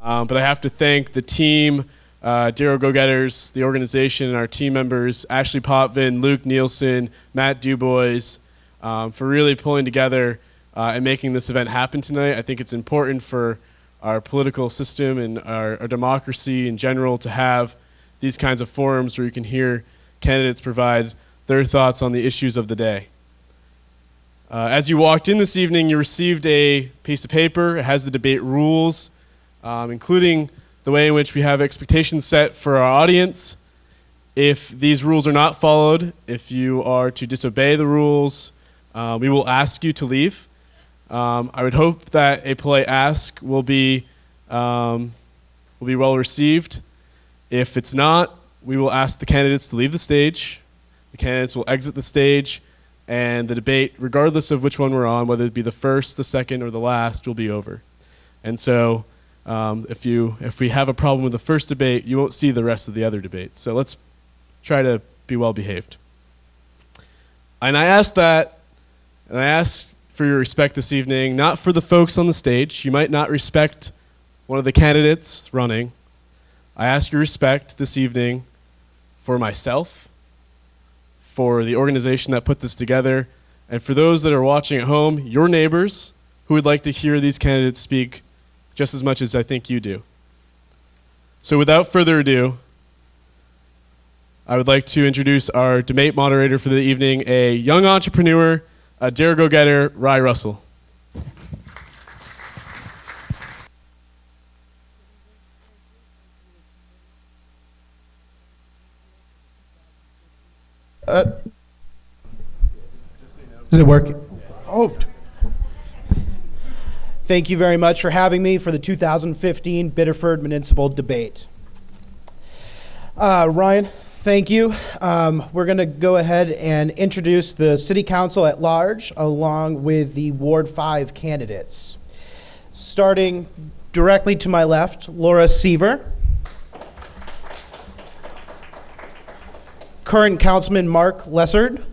But I have to thank the team, Darrow Go-Getters, the organization, and our team members, Ashley Potvin, Luke Nielsen, Matt Dubois, for really pulling together and making this event happen tonight. I think it's important for our political system and our democracy in general to have these kinds of forums where you can hear candidates provide their thoughts on the issues of the day. As you walked in this evening, you received a piece of paper. It has the debate rules, including the way in which we have expectations set for our audience. If these rules are not followed, if you are to disobey the rules, we will ask you to leave. I would hope that a polite ask will be well received. If it's not, we will ask the candidates to leave the stage. The candidates will exit the stage, and the debate, regardless of which one we're on, whether it be the first, the second, or the last, will be over. And so if we have a problem with the first debate, you won't see the rest of the other debates. So let's try to be well behaved. And I ask that, and I ask for your respect this evening, not for the folks on the stage. You might not respect one of the candidates running. I ask your respect this evening for myself, for the organization that put this together, and for those that are watching at home, your neighbors, who would like to hear these candidates speak just as much as I think you do. So without further ado, I would like to introduce our debate moderator for the evening, a young entrepreneur, a Darrow Go-Getter, Rye Russell. Does it work? Oh. Thank you very much for having me for the 2015 Biddeford Municipal Debate. Ryan, thank you. We're going to go ahead and introduce the City Council at large along with the Ward 5 candidates. Starting directly to my left, Laura Seaver. Current Councilman Mark Lessard.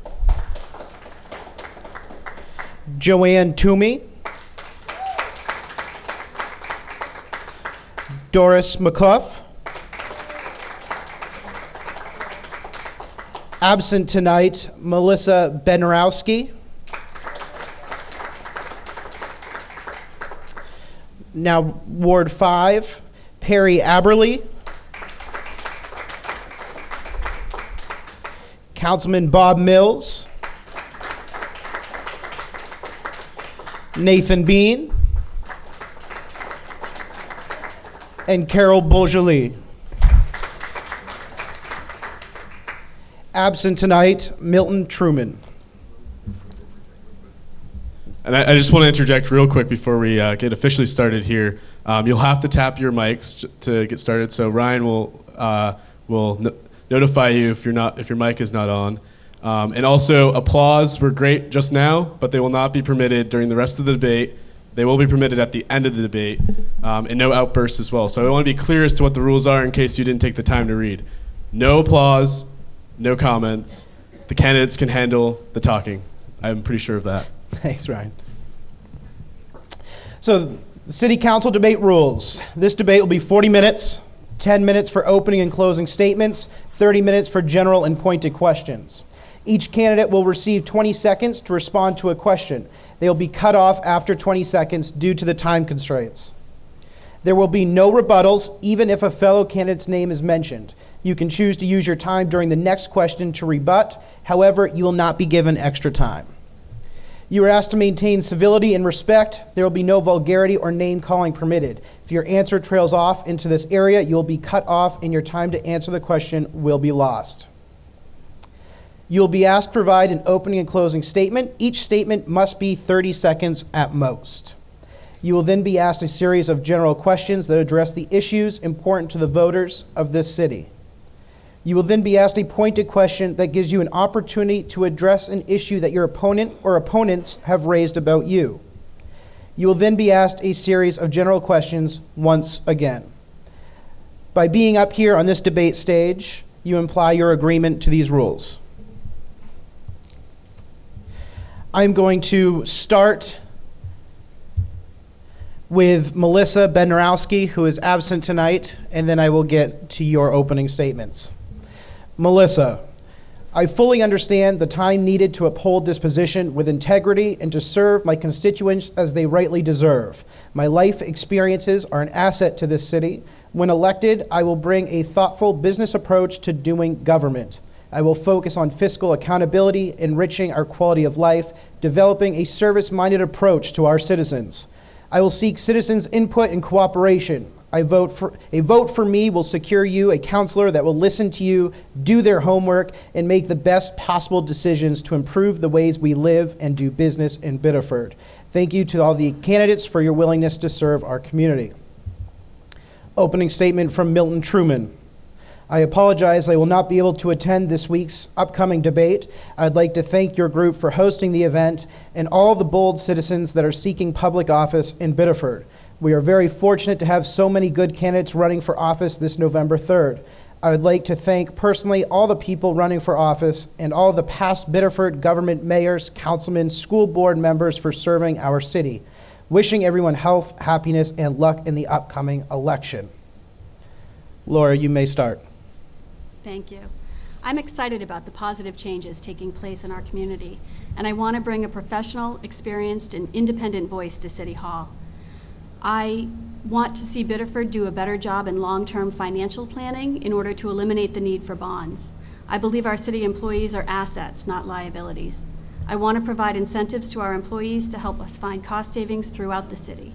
Joanne Toomey. Doris McClough. Absent tonight, Melissa Benarowski. Now, Ward 5, Perry Aberley. Councilman Bob Mills. Nathan Bean. And Carol Beaujolais. Absent tonight, Milton Truman. And I just want to interject real quick before we get officially started here. You'll have to tap your mics to get started, so Ryan will notify you if your mic is not on. And also, applause were great just now, but they will not be permitted during the rest of the debate. They will be permitted at the end of the debate, and no outbursts as well. So I want to be clear as to what the rules are in case you didn't take the time to read. No applause, no comments. The candidates can handle the talking. I'm pretty sure of that. Thanks, Ryan. So, the City Council debate rules. This debate will be 40 minutes, 10 minutes for opening and closing statements, 30 minutes for general and pointed questions. Each candidate will receive 20 seconds to respond to a question. They will be cut off after 20 seconds due to the time constraints. There will be no rebuttals, even if a fellow candidate's name is mentioned. You can choose to use your time during the next question to rebut. However, you will not be given extra time. You are asked to maintain civility and respect. There will be no vulgarity or name calling permitted. If your answer trails off into this area, you'll be cut off and your time to answer the question will be lost. You'll be asked to provide an opening and closing statement. Each statement must be 30 seconds at most. You will then be asked a series of general questions that address the issues important to the voters of this city. You will then be asked a pointed question that gives you an opportunity to address an issue that your opponent or opponents have raised about you. You will then be asked a series of general questions once again. By being up here on this debate stage, you imply your agreement to these rules. I'm going to start with Melissa Bednarowski, who is absent tonight, and then I will get to your opening statements. Melissa, I fully understand the time needed to uphold this position with integrity and to serve my constituents as they rightly deserve. My life experiences are an asset to this city. When elected, I will bring a thoughtful business approach to doing government. I will focus on fiscal accountability, enriching our quality of life, developing a service-minded approach to our citizens. I will seek citizens' input and cooperation. A vote for me will secure you a counselor that will listen to you, do their homework, and make the best possible decisions to improve the ways we live and do business in Biddeford. Thank you to all the candidates for your willingness to serve our community. Opening statement from Milton Truman. I apologize I will not be able to attend this week's upcoming debate. I'd like to thank your group for hosting the event and all the bold citizens that are seeking public office in Biddeford. We are very fortunate to have so many good candidates running for office this November 3rd. I would like to thank personally all the people running for office and all the past Biddeford government mayors, councilmen, school board members for serving our city. Wishing everyone health, happiness, and luck in the upcoming election. Laura, you may start. Thank you. I'm excited about the positive changes taking place in our community, and I want to bring a professional, experienced, and independent voice to City Hall. I want to see Biddeford do a better job in long-term financial planning in order to eliminate the need for bonds. I believe our city employees are assets, not liabilities. I want to provide incentives to our employees to help us find cost savings throughout the city.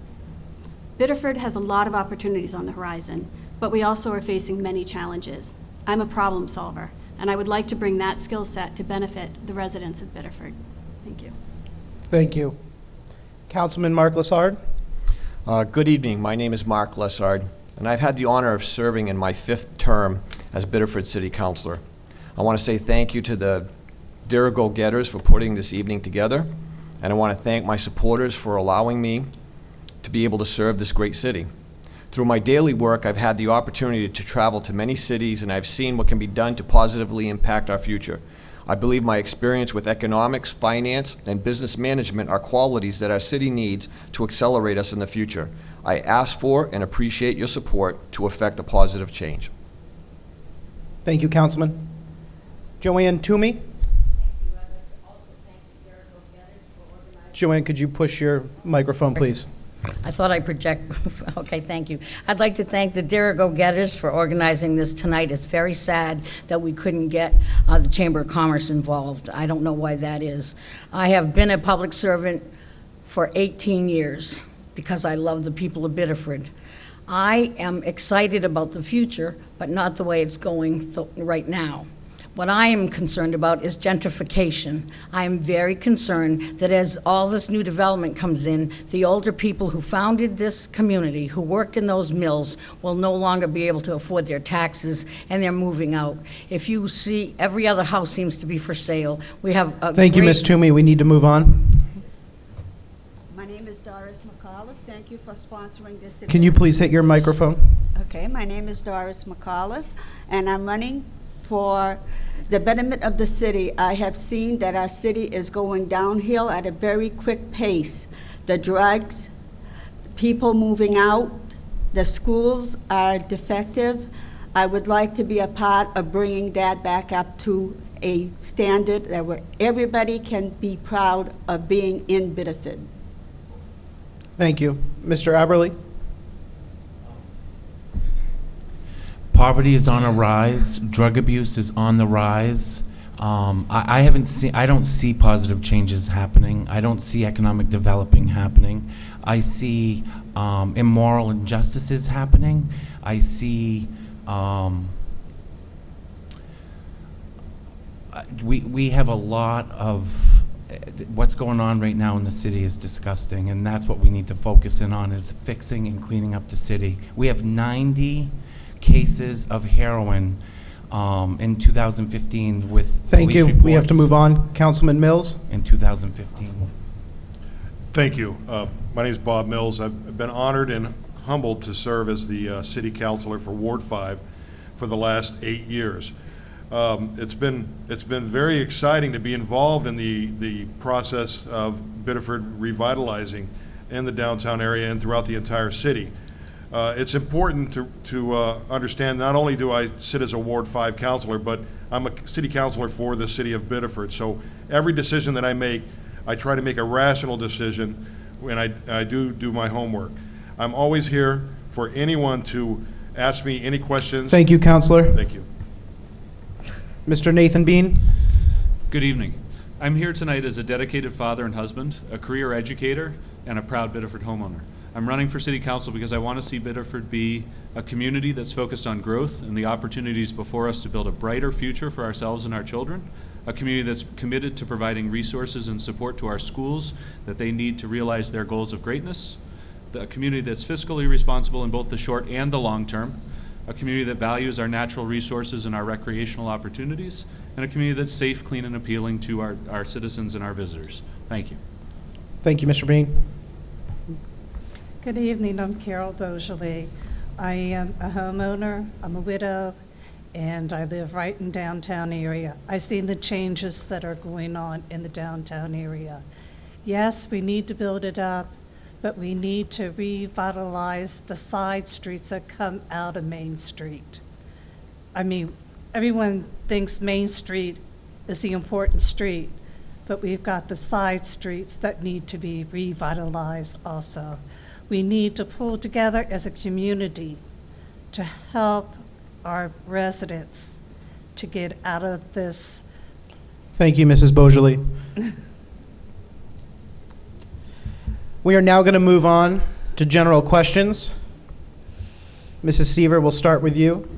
Biddeford has a lot of opportunities on the horizon, but we also are facing many challenges. I'm a problem solver, and I would like to bring that skill set to benefit the residents of Biddeford. Thank you. Thank you. Councilman Mark Lessard. Good evening. My name is Mark Lessard, and I've had the honor of serving in my 5th term as Biddeford City Councilor. I want to say thank you to the Dear Go-Getters for putting this evening together, and I want to thank my supporters for allowing me to be able to serve this great city. Through my daily work, I've had the opportunity to travel to many cities, and I've seen what can be done to positively impact our future. I believe my experience with economics, finance, and business management are qualities that our city needs to accelerate us in the future. I ask for and appreciate your support to effect a positive change. Thank you, Councilman. Joanne Toomey. Thank you. I'd like to also thank the Dear Go-Getters for organizing. Joanne, could you push your microphone, please? I thought I'd project. Okay, thank you. I'd like to thank the Dear Go-Getters for organizing this tonight. It's very sad that we couldn't get the Chamber of Commerce involved. I don't know why that is. I have been a public servant for 18 years because I love the people of Biddeford. I am excited about the future, but not the way it's going right now. What I am concerned about is gentrification. I am very concerned that as all this new development comes in, the older people who founded this community, who worked in those mills, will no longer be able to afford their taxes, and they're moving out. If you see, every other house seems to be for sale. We have a Thank you, Ms. Toomey. We need to move on. My name is Doris McAuliffe. Thank you for sponsoring this event. Can you please hit your microphone? Okay, my name is Doris McAuliffe, and I'm running for the betterment of the city. I have seen that our city is going downhill at a very quick pace. The drugs, people moving out, the schools are defective. I would like to be a part of bringing that back up to a standard that where everybody can be proud of being in Biddeford. Thank you. Mr. Aberle? Poverty is on a rise. Drug abuse is on the rise. I don't see positive changes happening. I don't see economic developing happening. I see immoral injustices happening. I see we have a lot of what's going on right now in the city is disgusting, and that's what we need to focus in on, is fixing and cleaning up the city. We have 90 cases of heroin in 2015 with Thank you. police We have to reports move on. Councilman Mills? in 2015. Thank you. My name is Bob Mills. I've been honored and humbled to serve as the city councilor for Ward 5 for the last 8 years. It's been very exciting to be involved in the process of Biddeford revitalizing in the downtown area and throughout the entire city. It's important to understand, not only do I sit as a Ward 5 councilor, but I'm a city councilor for the city of Biddeford. So every decision that I make, I try to make a rational decision when I do my homework. I'm always here for anyone to ask me any questions. Thank you, Counselor. Thank you. Mr. Nathan Bean. Good evening. I'm here tonight as a dedicated father and husband, a career educator, and a proud Biddeford homeowner. I'm running for City Council because I want to see Biddeford be a community that's focused on growth and the opportunities before us to build a brighter future for ourselves and our children, a community that's committed to providing resources and support to our schools that they need to realize their goals of greatness, a community that's fiscally responsible in both the short and the long term, a community that values our natural resources and our recreational opportunities, and a community that's safe, clean, and appealing to our citizens and our visitors. Thank you. Thank you, Mr. Bean. Good evening, I'm Carol Beaujolais. I am a homeowner, I'm a widow, and I live right in downtown area. I've seen the changes that are going on in the downtown area. Yes, we need to build it up, but we need to revitalize the side streets that come out of Main Street. I mean, everyone thinks Main Street is the important street, but we've got the side streets that need to be revitalized also. We need to pull together as a community to help our residents to get out of this. Thank you, Mrs. Beaujolais. We are now going to move on to general questions. Mrs. Seaver, we'll start with you.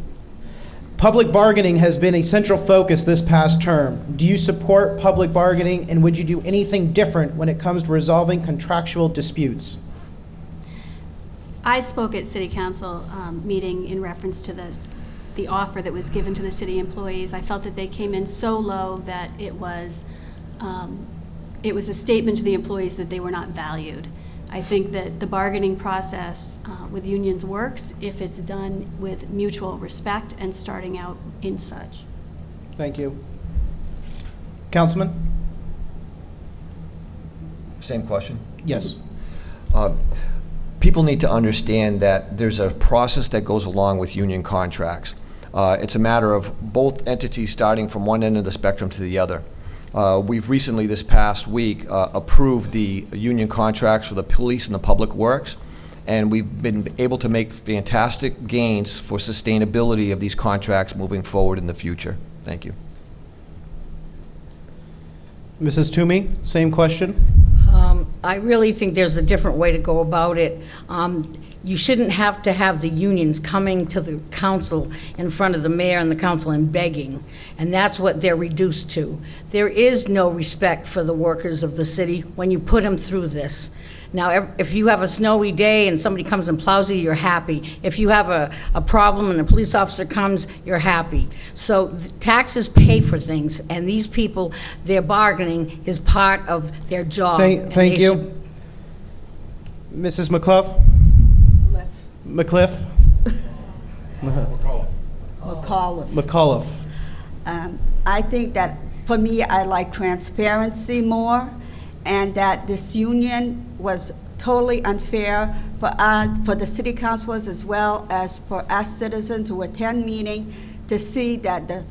Public bargaining has been a central focus this past term. Do you support public bargaining, and would you do anything different when it comes to resolving contractual disputes? I spoke at City Council meeting in reference to the offer that was given to the city employees. I felt that they came in so low that it was a statement to the employees that they were not valued. I think that the bargaining process with unions works if it's done with mutual respect and starting out in such. Thank you. Councilman? Same question? Yes. People need to understand that there's a process that goes along with union contracts. It's a matter of both entities starting from one end of the spectrum to the other. We've recently, this past week, approved the union contracts for the police and the public works, and we've been able to make fantastic gains for sustainability of these contracts moving forward in the future. Thank you. Mrs. Toomey, same question. I really think there's a different way to go about it. You shouldn't have to have the unions coming to the council in front of the mayor and the council and begging, and that's what they're reduced to. There is no respect for the workers of the city when you put them through this. Now, if you have a snowy day and somebody comes and plows you, you're happy. If you have a problem and a police officer comes, you're happy. So taxes pay for things, and these people, their bargaining is part of their job. Thank you. Mrs. McClough? McCliff? McAuliffe. I think that, for me, I like transparency more, and that this union was totally unfair for the city councilors as well as for us citizens who attend meeting to see that the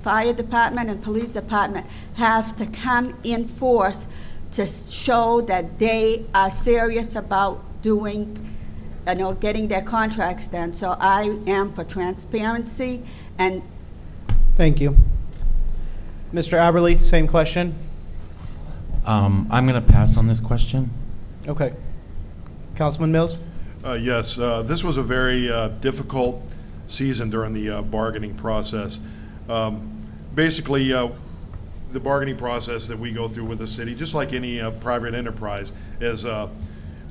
fire department and police department have to come in force to show that they are serious about getting their contracts done. So I am for transparency and. Thank you. Mr. Aberle, same question. I'm going to pass on this question. Okay. Councilman Mills? Yes, this was a very difficult season during the bargaining process. Basically, the bargaining process that we go through with the city, just like any private enterprise, is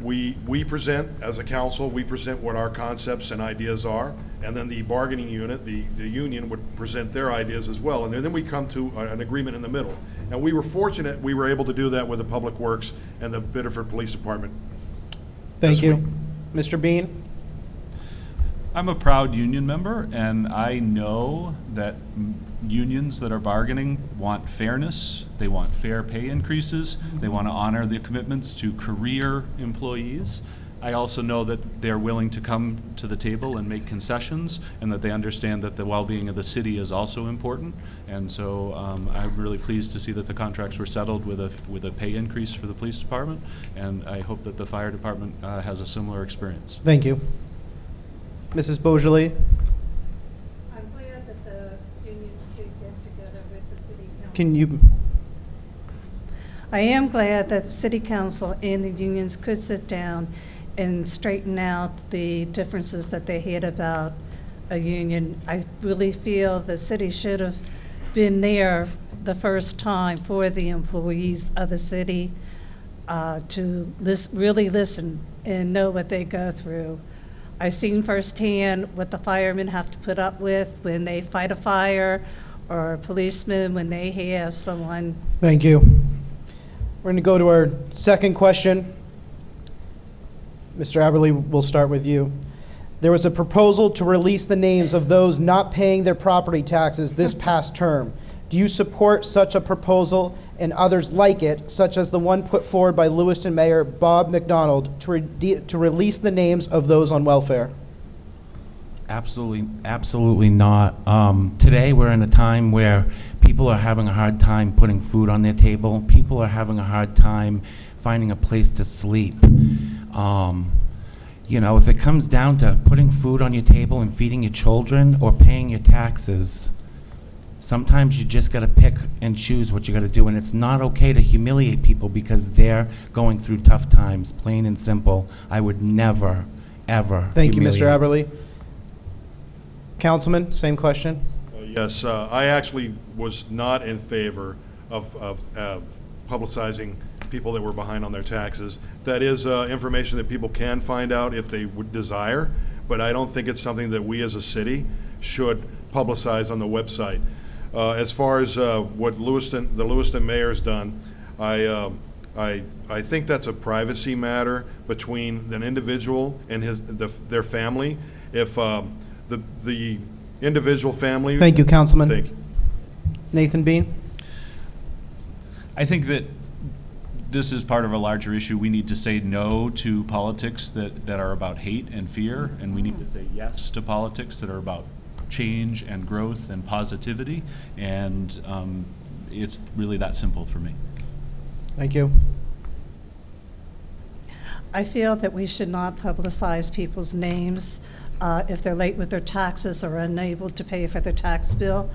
we present, as a council, we present what our concepts and ideas are, and then the bargaining unit, the union, would present their ideas as well, and then we come to an agreement in the middle. And we were fortunate we were able to do that with the Public Works and the Biddeford Police Department. Thank you. Mr. Bean? I'm a proud union member, and I know that unions that are bargaining want fairness, they want fair pay increases, they want to honor the commitments to career employees. I also know that they're willing to come to the table and make concessions, and that they understand that the well-being of the city is also important. And so I'm really pleased to see that the contracts were settled with a pay increase for the police department, and I hope that the fire department has a similar experience. Thank you. Mrs. Beaujolais? I'm glad that the unions did get together with the city council. Can you, I am glad that the city council and the unions could sit down and straighten out the differences that they had about a union. I really feel the city should have been there the first time for the employees of the city to really listen and know what they go through. I've seen firsthand what the firemen have to put up with when they fight a fire, or policemen when they have someone. thank you. We're going to go to our second question. Mr. Aberley, we'll start with you. There was a proposal to release the names of those not paying their property taxes this past term. Do you support such a proposal and others like it, such as the one put forward by Lewiston Mayor Bob McDonald to release the names of those on welfare? Absolutely not. Today, we're in a time where people are having a hard time putting food on their table. People are having a hard time finding a place to sleep. You know, if it comes down to putting food on your table and feeding your children or paying your taxes, sometimes you just got to pick and choose what you got to do, and it's not okay to humiliate people because they're going through tough times, plain and simple. I would never, ever Thank you, humiliate. Mr. Aberley. Councilman, same question. Yes, I actually was not in favor of publicizing people that were behind on their taxes. That is information that people can find out if they would desire, but I don't think it's something that we as a city should publicize on the website. As far as what the Lewiston mayor's done, I think that's a privacy matter between an individual and their family. If the individual family. Thank you, Councilman. Thank you. Nathan Bean? I think that this is part of a larger issue. We need to say no to politics that are about hate and fear, and we need to say yes to politics that are about change and growth and positivity, and it's really that simple for me. Thank you. I feel that we should not publicize people's names if they're late with their taxes or unable to pay for their tax bill.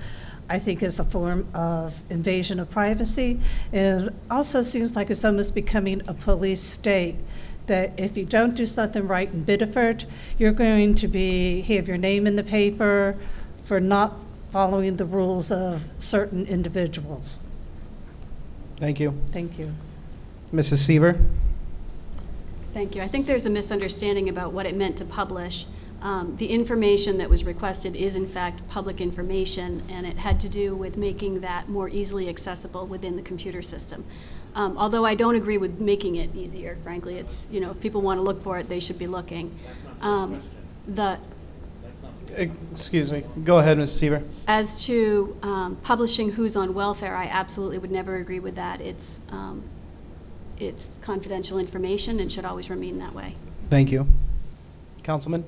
I think it's a form of invasion of privacy. It also seems like it's almost becoming a police state, that if you don't do something right in Biddeford, you're going to have your name in the paper for not following the rules of certain individuals. Thank you. Thank you. Mrs. Seaver? Thank you. I think there's a misunderstanding about what it meant to publish. The information that was requested is in fact public information, and it had to do with making that more easily accessible within the computer system. Although I don't agree with making it easier, frankly. It's, you know, if people want to look for it, they should be looking. Excuse me. Go ahead, Mrs. Seaver. As to publishing who's on welfare, I absolutely would never agree with that. It's confidential information and should always remain that way. Thank you. Councilman?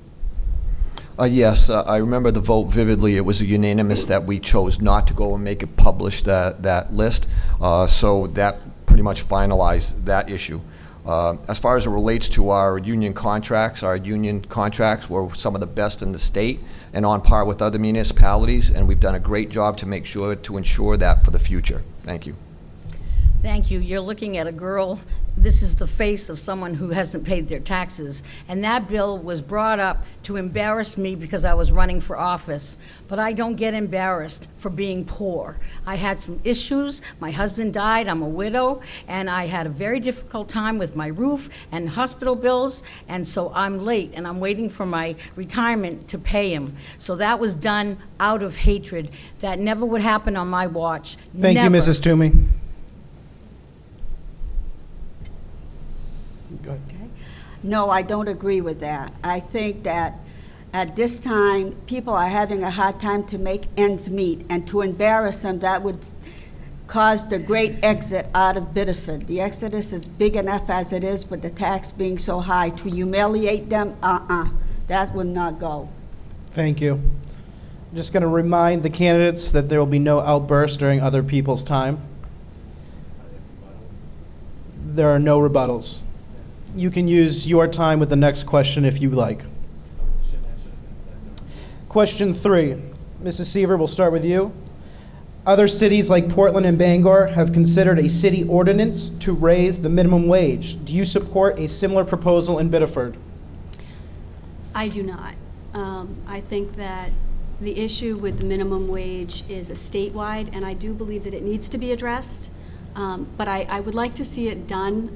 Yes, I remember the vote vividly. It was unanimous that we chose not to go and make it publish that list. So that pretty much finalized that issue. As far as it relates to our union contracts were some of the best in the state and on par with other municipalities, and we've done a great job to ensure that for the future. Thank you. Thank you. You're looking at a girl. This is the face of someone who hasn't paid their taxes. And that bill was brought up to embarrass me because I was running for office. But I don't get embarrassed for being poor. I had some issues. My husband died. I'm a widow. And I had a very difficult time with my roof and hospital bills. And so I'm late, and I'm waiting for my retirement to pay him. So that was done out of hatred. That never would happen on my watch. Thank Never. you, Mrs. Toomey. Go ahead. No, I don't agree with that. I think that At this time, people are having a hard time to make ends meet, and to embarrass them, that would cause the great exit out of Biddeford. The exodus is big enough as it is, with the tax being so high. To humiliate them, that would not go. Thank you. I'm just going to remind the candidates that there will be no outbursts during other people's time. There are no rebuttals. You can use your time with the next question if you like. Question 3. Mrs. Seaver, we'll start with you. Other cities like Portland and Bangor have considered a city ordinance to raise the minimum wage. Do you support a similar proposal in Biddeford? I do not. I think that the issue with the minimum wage is a statewide, and I do believe that it needs to be addressed. But I would like to see it done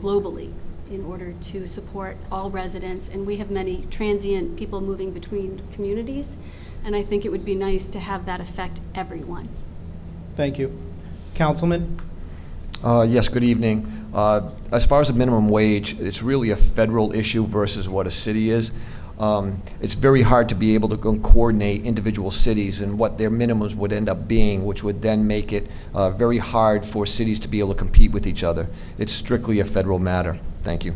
globally in order to support all residents. And we have many transient people moving between communities, and I think it would be nice to have that affect everyone. Thank you. Councilman? Yes, good evening. As far as the minimum wage, it's really a federal issue versus what a city is. It's very hard to be able to go coordinate individual cities and what their minimums would end up being, which would then make it very hard for cities to be able to compete with each other. It's strictly a federal matter. Thank you.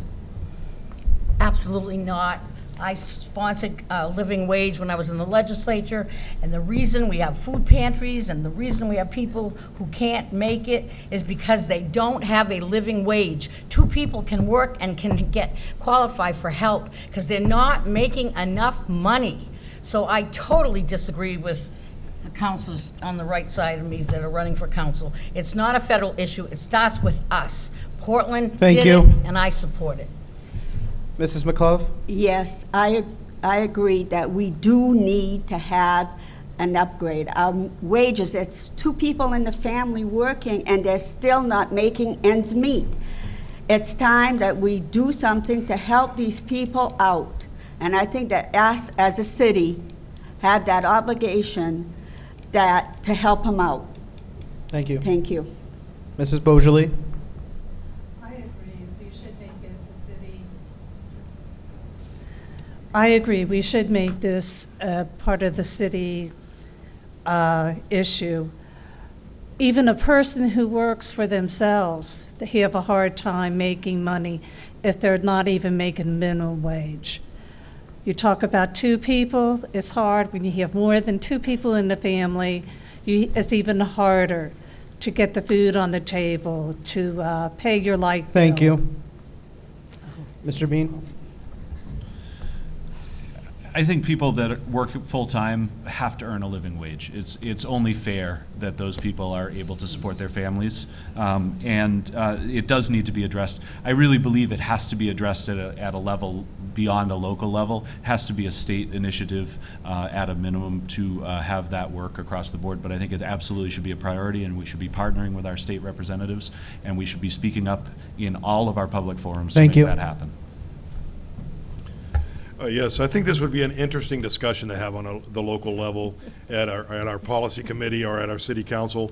Absolutely not. I sponsored living wage when I was in the legislature, and the reason we have food pantries and the reason we have people who can't make it is because they don't have a living wage. 2 people can work and can qualify for help because they're not making enough money. So I totally disagree with the councilors on the right side of me that are running for council. It's not a federal issue. It starts with us. Portland did it, and I support it. Mrs. McCullough? Yes, I agree that we do need to have an upgrade. Our wages, it's 2 people in the family working, and they're still not making ends meet. It's time that we do something to help these people out. And I think that us, as a city, have that obligation to help them out. Thank you. Thank you. Mrs. Beaujolais? I agree, we should make this part of the city issue. Even a person who works for themselves, they have a hard time making money if they're not even making minimum wage. You talk about 2 people, it's hard. When you have more than 2 people in the family, it's even harder to get the food on the table, to pay your light bill. Thank you. Mr. Bean? I think people that work full-time have to earn a living wage. It's only fair that those people are able to support their families, and it does need to be addressed. I really believe it has to be addressed at a level beyond a local level. It has to be a state initiative at a minimum to have that work across the board, but I think it absolutely should be a priority, and we should be partnering with our state representatives, and we should be speaking up in all of our public forums to make that happen. Yes, I think this would be an interesting discussion to have on the local level at our policy committee or at our city council.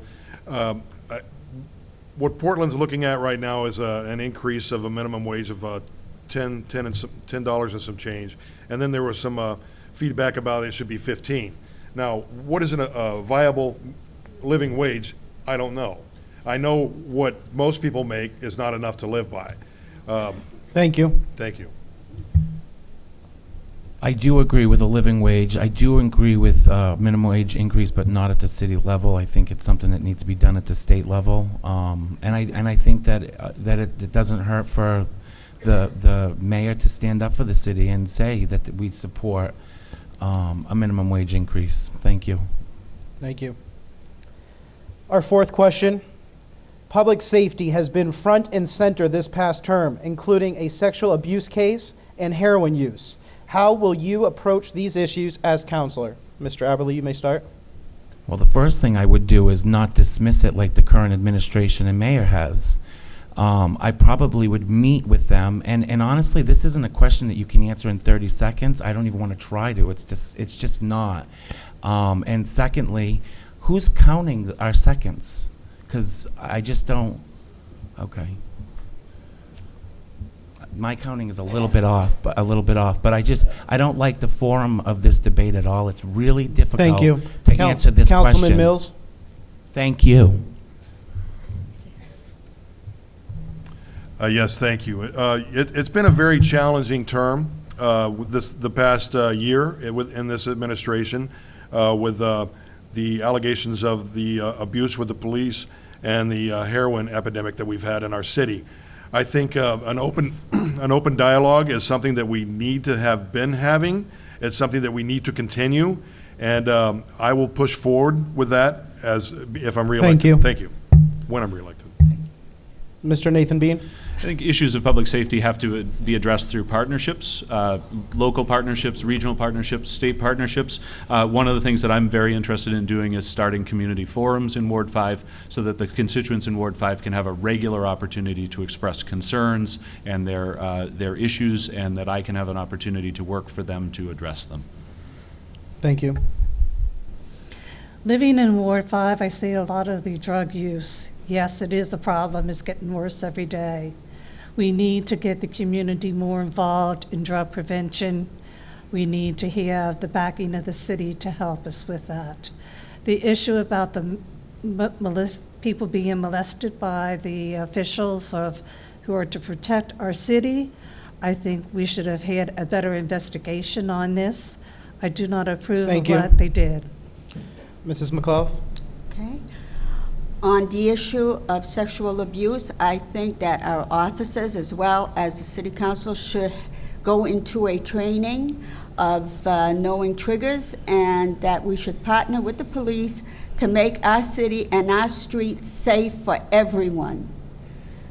What Portland's looking at right now is an increase of a minimum wage of $10 and some change, and then there was some feedback about it should be 15. Now, what is a viable living wage? I don't know. I know what most people make is not enough to live by. Thank you. Thank you. I do agree with a living wage. I do agree with minimum wage increase, but not at the city level. I think it's something that needs to be done at the state level. And I think that it doesn't hurt for the mayor to stand up for the city and say that we support a minimum wage increase. Thank you. Thank you. Our 4th question. Public safety has been front and center this past term, including a sexual abuse case and heroin use. How will you approach these issues as counselor? Mr. Aberle, you may start. Well, the first thing I would do is not dismiss it like the current administration and mayor has. I probably would meet with them, and honestly, this isn't a question that you can answer in 30 seconds. I don't even want to try to. It's just not. And secondly, who's counting our seconds? Because I just don't. Okay. my counting is a little bit off, but I don't like the forum of this debate at all. It's really difficult Thank you. to answer this question. Councilman Mills? Thank you. Yes, thank you. It's been a very challenging term the past year in this administration with the allegations of the abuse with the police and the heroin epidemic that we've had in our city. I think an open dialogue is something that we need to have been having. It's something that we need to continue, and I will push forward with that if I'm reelected. Thank you. Thank you. When I'm reelected. Mr. Nathan Bean? I think issues of public safety have to be addressed through partnerships, local partnerships, regional partnerships, state partnerships. One of the things that I'm very interested in doing is starting community forums in Ward 5 so that the constituents in Ward 5 can have a regular opportunity to express concerns and their issues, and that I can have an opportunity to work for them to address them. Thank you. Living in Ward 5, I see a lot of the drug use. Yes, it is a problem. It's getting worse every day. We need to get the community more involved in drug prevention. We need to have the backing of the city to help us with that. The issue about the people being molested by the officials who are to protect our city, I think we should have had a better investigation on this. I do not approve of what they did. Mrs. McAuliffe? Okay. On the issue of sexual abuse, I think that our officers as well as the city council should go into a training of knowing triggers, and that we should partner with the police to make our city and our streets safe for everyone.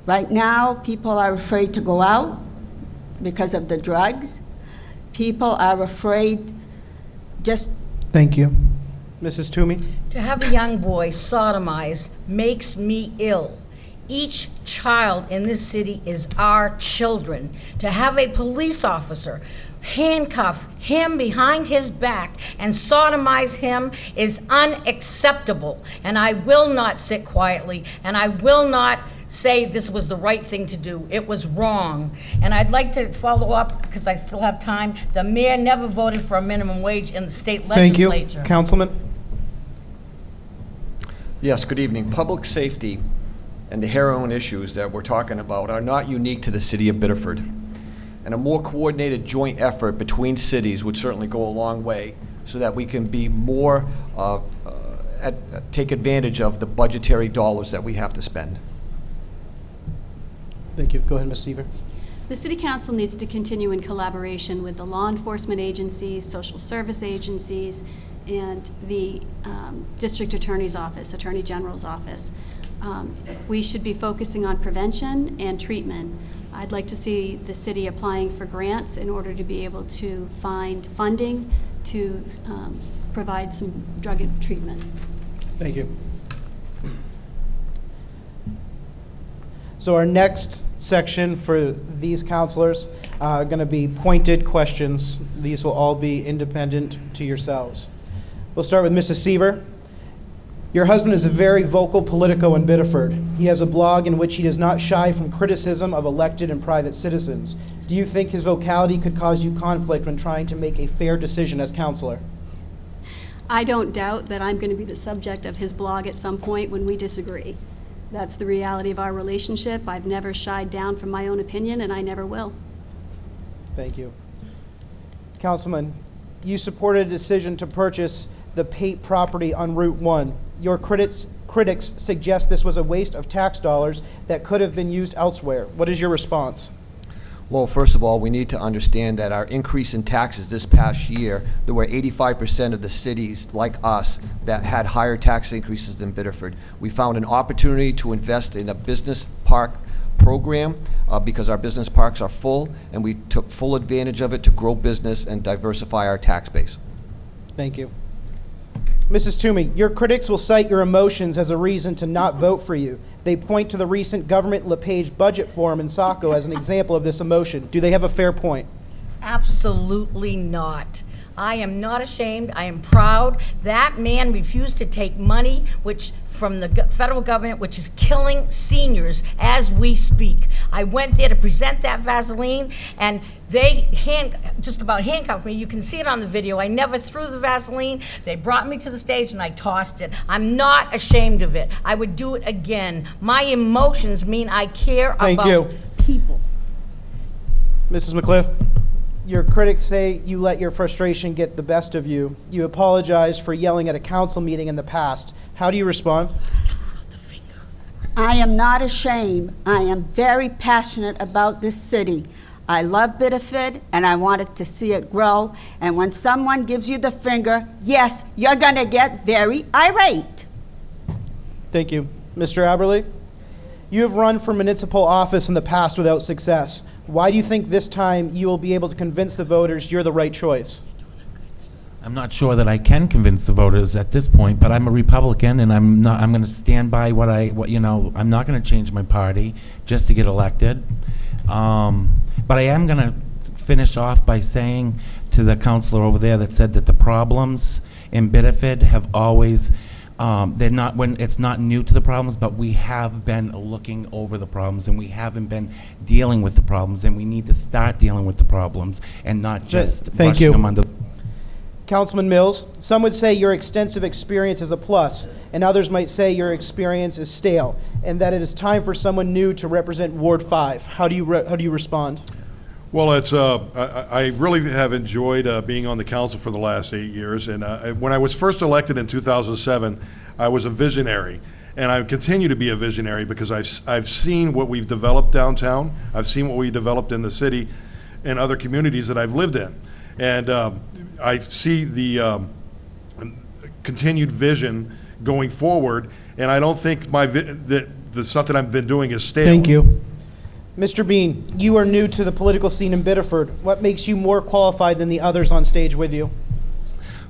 Right now, people are afraid to go out because of the drugs. People are afraid just... Thank you. Mrs. Toomey? To have a young boy sodomized makes me ill. Each child in this city is our children. To have a police officer handcuff him behind his back and sodomize him is unacceptable. And I will not sit quietly, and I will not say this was the right thing to do. It was wrong. And I'd like to follow up, because I still have time. The mayor never voted for a minimum wage in the state legislature. Thank you. Councilman? Yes, good evening. Public safety and the heroin issues that we're talking about are not unique to the city of Biddeford. And a more coordinated joint effort between cities would certainly go a long way so that we can be more, take advantage of the budgetary dollars that we have to spend. Thank you. Go ahead, Ms. Seaver. The City Council needs to continue in collaboration with the law enforcement agencies, social service agencies, and the District Attorney's Office, Attorney General's Office. We should be focusing on prevention and treatment. I'd like to see the city applying for grants in order to be able to find funding to provide some drug treatment. Thank you. So our next section for these counselors are going to be pointed questions. These will all be independent to yourselves. We'll start with Mrs. Seaver. Your husband is a very vocal politico in Biddeford. He has a blog in which he does not shy from criticism of elected and private citizens. Do you think his vocality could cause you conflict when trying to make a fair decision as counselor? I don't doubt that I'm going to be the subject of his blog at some point when we disagree. That's the reality of our relationship. I've never shied down from my own opinion, and I never will. Thank you. Councilman, you supported a decision to purchase the Pate property on Route 1. Your critics suggest this was a waste of tax dollars that could have been used elsewhere. What is your response? Well, first of all, we need to understand that our increase in taxes this past year, there were 85% of the cities like us that had higher tax increases than Biddeford. We found an opportunity to invest in a business park program because our business parks are full, and we took full advantage of it to grow business and diversify our tax base. Thank you. Mrs. Toomey, your critics will cite your emotions as a reason to not vote for you. They point to the recent government LePage budget forum in Saco as an example of this emotion. Do they have a fair point? Absolutely not. I am not ashamed. I am proud. That man refused to take money from the federal government, which is killing seniors as we speak. I went there to present that Vaseline, and they just about handcuffed me. You can see it on the video. I never threw the Vaseline. They brought me to the stage and I tossed it. I'm not ashamed of it. I would do it again. My emotions mean I care about people. Mrs. McCliff, your critics say you let your frustration get the best of you. You apologize for yelling at a council meeting in the past. How do you respond? I am not ashamed. I am very passionate about this city. I love Biddeford, and I wanted to see it grow. And when someone gives you the finger, yes, you're going to get very irate. Thank you. Mr. Aberle, you have run for municipal office in the past without success. Why do you think this time you will be able to convince the voters you're the right choice? I'm not sure that I can convince the voters at this point, but I'm a Republican, and I'm going to stand by what I'm not going to change my party just to get elected. But I am going to finish off by saying to the counselor over there that said that the problems in Biddeford have always, it's not new to the problems, but we have been looking over the problems, and we haven't been dealing with the problems, and we need to start dealing with the problems and not just brushing them under. Councilman Mills, some would say your extensive experience is a plus, and others might say your experience is stale, and that it is time for someone new to represent Ward 5. How do you respond? Well, I really have enjoyed being on the council for the last 8 years, and when I was first elected in 2007, I was a visionary, and I continue to be a visionary because I've seen what we've developed downtown, I've seen what we developed in the city and other communities that I've lived in, and I see the continued vision going forward, and I don't think the stuff that I've been doing is stale. Thank you. Mr. Bean, you are new to the political scene in Biddeford. What makes you more qualified than the others on stage with you?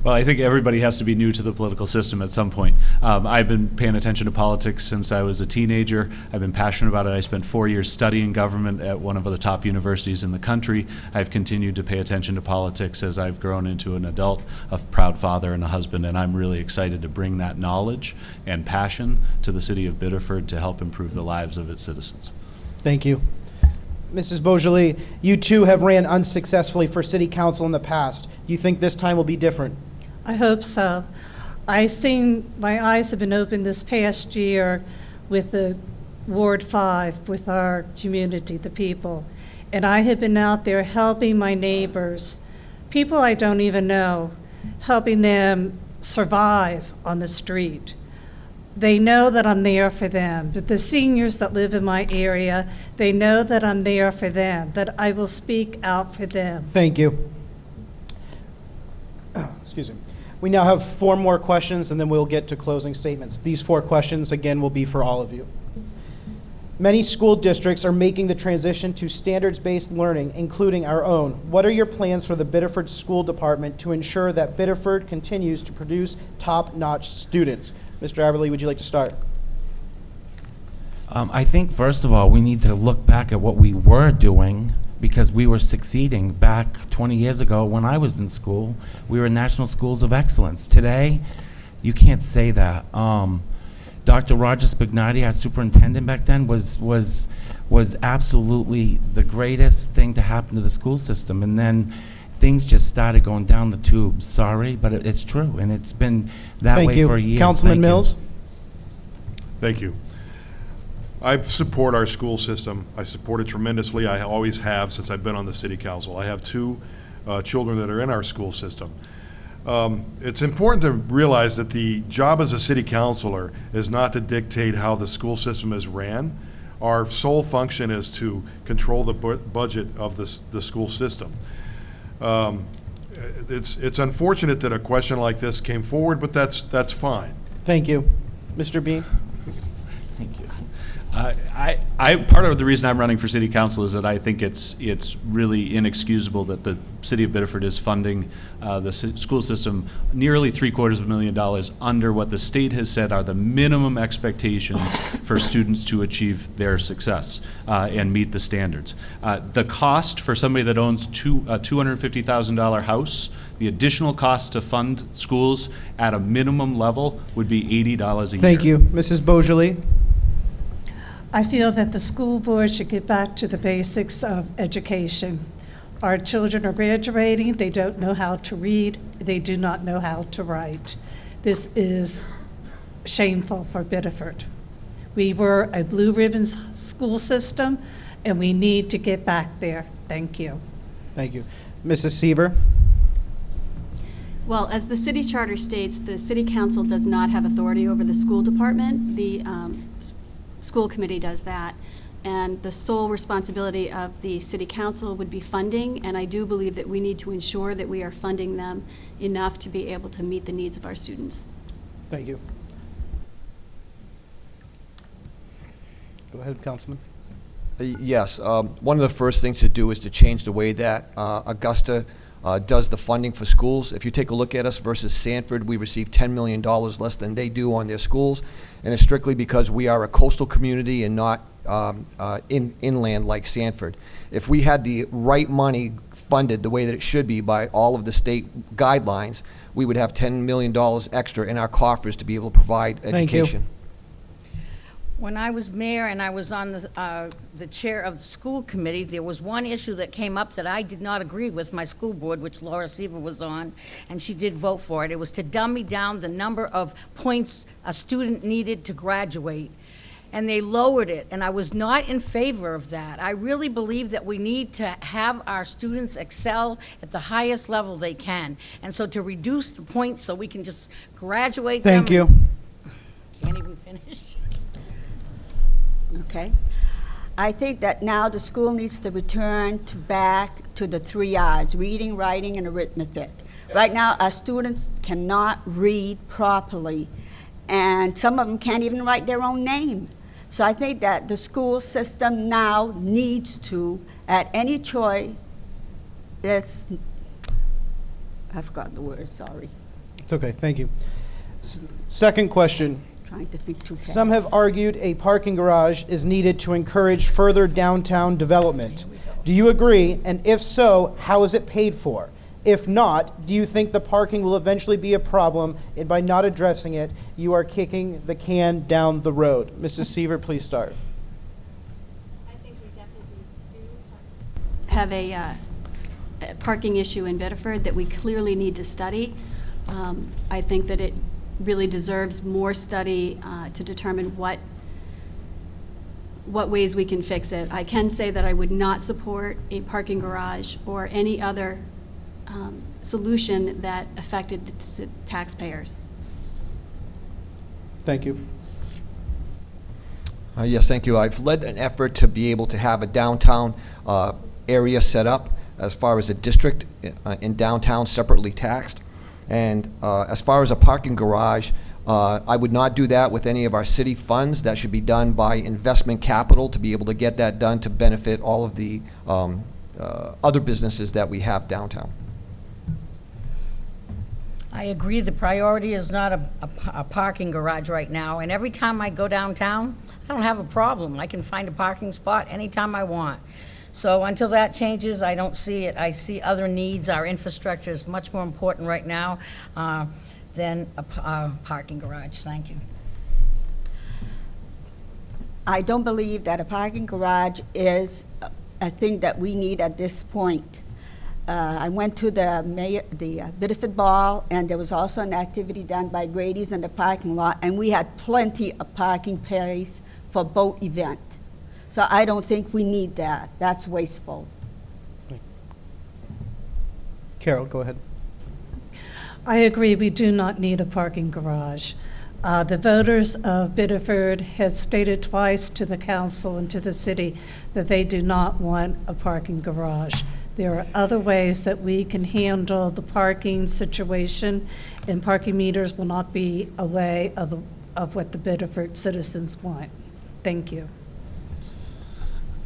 Well, I think everybody has to be new to the political system at some point. I've been paying attention to politics since I was a teenager. I've been passionate about it. I spent 4 years studying government at one of the top universities in the country. I've continued to pay attention to politics as I've grown into an adult, a proud father and a husband, and I'm really excited to bring that knowledge and passion to the city of Biddeford to help improve the lives of its citizens. Thank you. Mrs. Beaujolais, you too have ran unsuccessfully for city council in the past. Do you think this time will be different? I hope so. My eyes have been opened this past year with the Ward 5, with our community, the people. And I have been out there helping my neighbors, people I don't even know, helping them survive on the street. They know that I'm there for them. But the seniors that live in my area, they know that I'm there for them, that I will speak out for them. Thank you. Excuse me. We now have 4 more questions, and then we'll get to closing statements. These 4 questions, again, will be for all of you. Many school districts are making the transition to standards-based learning, including our own. What are your plans for the Biddeford School Department to ensure that Biddeford continues to produce top-notch students? Mr. Aberle, would you like to start? I think, first of all, we need to look back at what we were doing, because we were succeeding back 20 years ago when I was in school. We were National Schools of Excellence. Today, you can't say that. Dr. Roger Spignati, our superintendent back then, was absolutely the greatest thing to happen to the school system. And then things just started going down the tubes. Sorry, but it's true, and it's been that way for years. Councilman Mills? Thank you. I support our school system. I support it tremendously. I always have since I've been on the city council. I have 2 children that are in our school system. It's important to realize that the job as a city councilor is not to dictate how the school system is ran. Our sole function is to control the budget of the school system. It's unfortunate that a question like this came forward, but that's fine. Thank you. Mr. Bean? Thank you. Part of the reason I'm running for city council is that I think it's really inexcusable that the city of Biddeford is funding the school system nearly $750,000 under what the state has said are the minimum expectations for students to achieve their success and meet the standards. The cost for somebody that owns a $250,000 house The additional cost to fund schools at a minimum level would be $80 a year. Thank you. Mrs. Beaujolais? I feel that the school board should get back to the basics of education. Our children are graduating, they don't know how to read, they do not know how to write. This is shameful for Biddeford. We were a blue ribbon school system, and we need to get back there. Thank you. Thank you. Mrs. Seaver? Well, as the city charter states, the city council does not have authority over the school department. The school committee does that. And the sole responsibility of the city council would be funding, and I do believe that we need to ensure that we are funding them enough to be able to meet the needs of our students. Thank you. Go ahead, Councilman. Yes, one of the first things to do is to change the way that Augusta does the funding for schools. If you take a look at us versus Sanford, we receive $10 million less than they do on their schools, and it's strictly because we are a coastal community and not inland like Sanford. If we had the right money funded the way that it should be by all of the state guidelines, we would have $10 million extra in our coffers to be able to provide education. Thank you. When I was mayor and I was on the chair of the school committee, there was one issue that came up that I did not agree with my school board, which Laura Seaver was on, and she did vote for it. It was to dummy down the number of points a student needed to graduate, and they lowered it, and I was not in favor of that. I really believe that we need to have our students excel at the highest level they can, and so to reduce the points so we can just graduate them. Thank you. Can't even finish. Okay. I think that now the school needs to return back to the 3 R's, reading, writing, and arithmetic. Right now, our students cannot read properly, and some of them can't even write their own name. So I think that the school system now needs to, at any choice, I forgot the word, sorry. It's okay, thank you. Second question. Trying to think too fast. Some have argued a parking garage is needed to encourage further downtown development. Do you agree? And if so, how is it paid for? If not, do you think the parking will eventually be a problem, and by not addressing it, you are kicking the can down the road? Mrs. Seaver, please start. I think we definitely do have a parking issue in Biddeford that we clearly need to study. I think that it really deserves more study to determine what ways we can fix it. I can say that I would not support a parking garage or any other solution that affected the taxpayers. Thank you. Yes, thank you. I've led an effort to be able to have a downtown area set up as far as a district in downtown separately taxed. And as far as a parking garage, I would not do that with any of our city funds. That should be done by investment capital to be able to get that done to benefit all of the other businesses that we have downtown. I agree, the priority is not a parking garage right now, and every time I go downtown, I don't have a problem. I can find a parking spot anytime I want. So until that changes, I don't see it. I see other needs. Our infrastructure is much more important right now than a parking garage. Thank you. I don't believe that a parking garage is a thing that we need at this point. I went to the Biddeford Ball, and there was also an activity done by Grady's in the parking lot, and we had plenty of parking space for boat event. So I don't think we need that. That's wasteful. Carol, go ahead. I agree, we do not need a parking garage. The voters of Biddeford has stated twice to the council and to the city that they do not want a parking garage. There are other ways that we can handle the parking situation, and parking meters will not be a way of what the Biddeford citizens want. Thank you.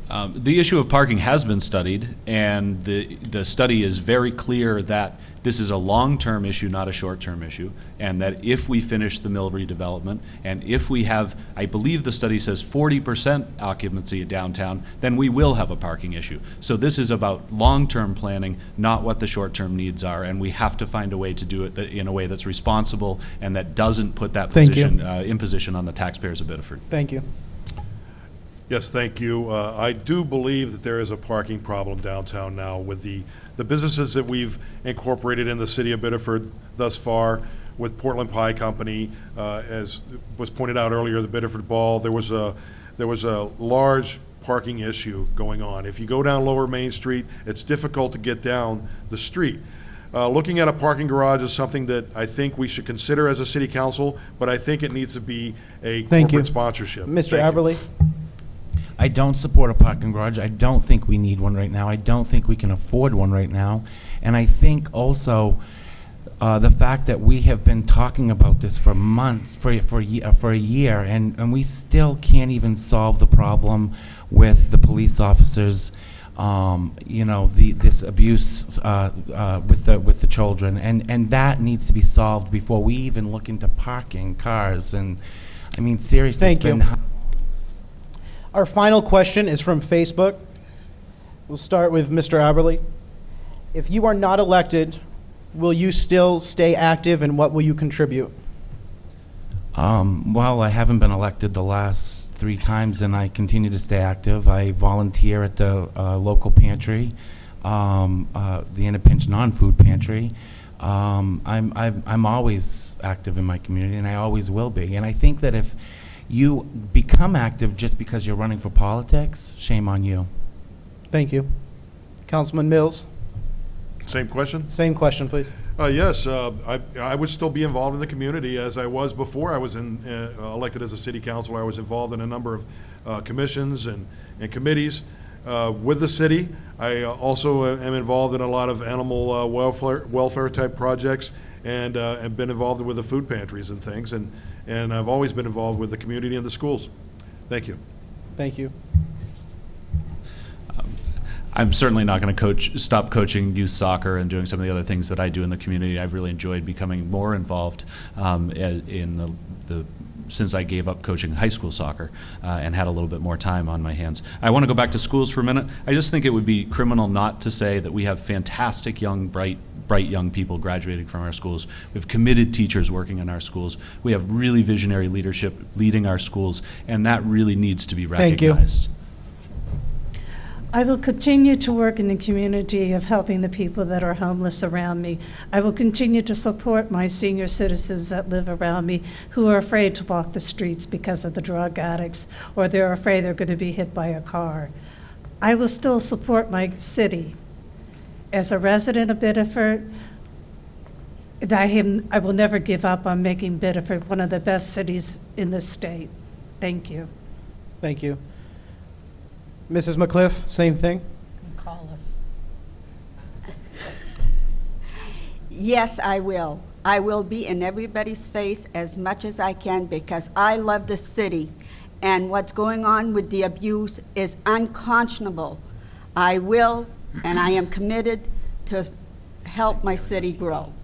The issue of parking has been studied, and the study is very clear that this is a long-term issue, not a short-term issue, and that if we finish the mill redevelopment, and if we have, I believe the study says 40% occupancy at downtown, then we will have a parking issue. So this is about long-term planning, not what the short-term needs are, and we have to find a way to do it in a way that's responsible and that doesn't put that imposition on the taxpayers of Biddeford. Thank you. Yes, thank you. I do believe that there is a parking problem downtown now with the businesses that we've incorporated in the city of Biddeford thus far, with Portland Pie Company, as was pointed out earlier, the Biddeford Ball. There was a large parking issue going on. If you go down Lower Main Street, it's difficult to get down the street. Looking at a parking garage is something that I think we should consider as a city council, but I think it needs to be a corporate sponsorship. Mr. Aberle? I don't support a parking garage. I don't think we need one right now. I don't think we can afford one right now. And I think also the fact that we have been talking about this for months, for a year, and we still can't even solve the problem with the police officers, this abuse with the children, and that needs to be solved before we even look into parking cars. And I mean, seriously, Thank you. Our final question is from Facebook. We'll start with Mr. Aberle. If you are not elected, will you still stay active, and what will you contribute? Well, I haven't been elected the last 3 times, and I continue to stay active. I volunteer at the local pantry, the In a Pinch non-food pantry. I'm always active in my community, and I always will be. And I think that if you become active just because you're running for politics, shame on you. Thank you. Councilman Mills? Same question? Same question, please. Yes, I would still be involved in the community as I was before I was elected as a city councilor. I was involved in a number of commissions and committees with the city. I also am involved in a lot of animal welfare type projects, and have been involved with the food pantries and things, and I've always been involved with the community and the schools. Thank you. Thank you. I'm certainly not going to stop coaching youth soccer and doing some of the other things that I do in the community. I've really enjoyed becoming more involved in since I gave up coaching high school soccer and had a little bit more time on my hands. I want to go back to schools for a minute. I just think it would be criminal not to say that we have fantastic young, bright young people graduating from our schools. We have committed teachers working in our schools. We have really visionary leadership leading our schools, and that really needs to be recognized. Thank you. I will continue to work in the community of helping the people that are homeless around me. I will continue to support my senior citizens that live around me who are afraid to walk the streets because of the drug addicts, or they're afraid they're going to be hit by a car. I will still support my city. As a resident of Biddeford, I will never give up on making Biddeford one of the best cities in the state. Thank you. Thank you. Mrs. McCliff, same thing? Yes, I will. I will be in everybody's face as much as I can because I love the city, and what's going on with the abuse is unconscionable. I will, and I am committed to help my city grow.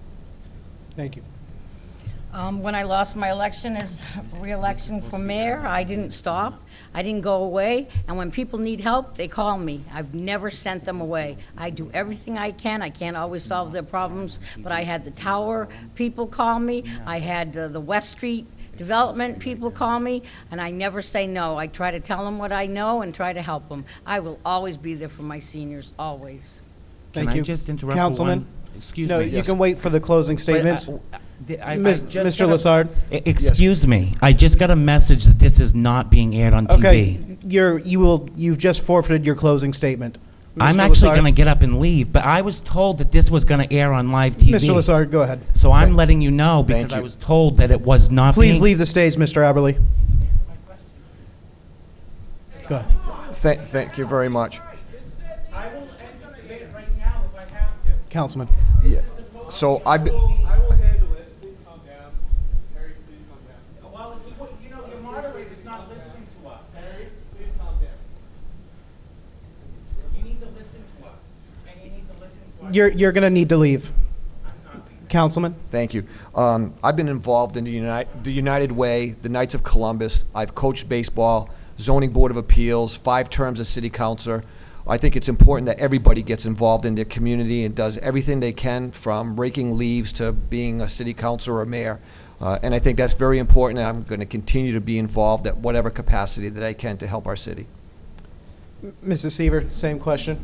Thank you. When I lost my election as re-election for mayor, I didn't stop. I didn't go away. And when people need help, they call me. I've never sent them away. I do everything I can. I can't always solve their problems, but I had the Tower people call me. I had the West Street development people call me, and I never say no. I try to tell them what I know and try to help them. I will always be there for my seniors, always. Thank Can you. I just interrupt Councilman? for one? Excuse No, me. you can wait for the closing statements. Mr. Lassard? Excuse me. I just got a message that this is not being aired on TV. Okay, you've just forfeited your closing statement. I'm actually going to get up and leave, but I was told that this was going to air on live TV. Mr. Lassard, go ahead. So I'm letting you know because I was told that it was not Please leave the stage, Mr. Aberle. Go ahead. Thank you very much. I will end this debate right now if I have to. Councilman. Yeah. So I will handle it. Please calm down. Harry, please calm down. Well, you know, your moderator's not listening to us. Harry, please calm down. You need to listen to us, and you need to listen to us. You're going to need to leave. I'm Councilman? Thank you. I've been involved in the United Way, the Knights of Columbus. I've coached baseball, zoning board of appeals, 5 terms as city councilor. I think it's important that everybody gets involved in their community and does everything they can, from raking leaves to being a city councilor or mayor. And I think that's very important, and I'm going to continue to be involved at whatever capacity that I can to help our city. Mrs. Seaver, same question.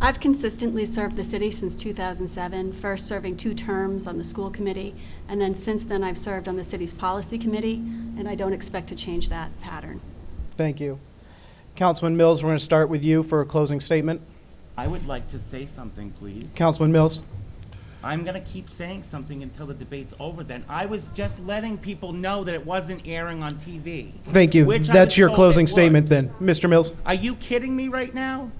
I've consistently served the city since 2007, first serving 2 terms on the school committee, and then since then I've served on the city's policy committee, and I don't expect to change that pattern. Thank you. Councilman Mills, we're going to start with you for a closing statement. I would like to say something, please. Councilman Mills? I'm going to keep saying something until the debate's over then. I was just letting people know that it wasn't airing on TV. Thank you. Which I That's was your told closing it would. statement then. Mr. Mills? Are you kidding me right now?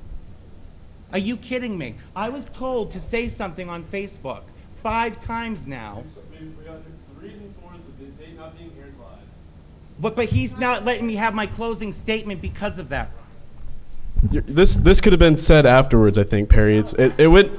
Are you kidding me? I was told to say something on Facebook 5 times now. The reason for the debate not being aired live. But he's not letting me have my closing statement because of that. This could have been said afterwards, I think, Perry. It went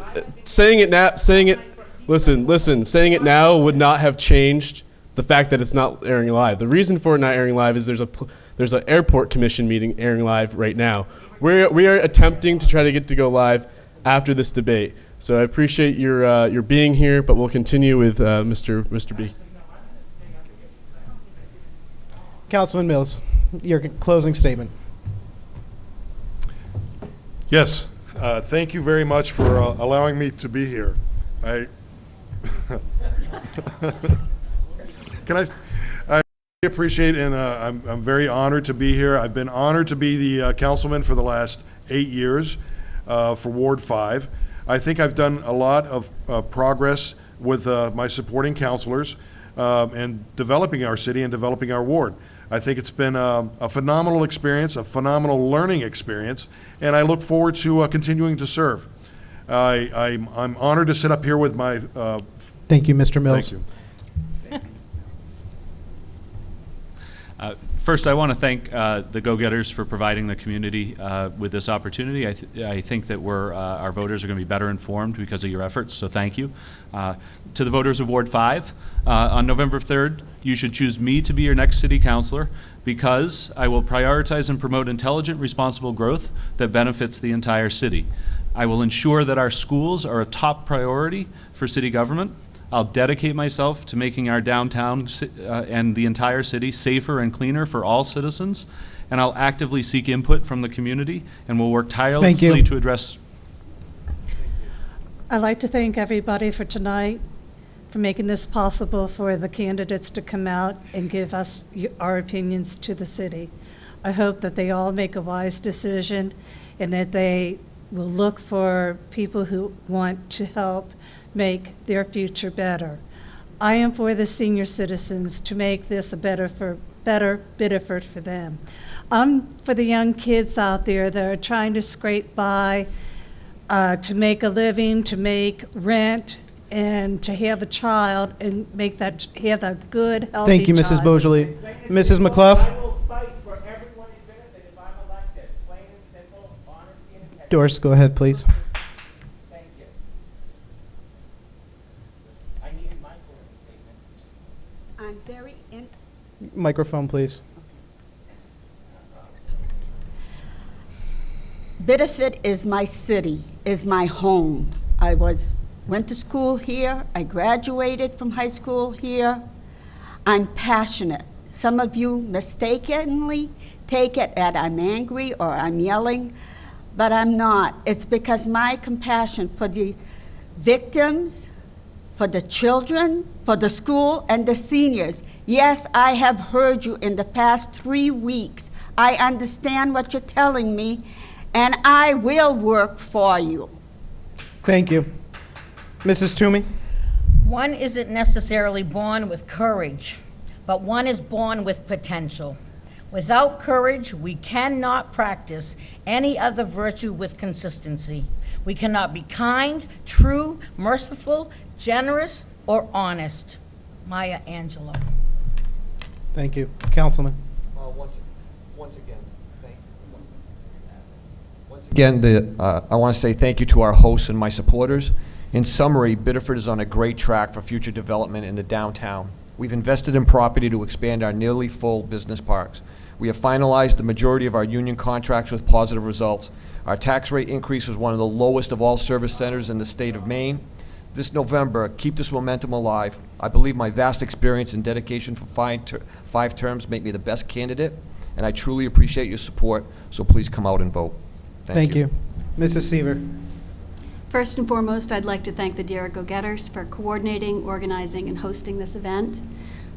saying it now. Saying it now would not have changed the fact that it's not airing live. The reason for it not airing live is there's an airport commission meeting airing live right now. We are attempting to try to get to go live after this debate. So I appreciate your being here, but we'll continue with Mr. B. Councilman Mills, your closing statement. Yes, thank you very much for allowing me to be here. I appreciate, and I'm very honored to be here. I've been honored to be the councilman for the last 8 years for Ward 5. I think I've done a lot of progress with my supporting councilors and developing our city and developing our ward. I think it's been a phenomenal experience, a phenomenal learning experience, and I look forward to continuing to serve. I'm honored to sit up here with my... Thank you, Mr. Mills. Thank you. First, I want to thank the go-getters for providing the community with this opportunity. I think that our voters are going to be better informed because of your efforts, so thank you. To the voters of Ward 5, on November 3rd, you should choose me to be your next city councilor because I will prioritize and promote intelligent, responsible growth that benefits the entire city. I will ensure that our schools are a top priority for city government. I'll dedicate myself to making our downtown and the entire city safer and cleaner for all citizens, and I'll actively seek input from the community and will work tirelessly to address. I'd like to thank everybody for tonight, for making this possible for the candidates to come out and give us our opinions to the city. I hope that they all make a wise decision and that they will look for people who want to help make their future better. I am for the senior citizens to make this a better Biddeford for them. I'm for the young kids out there that are trying to scrape by, to make a living, to make rent, and to have a child and have a good, healthy Thank you, Mrs. child. Beaujolais. Mrs. McClough? I will fight for everyone in Biddeford if I'm elected. Plain and simple, honesty and integrity. Doris, go ahead, please. Thank you. I needed my closing statement. I'm very Microphone, please. Biddeford is my city, is my home. I went to school here. I graduated from high school here. I'm passionate. Some of you mistakenly take it that I'm angry or I'm yelling, but I'm not. It's because my compassion for the victims, for the children, for the school, and the seniors. Yes, I have heard you in the past 3 weeks. I understand what you're telling me, and I will work for you. Thank you. Mrs. Toomey? One isn't necessarily born with courage, but one is born with potential. Without courage, we cannot practice any other virtue with consistency. We cannot be kind, true, merciful, generous, or honest. Maya Angelou. Thank you. Councilman? Once again, thank you. Once again, I want to say thank you to our hosts and my supporters. In summary, Biddeford is on a great track for future development in the downtown. We've invested in property to expand our nearly full business parks. We have finalized the majority of our union contracts with positive results. Our tax rate increase was one of the lowest of all service centers in the state of Maine. This November, keep this momentum alive. I believe my vast experience and dedication for 5 terms make me the best candidate, and I truly appreciate your support, so please come out and vote. Thank you. Mrs. Seaver. First and foremost, I'd like to thank the Dare Go-Getters for coordinating, organizing, and hosting this event.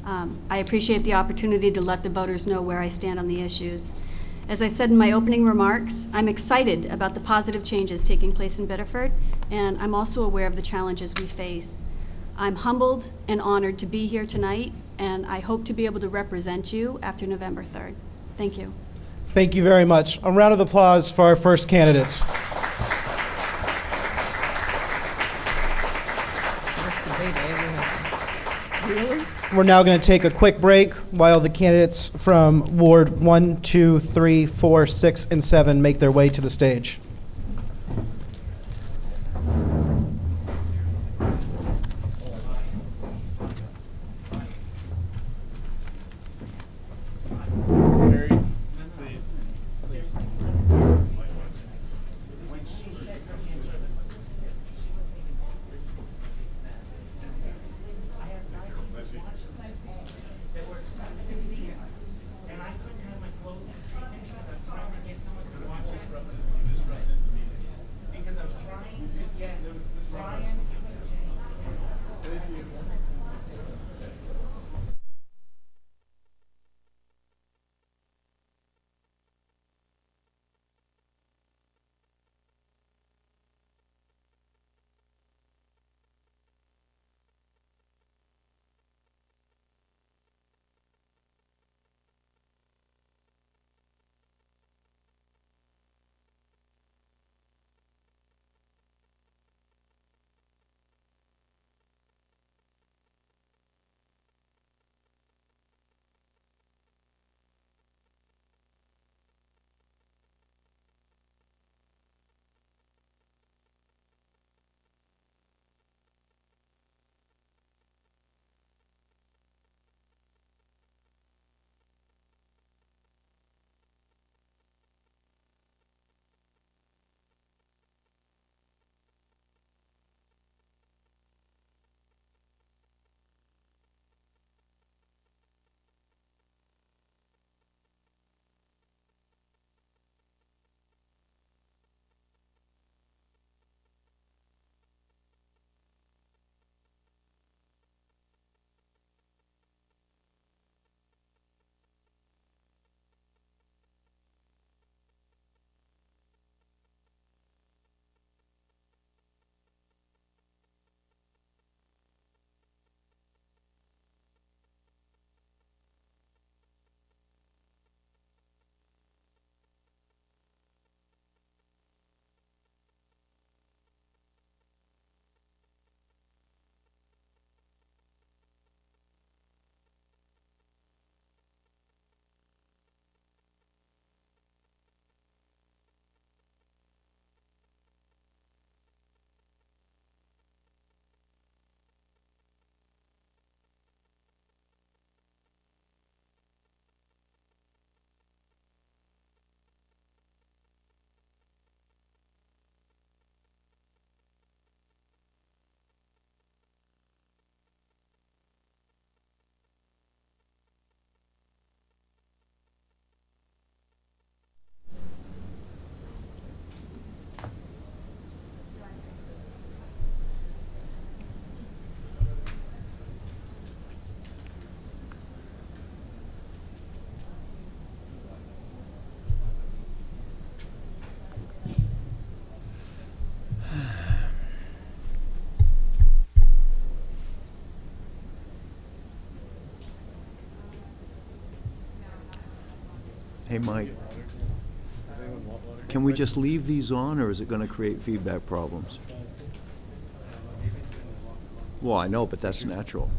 I appreciate the opportunity to let the voters know where I stand on the issues. As I said in my opening remarks, I'm excited about the positive changes taking place in Biddeford, and I'm also aware of the challenges we face. I'm humbled and honored to be here tonight, and I hope to be able to represent you after November 3rd. Thank you. Thank you very much. A round of applause for our first candidates. We're now going to take a quick break while the candidates from Ward 1, 2, 3, 4, 6, and 7 make their way to the stage. Hey, Mike, can we just leave these on, or is it going to create feedback problems? Well, I know, but that's natural.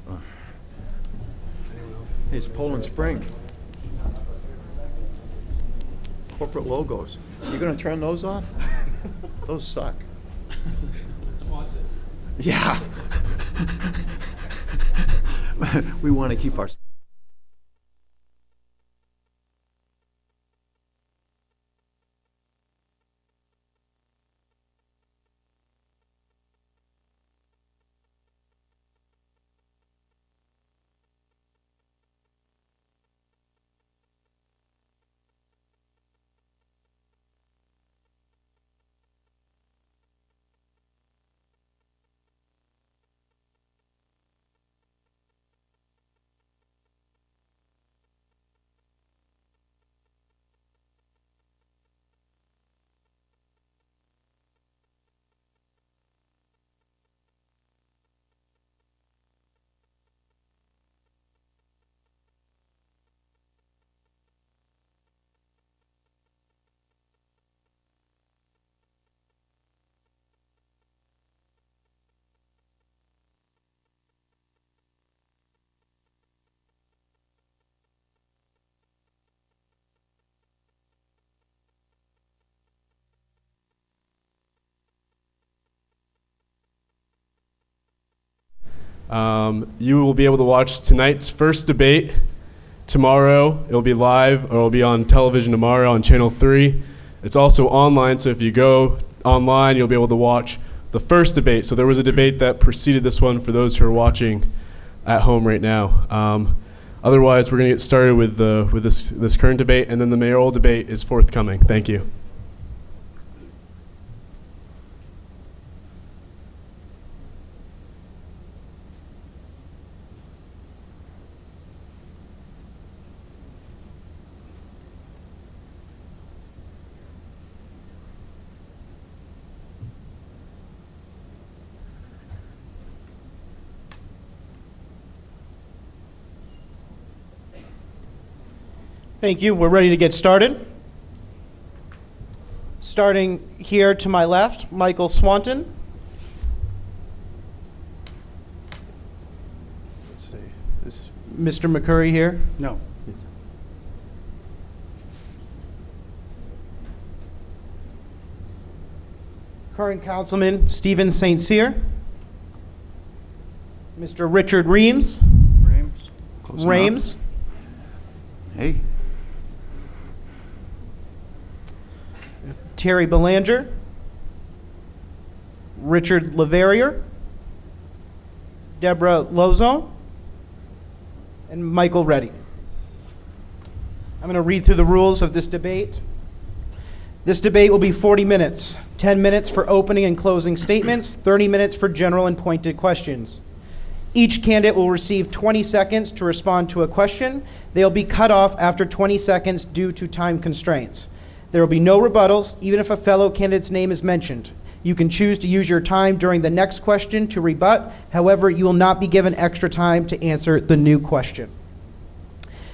Hey, it's Poland Spring. Corporate logos. You going to turn those off? Those suck. Yeah. We want to keep our... You will be able to watch tonight's first debate tomorrow. It'll be live, or it'll be on television tomorrow on Channel 3. It's also online, so if you go online, you'll be able to watch the first debate. So there was a debate that preceded this one for those who are watching at home right now. Otherwise, we're going to get started with this current debate, and then the mayoral debate is forthcoming. Thank you. Thank you. We're ready to get started. Starting here to my left, Michael Swanton. Let's see. Is Mr. McCurry here? No. Current Councilman Stephen St. Cyr. Mr. Richard Reams. Rames. Hey. Terry Belanger, Richard Leverrier, Deborah Lozone, and Michael Reddy. I'm going to read through the rules of this debate. This debate will be 40 minutes, 10 minutes for opening and closing statements, 30 minutes for general and pointed questions. Each candidate will receive 20 seconds to respond to a question. They'll be cut off after 20 seconds due to time constraints. There will be no rebuttals, even if a fellow candidate's name is mentioned. You can choose to use your time during the next question to rebut. However, you will not be given extra time to answer the new question.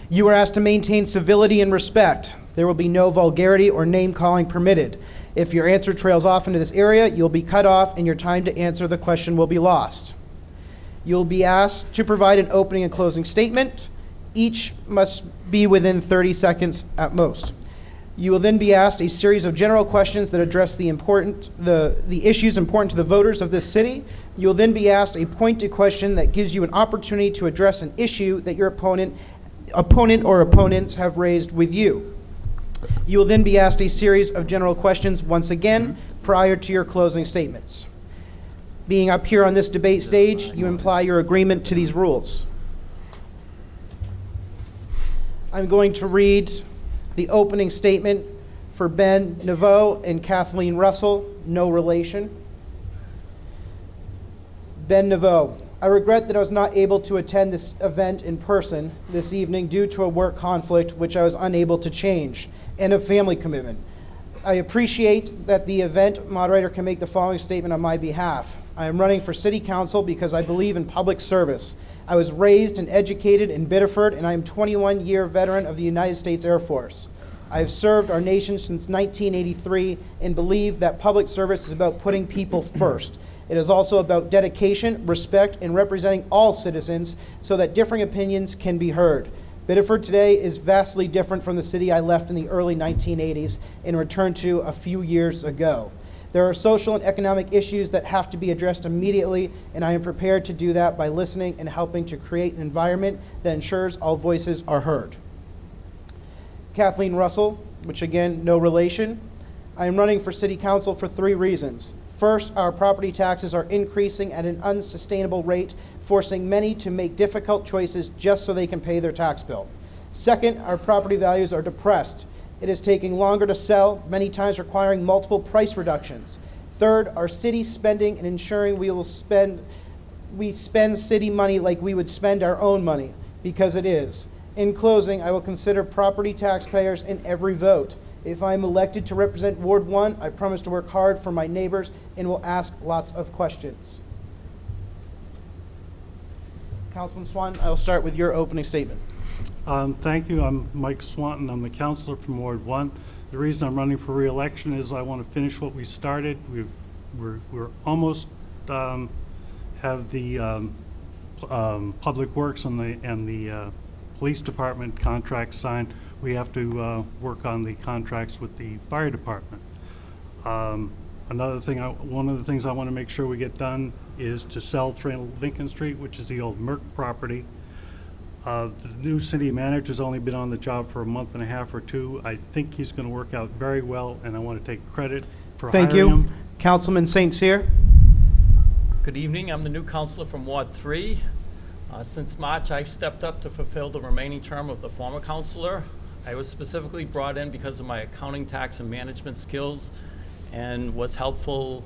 You are asked to maintain civility and respect. There will be no vulgarity or name-calling permitted. If your answer trails off into this area, you'll be cut off and your time to answer the question will be lost. You'll be asked to provide an opening and closing statement. Each must be within 30 seconds at most. You will then be asked a series of general questions that address the issues important to the voters of this city. You will then be asked a pointed question that gives you an opportunity to address an issue that your opponent or opponents have raised with you. You will then be asked a series of general questions once again prior to your closing statements. Being up here on this debate stage, you imply your agreement to these rules. I'm going to read the opening statement for Ben Naveau and Kathleen Russell, no relation. Ben Naveau, I regret that I was not able to attend this event in person this evening due to a work conflict which I was unable to change, and a family commitment. I appreciate that the event moderator can make the following statement on my behalf. I am running for city council because I believe in public service. I was raised and educated in Biddeford, and I am a 21-year veteran of the United States Air Force. I have served our nation since 1983 and believe that public service is about putting people first. It is also about dedication, respect, and representing all citizens so that differing opinions can be heard. Biddeford today is vastly different from the city I left in the early 1980s and returned to a few years ago. There are social and economic issues that have to be addressed immediately, and I am prepared to do that by listening and helping to create an environment that ensures all voices are heard. Kathleen Russell, which again, no relation. I am running for City Council for 3 reasons. First, our property taxes are increasing at an unsustainable rate, forcing many to make difficult choices just so they can pay their tax bill. Second, our property values are depressed. It is taking longer to sell, many times requiring multiple price reductions. Third, our city spending and ensuring we spend city money like we would spend our own money, because it is. In closing, I will consider property taxpayers in every vote. If I am elected to represent Ward 1, I promise to work hard for my neighbors and will ask lots of questions. Councilman Swanton, I will start with your opening statement. Thank you. I'm Mike Swanton. I'm the councilor from Ward 1. The reason I'm running for re-election is I want to finish what we started. We're almost have the Public Works and the Police Department contracts signed. We have to work on the contracts with the Fire Department. Another thing, one of the things I want to make sure we get done is to sell 3 Lincoln Street, which is the old Merck property. The new city manager's only been on the job for a month and a half or 2. I think he's going to work out very well, and I want to take credit for hiring him. Thank you. Councilman St. Cyr. Good evening. I'm the new councilor from Ward 3. Since March, I've stepped up to fulfill the remaining term of the former councilor. I was specifically brought in because of my accounting, tax, and management skills, and was helpful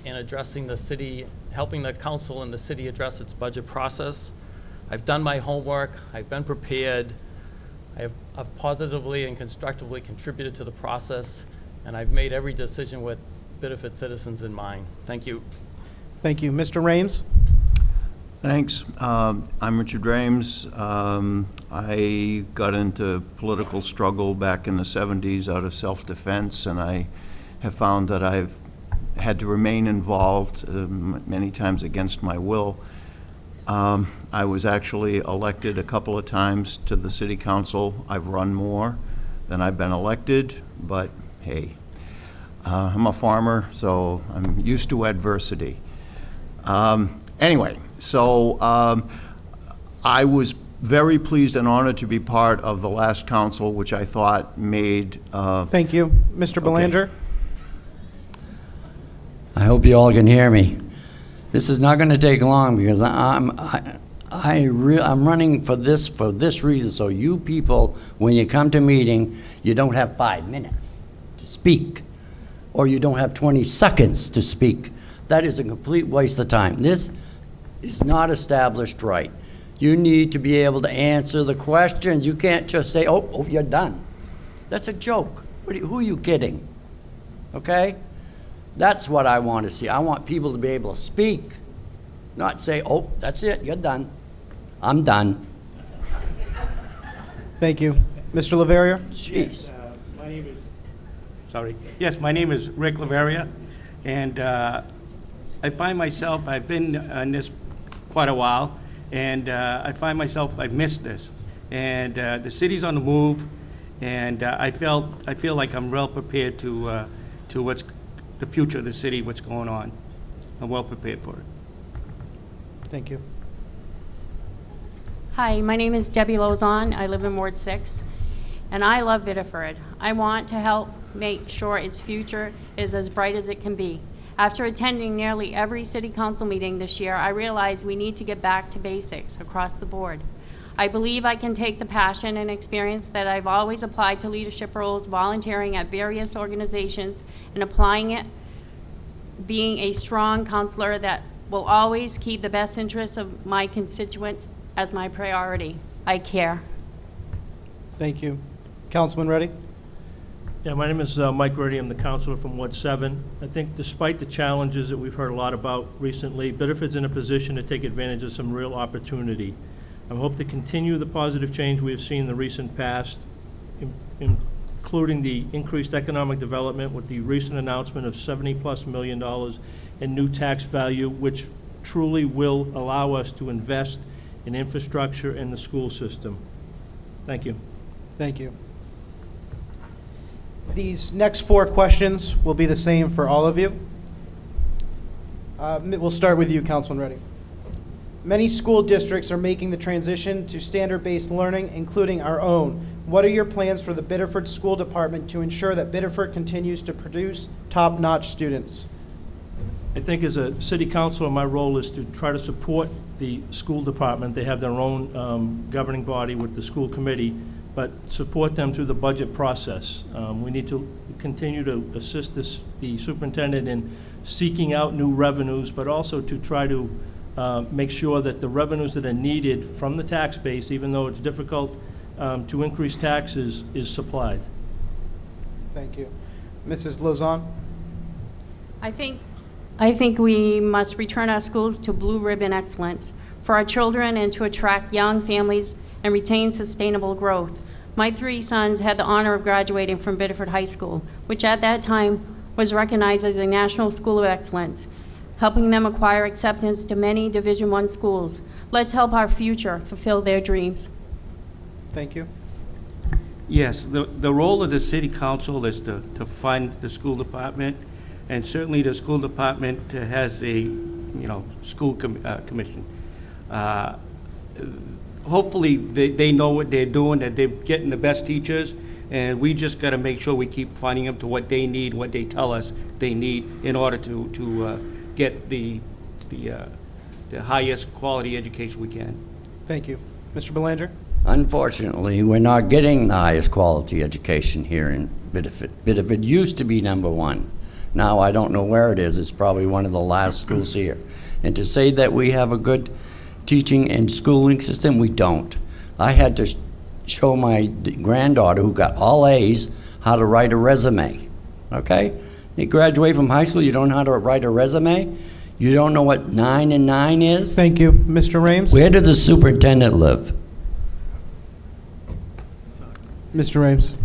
in addressing the city, helping the council and the city address its budget process. I've done my homework, I've been prepared, I've positively and constructively contributed to the process, and I've made every decision with Biddeford citizens in mind. Thank you. Thank you. Mr. Rames. Thanks. I'm Richard Rames. I got into political struggle back in the 70s out of self-defense, and I have found that I've had to remain involved many times against my will. I was actually elected a couple of times to the city council. I've run more than I've been elected, but hey, I'm a farmer, so I'm used to adversity. Anyway, so I was very pleased and honored to be part of the last council, which I thought made... Thank you. Mr. Belanger. Okay. I hope you all can hear me. This is not going to take long because I'm running for this reason. So you people, when you come to meeting, you don't have 5 minutes to speak, or you don't have 20 seconds to speak. That is a complete waste of time. This is not established right. You need to be able to answer the questions. You can't just say, oh, you're done. That's a joke. Who are you kidding? Okay? That's what I want to see. I want people to be able to speak, not say, oh, that's it, you're done. I'm done. Thank you. Mr. Laveria? Jeez. My name is, sorry. Yes, my name is Rick Laveria, and I find myself, I've been in this quite a while, and I find myself, I've missed this. And the city's on the move, and I feel like I'm well prepared to what's the future of the city, what's going on. I'm well prepared for it. Thank you. Hi, my name is Debbie Lozon. I live in Ward 6, and I love Biddeford. I want to help make sure its future is as bright as it can be. After attending nearly every city council meeting this year, I realize we need to get back to basics across the board. I believe I can take the passion and experience that I've always applied to leadership roles, volunteering at various organizations, and applying it, being a strong counselor that will always keep the best interests of my constituents as my priority. I care. Thank you. Councilman Reddy? Yeah, my name is Mike Reddy. I'm the councilor from Ward 7. I think despite the challenges that we've heard a lot about recently, Biddeford's in a position to take advantage of some real opportunity. I hope to continue the positive change we have seen in the recent past, including the increased economic development with the recent announcement of $70+ million in new tax value, which truly will allow us to invest in infrastructure in the school system. Thank you. Thank you. These next 4 questions will be the same for all of you. We'll start with you, Councilman Reddy. Many school districts are making the transition to standard-based learning, including our own. What are your plans for the Biddeford School Department to ensure that Biddeford continues to produce top-notch students? I think as a city councilor, my role is to try to support the school department. They have their own governing body with the school committee, but support them through the budget process. We need to continue to assist the superintendent in seeking out new revenues, but also to try to make sure that the revenues that are needed from the tax base, even though it's difficult to increase taxes, is supplied. Thank you. Mrs. Lozon? I think we must return our schools to blue ribbon excellence for our children and to attract young families and retain sustainable growth. My 3 sons had the honor of graduating from Biddeford High School, which at that time was recognized as a National School of Excellence, helping them acquire acceptance to many Division I schools. Let's help our future fulfill their dreams. Thank you. Yes, the role of the city council is to fund the school department, and certainly the school department has a, school commission. Hopefully, they know what they're doing, that they're getting the best teachers, and we just got to make sure we keep funding them to what they need, what they tell us they need in order to get the highest quality education we can. Thank you. Mr. Belanger? Unfortunately, we're not getting the highest quality education here in Biddeford. Biddeford used to be #1. Now I don't know where it is. It's probably one of the last schools here. And to say that we have a good teaching and schooling system, we don't. I had to show my granddaughter, who got all A's, how to write a resume. Okay? You graduate from high school, you don't know how to write a resume? You don't know what 9 and 9 is? Thank you. Mr. Rames? Where does the superintendent live? Mr. Rames?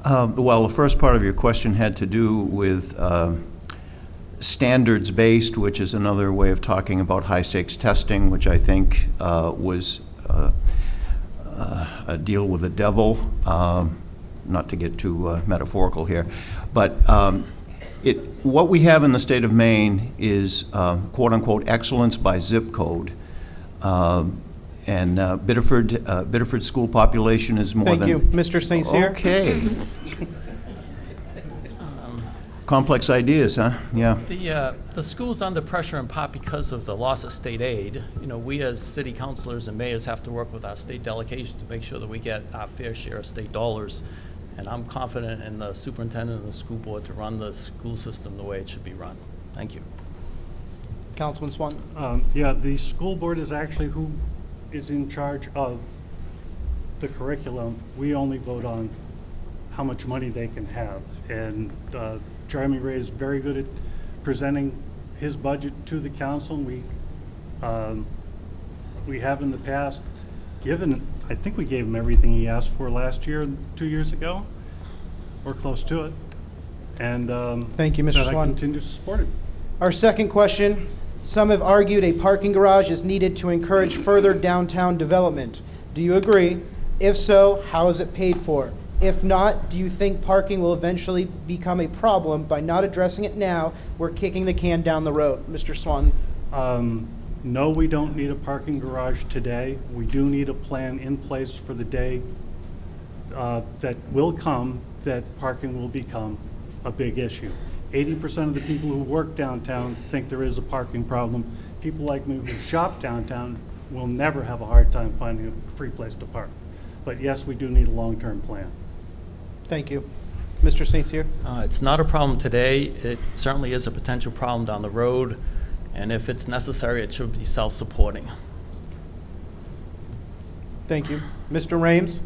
Well, the first part of your question had to do with standards-based, which is another way of talking about high-stakes testing, which I think was a deal with the devil, not to get too metaphorical here. But what we have in the state of Maine is quote-unquote excellence by zip code. And Biddeford school population is more than... Thank you. Mr. St. Cyr? Okay. Complex ideas, huh? Yeah. The school's under pressure in part because of the loss of state aid. We as city councilors and mayors have to work with our state delegation to make sure that we get our fair share of state dollars. And I'm confident in the superintendent and the school board to run the school system the way it should be run. Thank you. Councilman Swan? Yeah, the school board is actually who is in charge of the curriculum. We only vote on how much money they can have. And Jeremy Ray is very good at presenting his budget to the council. We have in the past given, I think we gave him everything he asked for last year, 2 years ago, or close to it. And thank you, Mr. Swan. I continue to support it. Our second question. Some have argued a parking garage is needed to encourage further downtown development. Do you agree? If so, how is it paid for? If not, do you think parking will eventually become a problem by not addressing it now? We're kicking the can down the road. Mr. Swan? No, we don't need a parking garage today. We do need a plan in place for the day that will come that parking will become a big issue. 80% of the people who work downtown think there is a parking problem. People like me who shop downtown will never have a hard time finding a free place to park. But yes, we do need a long-term plan. Thank you. Mr. St. Cyr? It's not a problem today. It certainly is a potential problem down the road. And if it's necessary, it should be self-supporting. Thank you. Mr. Rames?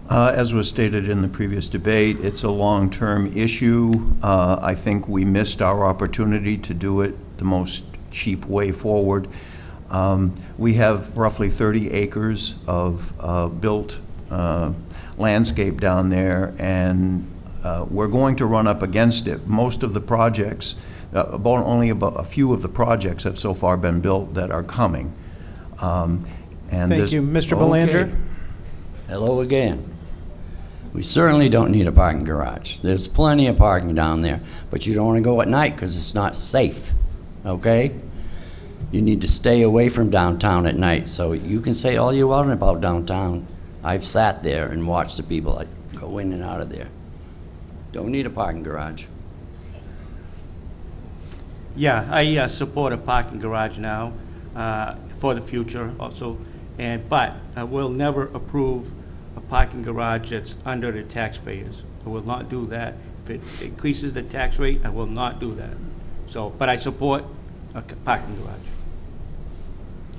As was stated in the previous debate, it's a long-term issue. I think we missed our opportunity to do it the most cheap way forward. We have roughly 30 acres of built landscape down there, and we're going to run up against it. Most of the projects, only about a few of the projects have so far been built that are coming. Thank you. Mr. Belanger? Hello again. We certainly don't need a parking garage. There's plenty of parking down there, but you don't want to go at night because it's not safe, okay? You need to stay away from downtown at night, so you can say all you want about downtown. I've sat there and watched the people that go in and out of there. Don't need a parking garage. Yeah, I support a parking garage now for the future also, but I will never approve a parking garage that's under the taxpayers. I will not do that. If it increases the tax rate, I will not do that. So, but I support a parking garage.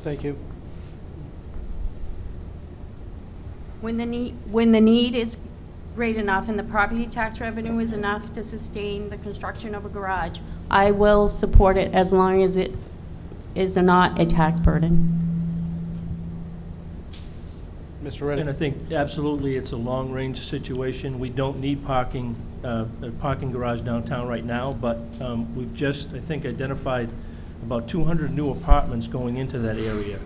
Thank you. When the need is great enough and the property tax revenue is enough to sustain the construction of a garage, I will support it as long as it is not a tax burden. Mr. Reddy? And I think absolutely it's a long-range situation. We don't need parking, a parking garage downtown right now, but we've just, I think, identified about 200 new apartments going into that area.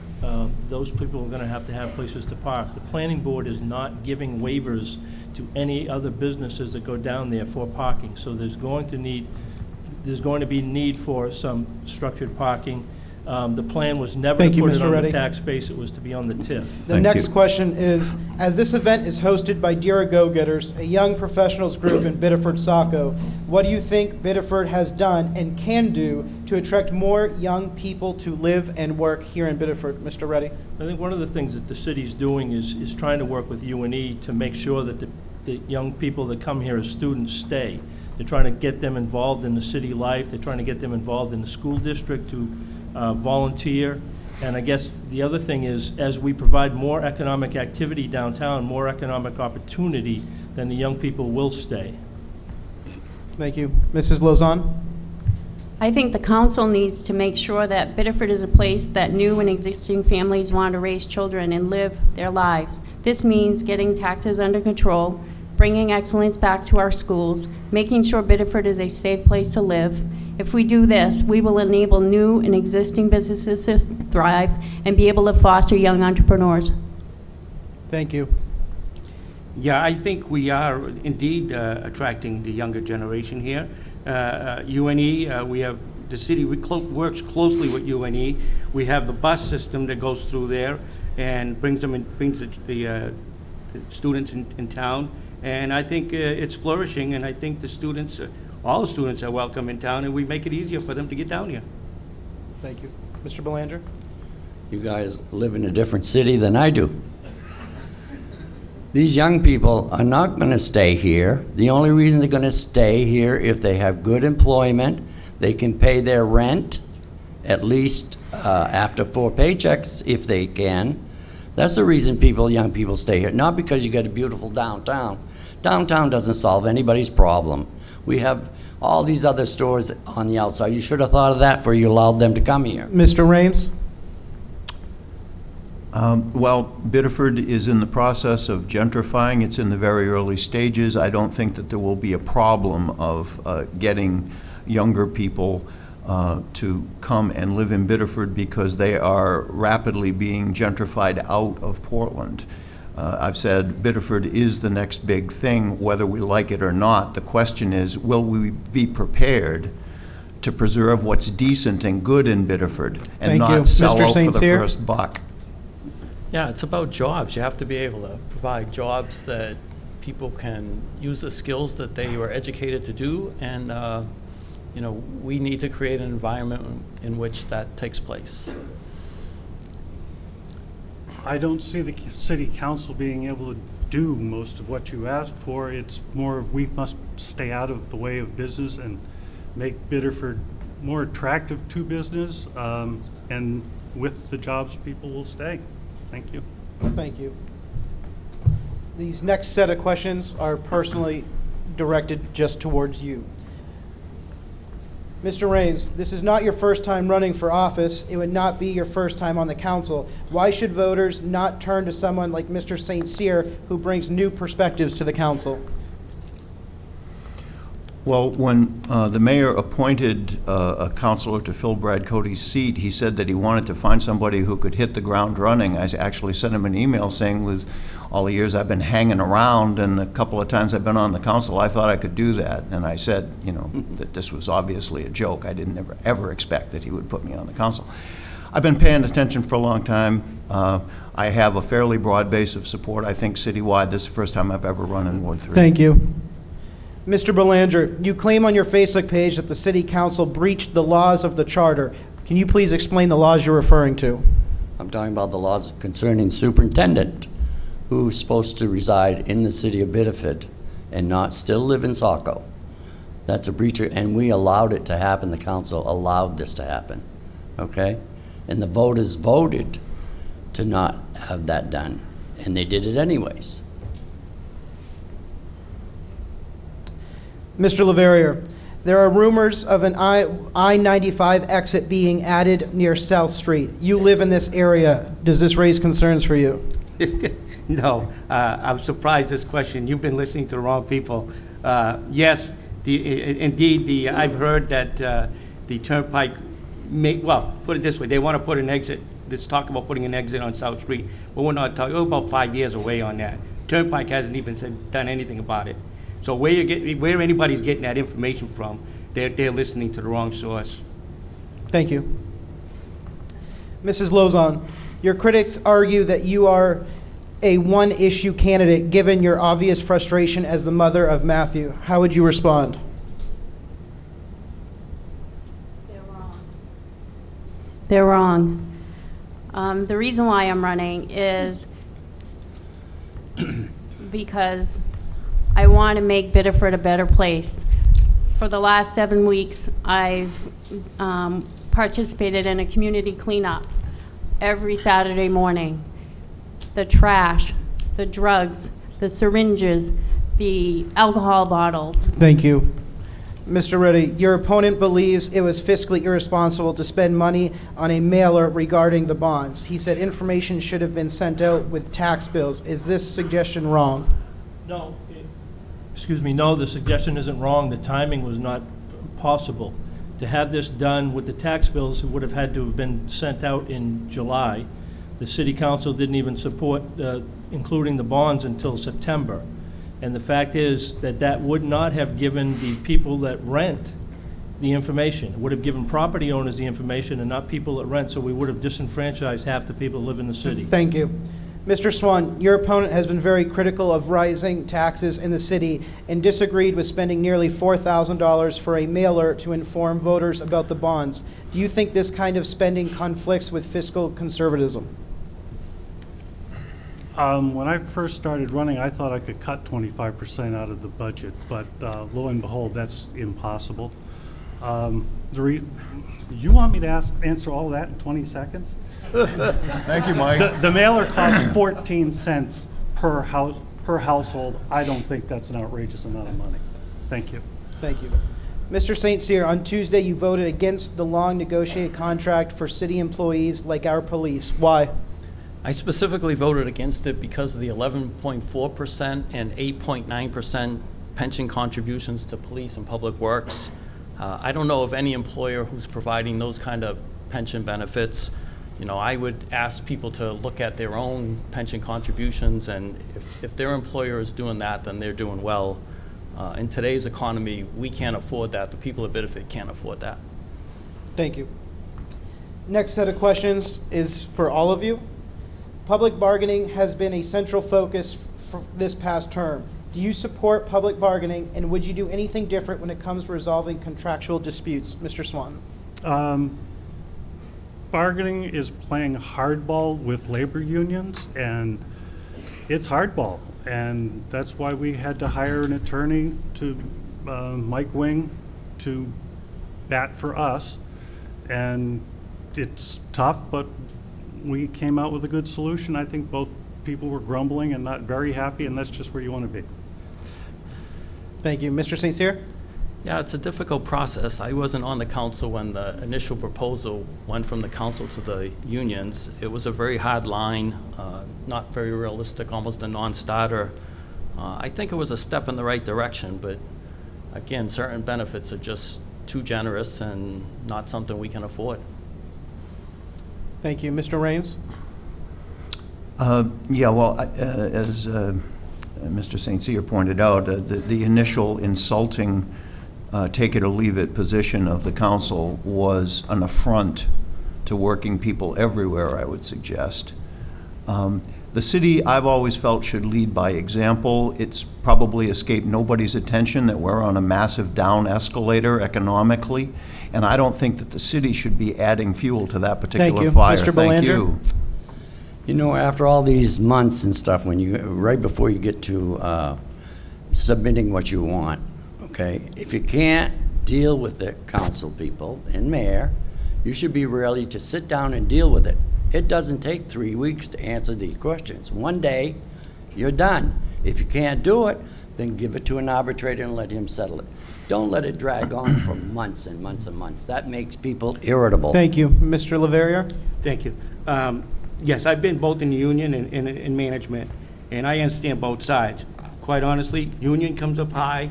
Those people are going to have places to park. The planning board is not giving waivers to any other businesses that go down there for parking. So there's going to be need for some structured parking. The plan was never to put it on the tax base, it was to be on the TIF. The next question is, as this event is hosted by Dear Go-Getters, a young professionals group in Biddeford, Saco, what do you think Biddeford has done and can do to attract more young people to live and work here in Biddeford? Mr. Reddy? I think one of the things that the city's doing is trying to work with UNE to make sure that the young people that come here as students stay. They're trying to get them involved in the city life. They're trying to get them involved in the school district to volunteer. And I guess the other thing is, as we provide more economic activity downtown, more economic opportunity, then the young people will stay. Thank you. Mrs. Lozon? I think the council needs to make sure that Biddeford is a place that new and existing families want to raise children and live their lives. This means getting taxes under control, bringing excellence back to our schools, making sure Biddeford is a safe place to live. If we do this, we will enable new and existing businesses to thrive and be able to foster young entrepreneurs. Thank you. Yeah, I think we are indeed attracting the younger generation here. UNE, we have the city works closely with UNE. We have the bus system that goes through there and brings the students in town. And I think it's flourishing, and I think the students, all the students are welcome in town, and we make it easier for them to get down here. Thank you. Mr. Belanger? You guys live in a different city than I do. These young people are not going to stay here. The only reason they're going to stay here if they have good employment, they can pay their rent, at least after 4 paychecks if they can. That's the reason young people stay here, not because you got a beautiful downtown. Downtown doesn't solve anybody's problem. We have all these other stores on the outside. You should have thought of that before you allowed them to come here. Mr. Rames? Well, Biddeford is in the process of gentrifying. It's in the very early stages. I don't think that there will be a problem of getting younger people to come and live in Biddeford because they are rapidly being gentrified out of Portland. I've said Biddeford is the next big thing, whether we like it or not. The question is, will we be prepared to preserve what's decent and good in Biddeford and not sell out for the first buck? Yeah, it's about jobs. You have to be able to provide jobs that people can use the skills that they were educated to do, and you know, we need to create an environment in which that takes place. I don't see the city council being able to do most of what you asked for. It's more we must stay out of the way of business and make Biddeford more attractive to business, and with the jobs, people will stay. Thank you. Thank you. These next set of questions are personally directed just towards you. Mr. Raines, this is not your first time running for office. It would not be your first time on the council. Why should voters not turn to someone like Mr. St. Cyr, who brings new perspectives to the council? Well, when the mayor appointed a counselor to fill Brad Cody's seat, he said that he wanted to find somebody who could hit the ground running. I actually sent him an email saying, with all the years I've been hanging around and a couple of times I've been on the council, I thought I could do that. And I said, you know, that this was obviously a joke. I didn't ever expect that he would put me on the council. I've been paying attention for a long time. I have a fairly broad base of support. I think citywide, this is the first time I've ever run in Ward 3. Thank you. Mr. Belanger, you claim on your Facebook page that the City Council breached the laws of the Charter. Can you please explain the laws you're referring to? I'm talking about the laws concerning superintendent, who's supposed to reside in the city of Biddeford and not still live in Saco. That's a breach, and we allowed it to happen. The council allowed this to happen, okay? And the voters voted to not have that done, and they did it anyways. Mr. Leverrier, there are rumors of an I-95 exit being added near South Street. You live in this area. Does this raise concerns for you? No, I'm surprised this question. You've been listening to the wrong people. Yes, indeed, I've heard that the Turnpike well, put it this way, they want to put an exit. Let's talk about putting an exit on South Street, but we're not talking, we're about 5 years away on that. Turnpike hasn't even done anything about it. So where anybody's getting that information from, they're listening to the wrong source. Thank you. Mrs. Lozon, your critics argue that you are a one-issue candidate given your obvious frustration as the mother of Matthew. How would you respond? They're wrong. The reason why I'm running is because I want to make Biddeford a better place. For the last 7 weeks, I've participated in a community cleanup every Saturday morning. The trash, the drugs, the syringes, the alcohol bottles. Thank you. Mr. Reddy, your opponent believes it was fiscally irresponsible to spend money on a mailer regarding the bonds. He said information should have been sent out with tax bills. Is this suggestion wrong? No, excuse me, no, the suggestion isn't wrong. The timing was not possible. To have this done with the tax bills, it would have had to have been sent out in July. The city council didn't even support including the bonds until September. And the fact is that that would not have given the people that rent the information. It would have given property owners the information and not people that rent, so we would have disenfranchised half the people who live in the city. Thank you. Mr. Swan, your opponent has been very critical of rising taxes in the city and disagreed with spending nearly $4,000 for a mailer to inform voters about the bonds. Do you think this kind of spending conflicts with fiscal conservatism? When I first started running, I thought I could cut 25% out of the budget, but lo and behold, that's impossible. You want me to answer all that in 20 seconds? Thank you, Mike. The mailer costs 14 cents per household. I don't think that's an outrageous amount of money. Thank you. Thank you. Mr. St. Cyr, on Tuesday you voted against the long negotiated contract for city employees like our police. Why? I specifically voted against it because of the 11.4% and 8.9% pension contributions to police and public works. I don't know of any employer who's providing those kind of pension benefits. You know, I would ask people to look at their own pension contributions, and if their employer is doing that, then they're doing well. In today's economy, we can't afford that. The people of Biddeford can't afford that. Thank you. Next set of questions is for all of you. Public bargaining has been a central focus for this past term. Do you support public bargaining, and would you do anything different when it comes to resolving contractual disputes? Mr. Swan. Bargaining is playing hardball with labor unions, and it's hardball. And that's why we had to hire an attorney to Mike Wing to bat for us. And it's tough, but we came out with a good solution. I think both people were grumbling and not very happy, and that's just where you want to be. Thank you. Mr. St. Cyr? Yeah, it's a difficult process. I wasn't on the council when the initial proposal went from the council to the unions. It was a very hard line, not very realistic, almost a non-starter. I think it was a step in the right direction, but again, certain benefits are just too generous and not something we can afford. Thank you. Mr. Rames? Yeah, well, as Mr. St. Cyr pointed out, the initial insulting take it or leave it position of the council was an affront to working people everywhere, I would suggest. The city, I've always felt, should lead by example. It's probably escaped nobody's attention that we're on a massive down escalator economically, and I don't think that the city should be adding fuel to that particular fire. Mr. Thank Belanger? you. You know, after all these months and stuff, right before you get to submitting what you want, okay, if you can't deal with it, council people and mayor, you should be ready to sit down and deal with it. It doesn't take 3 weeks to answer these questions. One day, you're done. If you can't do it, then give it to an arbitrator and let him settle it. Don't let it drag on for months and months and months. That makes people irritable. Thank you. Mr. Leverrier? Thank you. Yes, I've been both in the union and in management, and I understand both sides. Quite honestly, union comes up high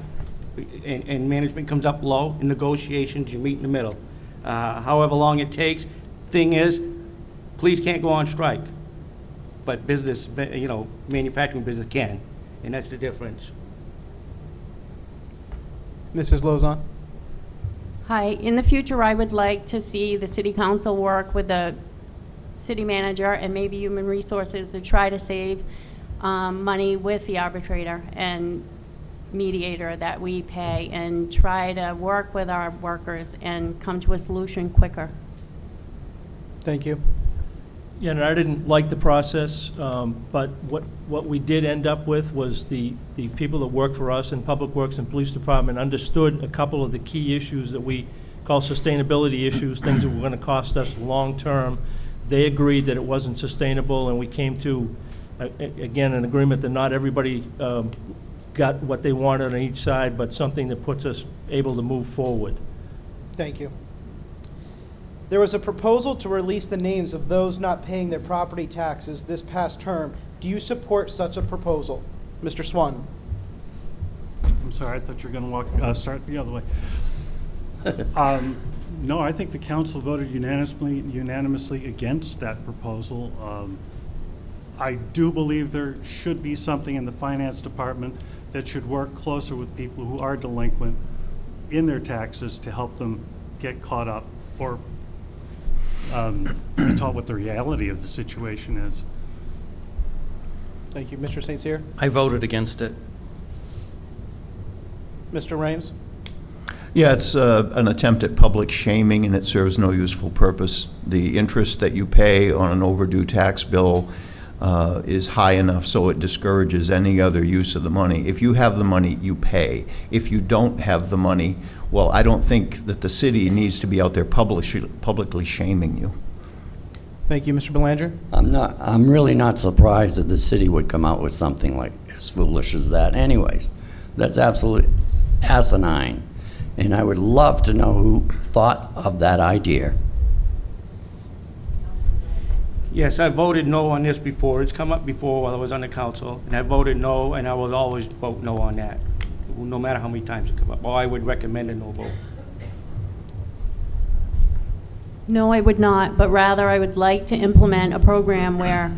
and management comes up low. In negotiations, you meet in the middle. However long it takes, thing is, police can't go on strike, but business, you know, manufacturing business can, and that's the difference. Mrs. Lozon? Hi, in the future, I would like to see the city council work with the city manager and maybe human resources to try to save money with the arbitrator and mediator that we pay, and try to work with our workers and come to a solution quicker. Thank you. Yeah, and I didn't like the process, but what we did end up with was the people that work for us in Public Works and Police Department understood a couple of the key issues that we call sustainability issues, things that were going to cost us long-term. They agreed that it wasn't sustainable, and we came to, again, an agreement that not everybody got what they wanted on each side, but something that puts us able to move forward. Thank you. There was a proposal to release the names of those not paying their property taxes this past term. Do you support such a proposal? Mr. Swan? I'm sorry, I thought you were going to start the other way. No, I think the council voted unanimously against that proposal. I do believe there should be something in the finance department that should work closer with people who are delinquent in their taxes to help them get caught up or be taught what the reality of the situation is. Thank you. Mr. St. Cyr? I voted against it. Mr. Rames? Yeah, it's an attempt at public shaming, and it serves no useful purpose. The interest that you pay on an overdue tax bill is high enough so it discourages any other use of the money. If you have the money, you pay. If you don't have the money, well, I don't think that the city needs to be out there publicly shaming you. Thank you. Mr. Belanger? I'm really not surprised that the city would come out with something like as foolish as that. Anyways, that's absolutely asinine. And I would love to know who thought of that idea. Yes, I voted no on this before. It's come up before while I was on the council, and I voted no, and I will always vote no on that, no matter how many times it come up. Or I would recommend a no vote. No, I would not, but rather I would like to implement a program where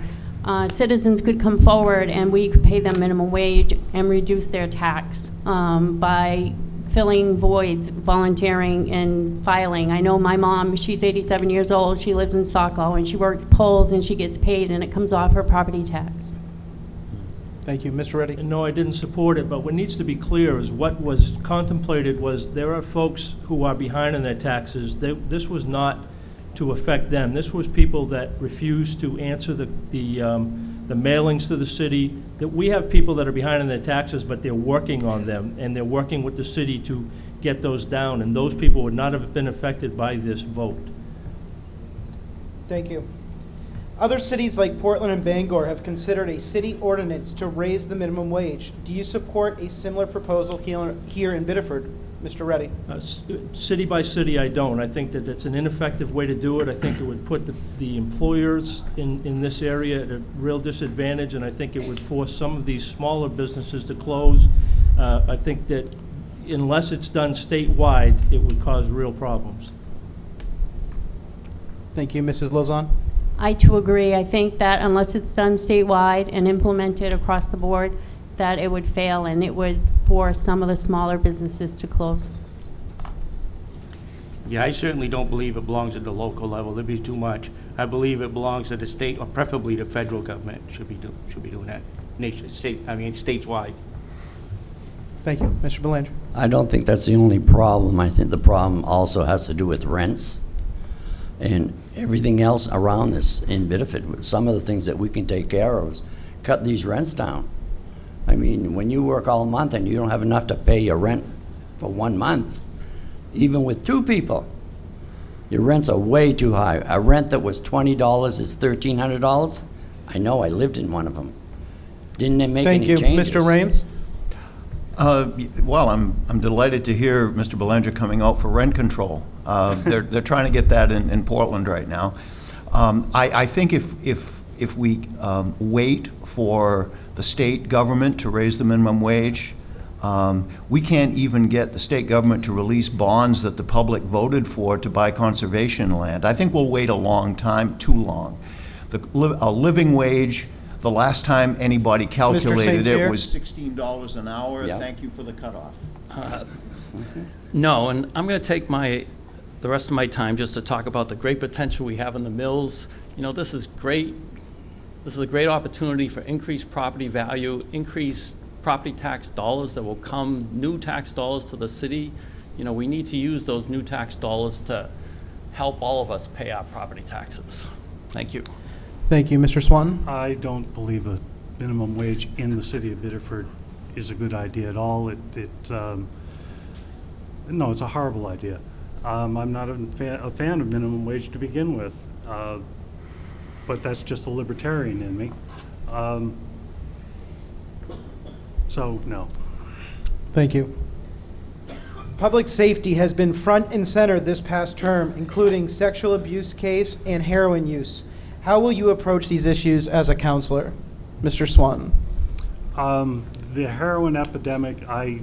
citizens could come forward and we could pay them minimum wage and reduce their tax by filling voids, volunteering, and filing. I know my mom, she's 87 years old, she lives in Saco, and she works polls, and she gets paid, and it comes off her property tax. Thank you. Mr. Reddy? And no, I didn't support it, but what needs to be clear is what was contemplated was there are folks who are behind in their taxes. This was not to affect them. This was people that refused to answer the mailings to the city. That we have people that are behind in their taxes, but they're working on them, and they're working with the city to get those down, and those people would not have been affected by this vote. Thank you. Other cities like Portland and Bangor have considered a city ordinance to raise the minimum wage. Do you support a similar proposal here in Biddeford? Mr. Reddy? City by city, I don't. I think that it's an ineffective way to do it. I think it would put the employers in this area at a real disadvantage, and I think it would force some of these smaller businesses to close. I think that unless it's done statewide, it would cause real problems. Thank you, Mrs. Lozon. I too agree. I think that unless it's done statewide and implemented across the board, that it would fail and it would force some of the smaller businesses to close. Yeah, I certainly don't believe it belongs at the local level. It'd be too much. I believe it belongs to the state, or preferably the federal government should be doing that. Statewide. Thank you. Mr. Belanger. I don't think that's the only problem. I think the problem also has to do with rents and everything else around this in Biddeford. Some of the things that we can take care of is cut these rents down. I mean, when you work all month and you don't have enough to pay your rent for 1 month, even with 2 people, your rents are way too high. A rent that was $20 is $1,300. I know, I lived in one of them. Didn't they make any changes? Thank you. Mr. Rames? Well, I'm delighted to hear Mr. Belanger coming out for rent control. They're trying to get that in Portland right now. I think if we wait for the state government to raise the minimum wage, we can't even get the state government to release bonds that the public voted for to buy conservation land. I think we'll wait a long time, too long. A living wage, the last time anybody calculated it was $16 an hour. Yeah. Thank you for the cutoff. No, and I'm going to take the rest of my time just to talk about the great potential we have in the mills. You know, this is great. This is a great opportunity for increased property value, increased property tax dollars that will come, new tax dollars to the city. You know, we need to use those new tax dollars to help all of us pay our property taxes. Thank you. Thank you. Mr. Swanton? I don't believe a minimum wage in the city of Biddeford is a good idea at all. No, it's a horrible idea. I'm not a fan of minimum wage to begin with, but that's just a libertarian in me. So, no. Thank you. Public safety has been front and center this past term, including sexual abuse case and heroin use. How will you approach these issues as a counselor? Mr. Swanton. The heroin epidemic, I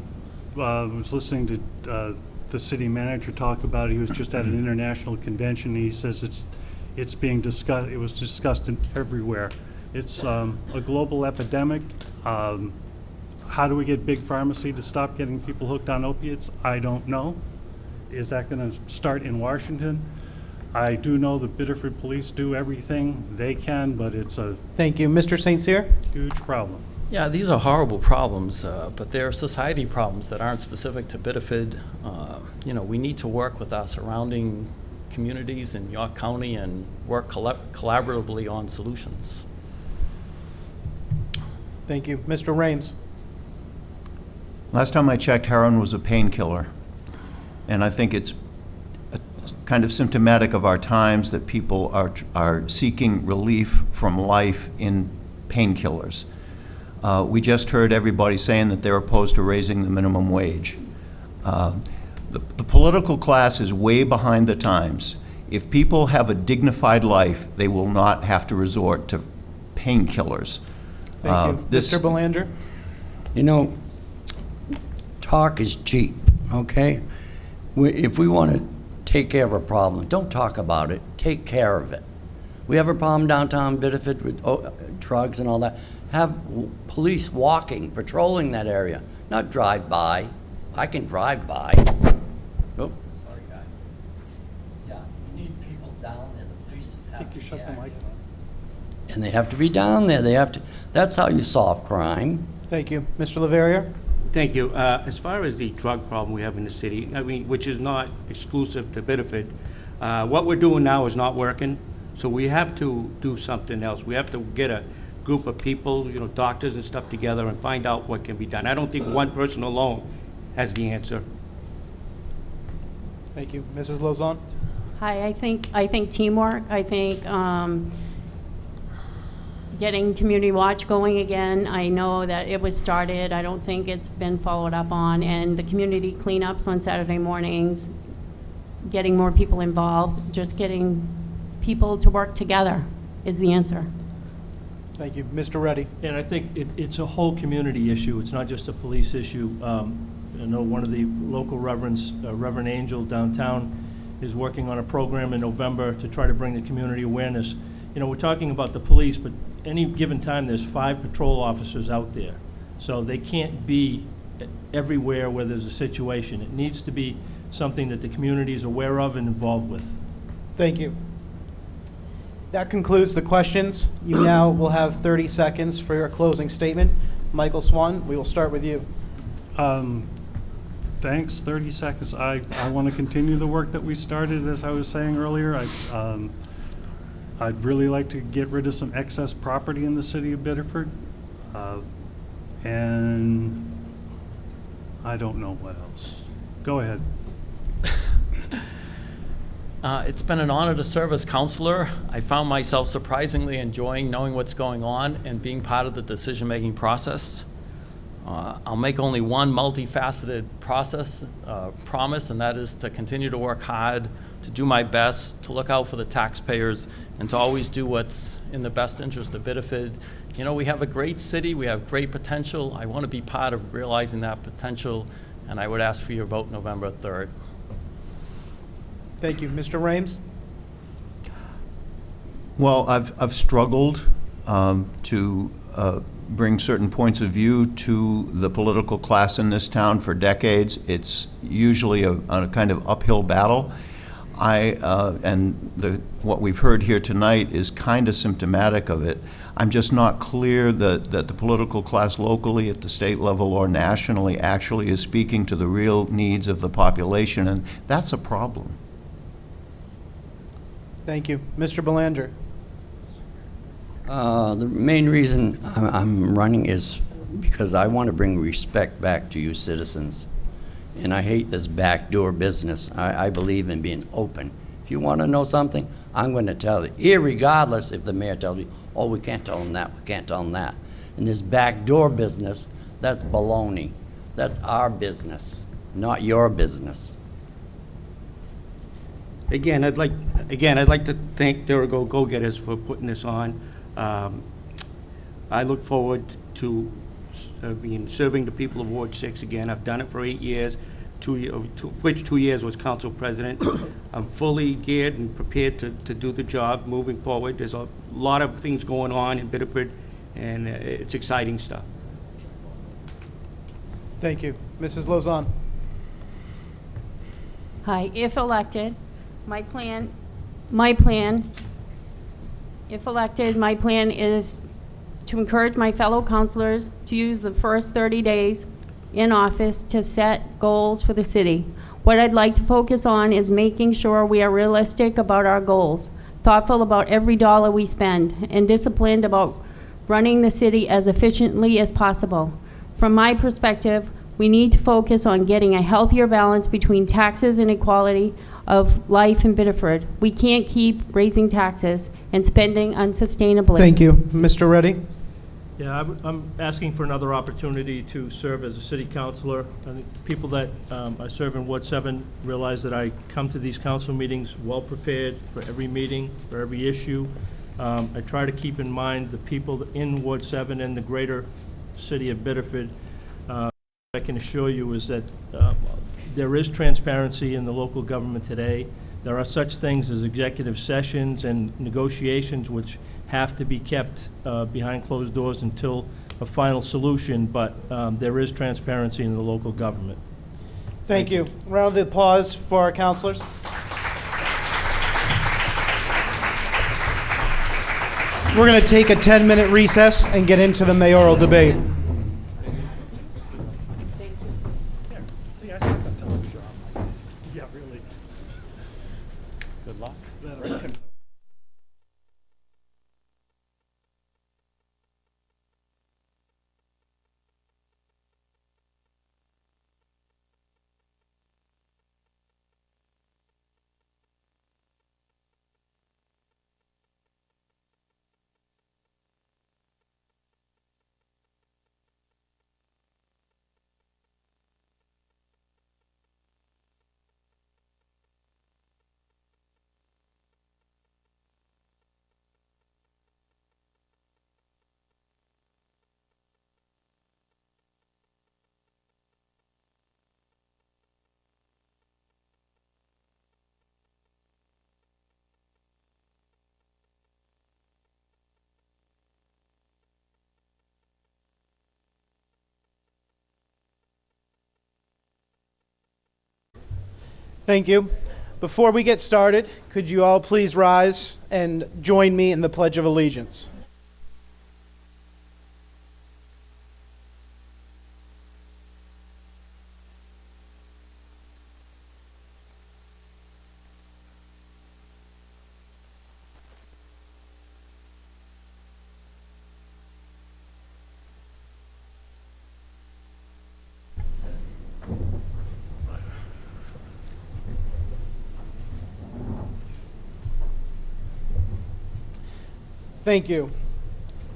was listening to the city manager talk about it. He was just at an international convention. He says it's being discussed. It was discussed everywhere. It's a global epidemic. How do we get Big Pharmacy to stop getting people hooked on opiates? I don't know. Is that going to start in Washington? I do know the Biddeford police do everything they can, but it's a Thank you. Mr. St. Cyr? huge problem. Yeah, these are horrible problems, but they're society problems that aren't specific to Biddeford. You know, we need to work with our surrounding communities in York County and work collaboratively on solutions. Thank you. Mr. Rames? Last time I checked, heroin was a painkiller. And I think it's kind of symptomatic of our times that people are seeking relief from life in painkillers. We just heard everybody saying that they're opposed to raising the minimum wage. The political class is way behind the times. If people have a dignified life, they will not have to resort to painkillers. Thank you. Mr. Belanger? You know, talk is cheap, okay? If we want to take care of a problem, don't talk about it, take care of it. We have a problem downtown Biddeford with drugs and all that. Have police walking, patrolling that area, not drive by. I can drive by. Oh, sorry, guy. Yeah, you need people down there, the police have to be shut the mic. and they have to be down there. They have to. That's how you solve crime. Thank you. Mr. Laveria? Thank you. As far as the drug problem we have in the city, I mean, which is not exclusive to Biddeford, what we're doing now is not working, so we have to do something else. We have to get a group of people, you know, doctors and stuff together and find out what can be done. I don't think one person alone has the answer. Thank you. Mrs. Lozon? Hi, I think teamwork. I think getting Community Watch going again. I know that it was started. I don't think it's been followed up on. And the community cleanups on Saturday mornings, getting more people involved, just getting people to work together is the answer. Thank you. Mr. Reddy? And I think it's a whole community issue. It's not just a police issue. I know one of the local reverends, Reverend Angel downtown, is working on a program in November to try to bring the community awareness. You know, we're talking about the police, but any given time, there's 5 patrol officers out there. So they can't be everywhere where there's a situation. It needs to be something that the community is aware of and involved with. Thank you. That concludes the questions. You now will have 30 seconds for your closing statement. Michael Swan, we will start with you. Thanks, 30 seconds. I want to continue the work that we started, as I was saying earlier. I'd really like to get rid of some excess property in the city of Biddeford. And I don't know what else. Go ahead. It's been an honor to serve as counselor. I found myself surprisingly enjoying knowing what's going on and being part of the decision-making process. I'll make only one multifaceted promise, and that is to continue to work hard, to do my best, to look out for the taxpayers, and to always do what's in the best interest of Biddeford. You know, we have a great city, we have great potential. I want to be part of realizing that potential, and I would ask for your vote November 3rd. Thank you. Mr. Rames? Well, I've struggled to bring certain points of view to the political class in this town for decades. It's usually a kind of uphill battle. What we've heard here tonight is kind of symptomatic of it. I'm just not clear that the political class locally, at the state level or nationally, actually is speaking to the real needs of the population, and that's a problem. Thank you. Mr. Belanger? The main reason I'm running is because I want to bring respect back to you citizens. And I hate this backdoor business. I believe in being open. If you want to know something, I'm going to tell you, irregardless if the mayor tells you, oh, we can't tell them that, we can't tell them that. And this backdoor business, that's baloney. That's our business, not your business. Again, I'd like to thank Dirigo Go-Getters for putting this on. I look forward to serving the people of Ward 6 again. I've done it for 8 years, which 2 years was council president. I'm fully geared and prepared to do the job moving forward. There's a lot of things going on in Biddeford, and it's exciting stuff. Thank you. Mrs. Lozon? Hi, if elected, my plan is to encourage my fellow councilors to use the first 30 days in office to set goals for the city. What I'd like to focus on is making sure we are realistic about our goals, thoughtful about every dollar we spend, and disciplined about running the city as efficiently as possible. From my perspective, we need to focus on getting a healthier balance between taxes and equality of life in Biddeford. We can't keep raising taxes and spending unsustainably. Thank you. Mr. Reddy? Yeah, I'm asking for another opportunity to serve as a city councilor. I think people that I serve in Ward 7 realize that I come to these council meetings well prepared for every meeting, for every issue. I try to keep in mind the people in Ward 7 and the greater city of Biddeford. I can assure you is that there is transparency in the local government today. There are such things as executive sessions and negotiations which have to be kept behind closed doors until a final solution, but there is transparency in the local government. Thank you. Round of applause for our councilors. We're going to take a 10-minute recess and get into the mayoral debate. See, I saw that television. Yeah, really. Good luck. Thank you. Before we get started, could you all please rise and join me in the Pledge of Allegiance? Thank you.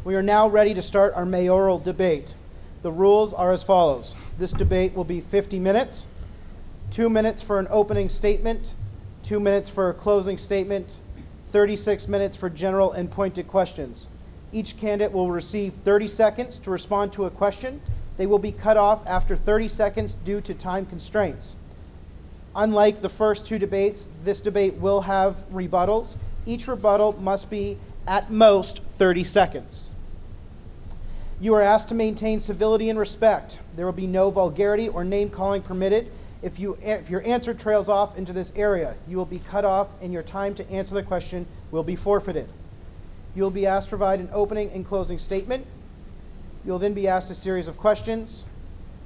We are now ready to start our mayoral debate. The rules are as follows. This debate will be 50 minutes, 2 minutes for an opening statement, 2 minutes for a closing statement, 36 minutes for general and pointed questions. Each candidate will receive 30 seconds to respond to a question. They will be cut off after 30 seconds due to time constraints. Unlike the first two debates, this debate will have rebuttals. Each rebuttal must be at most 30 seconds. You are asked to maintain civility and respect. There will be no vulgarity or name-calling permitted. If your answer trails off into this area, you will be cut off and your time to answer the question will be forfeited. You will be asked to provide an opening and closing statement. You will then be asked a series of questions.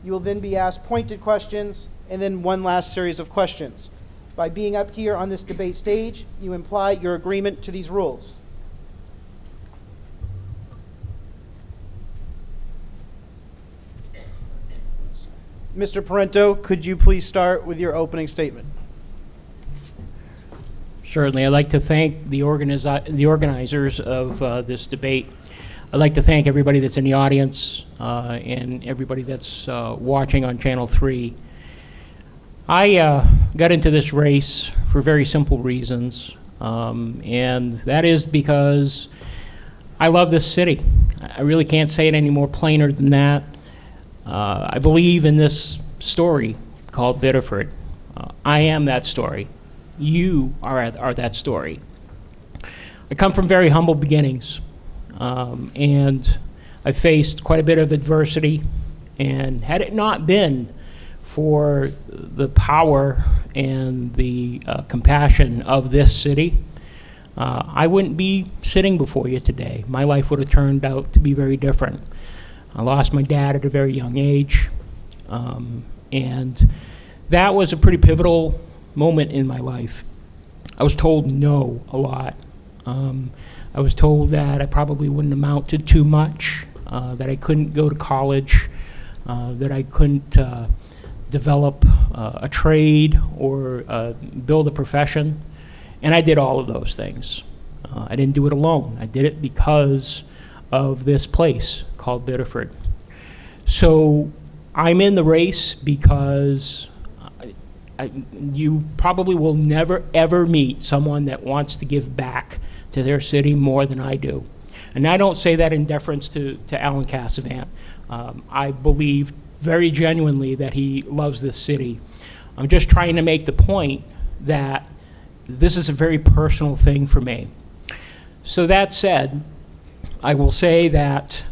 You will then be asked pointed questions, and then one last series of questions. By being up here on this debate stage, you imply your agreement to these rules. Mr. Parento, could you please start with your opening statement? Certainly. I'd like to thank the organizers of this debate. I'd like to thank everybody that's in the audience and everybody that's watching on Channel 3. I got into this race for very simple reasons, and that is because I love this city. I really can't say it any more plainer than that. I believe in this story called Biddeford. I am that story. You are that story. I come from very humble beginnings, and I faced quite a bit of adversity, and had it not been for the power and the compassion of this city, I wouldn't be sitting before you today. My life would have turned out to be very different. I lost my dad at a very young age, and that was a pretty pivotal moment in my life. I was told no a lot. I was told that I probably wouldn't amount to too much, that I couldn't go to college, that I couldn't develop a trade or build a profession, and I did all of those things. I didn't do it alone. I did it because of this place called Biddeford. So I'm in the race because you probably will never ever meet someone that wants to give back to their city more than I do. And I don't say that in deference to Alan Cassavant. I believe very genuinely that he loves this city. I'm just trying to make the point that this is a very personal thing for me. So that said, I will say that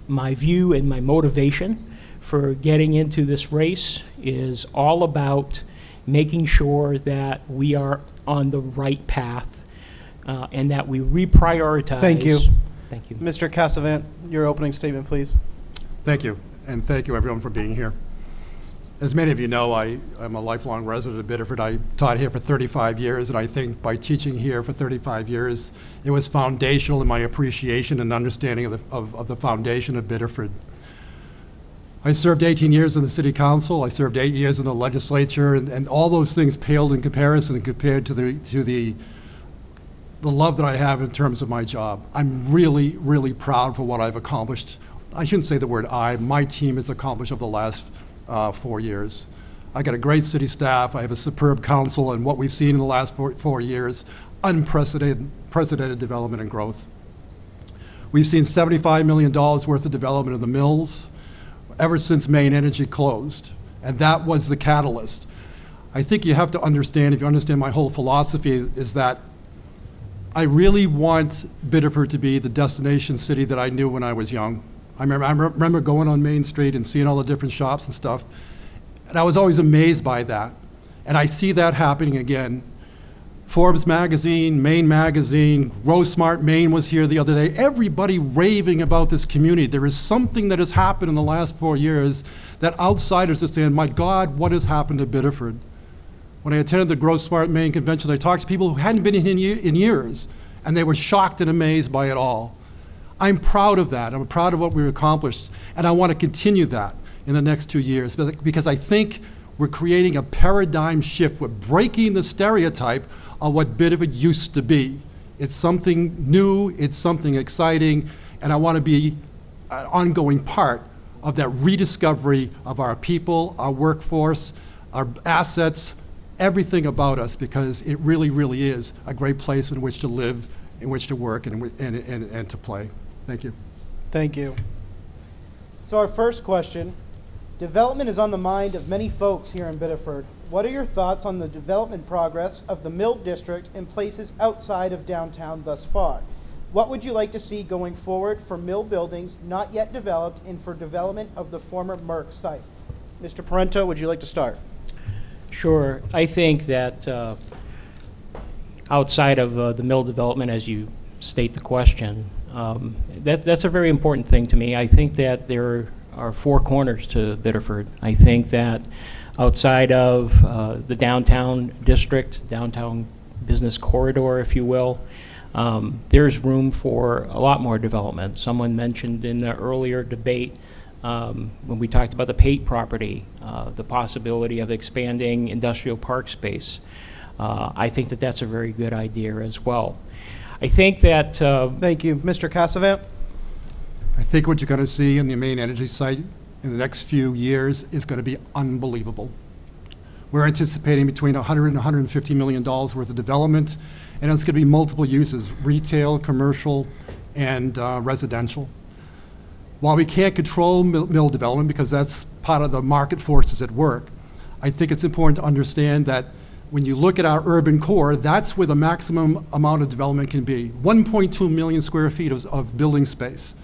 my view and my motivation for getting into this race is all about making sure that we are on the right path and that we reprioritize. Thank you. Thank you. Mr. Cassavant, your opening statement, please. Thank you, and thank you everyone for being here. As many of you know, I'm a lifelong resident of Biddeford. I taught here for 35 years, and I think by teaching here for 35 years, it was foundational in my appreciation and understanding of the foundation of Biddeford. I served 18 years in the city council. I served 8 years in the legislature, and all those things paled in comparison and compared to the love that I have in terms of my job. I'm really, really proud for what I've accomplished. I shouldn't say the word my team has accomplished over the last 4 years. I got a great city staff. I have a superb council, and what we've seen in the last 4 years, unprecedented development and growth. We've seen $75 million worth of development of the mills ever since Maine Energy closed, and that was the catalyst. I think you have to understand, if you understand my whole philosophy, is that I really want Biddeford to be the destination city that I knew when I was young. I remember going on Main Street and seeing all the different shops and stuff, and I was always amazed by that. And I see that happening again. Forbes magazine, Maine magazine, Grow Smart Maine was here the other day. Everybody raving about this community. There is something that has happened in the last 4 years that outsiders are saying, my God, what has happened to Biddeford? When I attended the Grow Smart Maine convention, I talked to people who hadn't been in years, and they were shocked and amazed by it all. I'm proud of that. I'm proud of what we've accomplished, and I want to continue that in the next 2 years because I think we're creating a paradigm shift. We're breaking the stereotype of what Biddeford used to be. It's something new, it's something exciting, and I want to be an ongoing part of that rediscovery of our people, our workforce, our assets, everything about us, because it really, really is a great place in which to live, in which to work, and to play. Thank you. Thank you. So our first question, development is on the mind of many folks here in Biddeford. What are your thoughts on the development progress of the Mill District in places outside of downtown thus far? What would you like to see going forward for mill buildings not yet developed and for development of the former Merck site? Mr. Parento, would you like to start? Sure. I think that outside of the mill development, as you state the question, that's a very important thing to me. I think that there are four corners to Biddeford. I think that outside of the downtown district, downtown business corridor, if you will, there's room for a lot more development. Someone mentioned in the earlier debate when we talked about the Pate property, the possibility of expanding industrial park space. I think that that's a very good idea as well. I think that... Thank you. Mr. Cassavant? I think what you're going to see in the main energy site in the next few years is going to be unbelievable. We're anticipating between $100 and $150 million worth of development, and it's going to be multiple uses, retail, commercial, and residential. While we can't control mill development because that's part of the market forces at work, I think it's important to understand that when you look at our urban core, that's where the maximum amount of development can be. 1.2 million square feet of building space.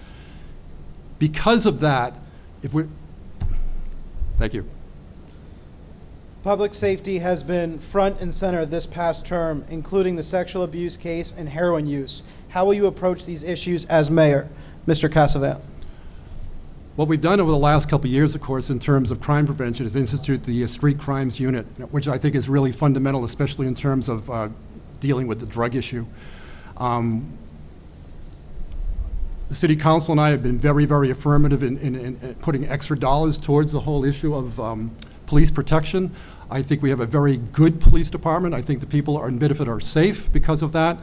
Because of that, thank you. Public safety has been front and center this past term, including the sexual abuse case and heroin use. How will you approach these issues as mayor? Mr. Cassavant. What we've done over the last couple of years, of course, in terms of crime prevention is institute the street crimes unit, which I think is really fundamental, especially in terms of dealing with the drug issue. The City Council and I have been very, very affirmative in putting extra dollars towards the whole issue of police protection. I think we have a very good police department. I think the people in Biddeford are safe because of that.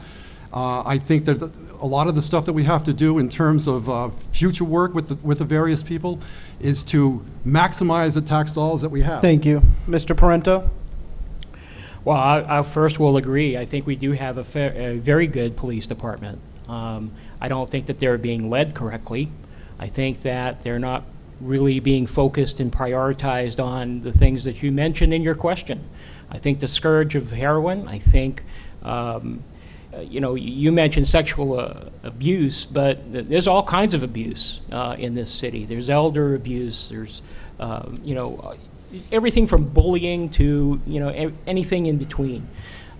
I think that a lot of the stuff that we have to do in terms of future work with the various people is to maximize the tax dollars that we have. Thank you. Mr. Parento? Well, I first will agree. I think we do have a very good police department. I don't think that they're being led correctly. I think that they're not really being focused and prioritized on the things that you mentioned in your question. I think the scourge of heroin, I think, you know, you mentioned sexual abuse, but there's all kinds of abuse in this city. There's elder abuse, there's, you know, everything from bullying to, you know, anything in between.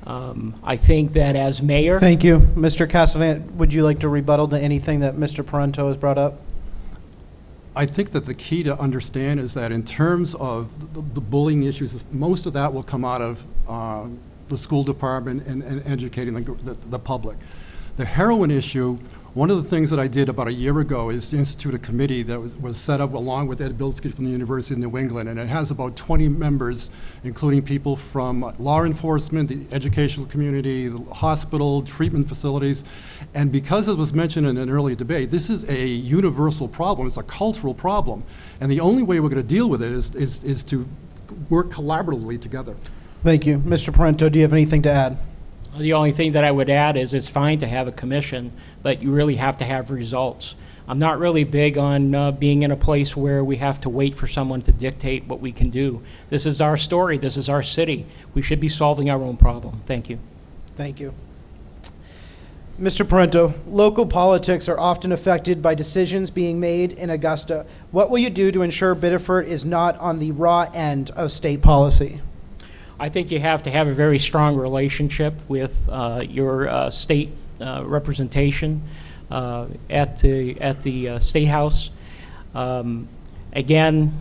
I think that as mayor... Thank you. Mr. Cassavant, would you like to rebuttal to anything that Mr. Parento has brought up? I think that the key to understand is that in terms of the bullying issues, most of that will come out of the school department and educating the public. The heroin issue, one of the things that I did about a year ago is to institute a committee that was set up along with Ed Bilski from the University of New England, and it has about 20 members, including people from law enforcement, the educational community, the hospital, treatment facilities. And because it was mentioned in an earlier debate, this is a universal problem. It's a cultural problem. And the only way we're going to deal with it is to work collaboratively together. Thank you. Mr. Parento, do you have anything to add? The only thing that I would add is it's fine to have a commission, but you really have to have results. I'm not really big on being in a place where we have to wait for someone to dictate what we can do. This is our story. This is our city. We should be solving our own problem. Thank you. Thank you. Mr. Parento, local politics are often affected by decisions being made in Augusta. What will you do to ensure Biddeford is not on the raw end of state policy? I think you have to have a very strong relationship with your state representation at the State House. Again,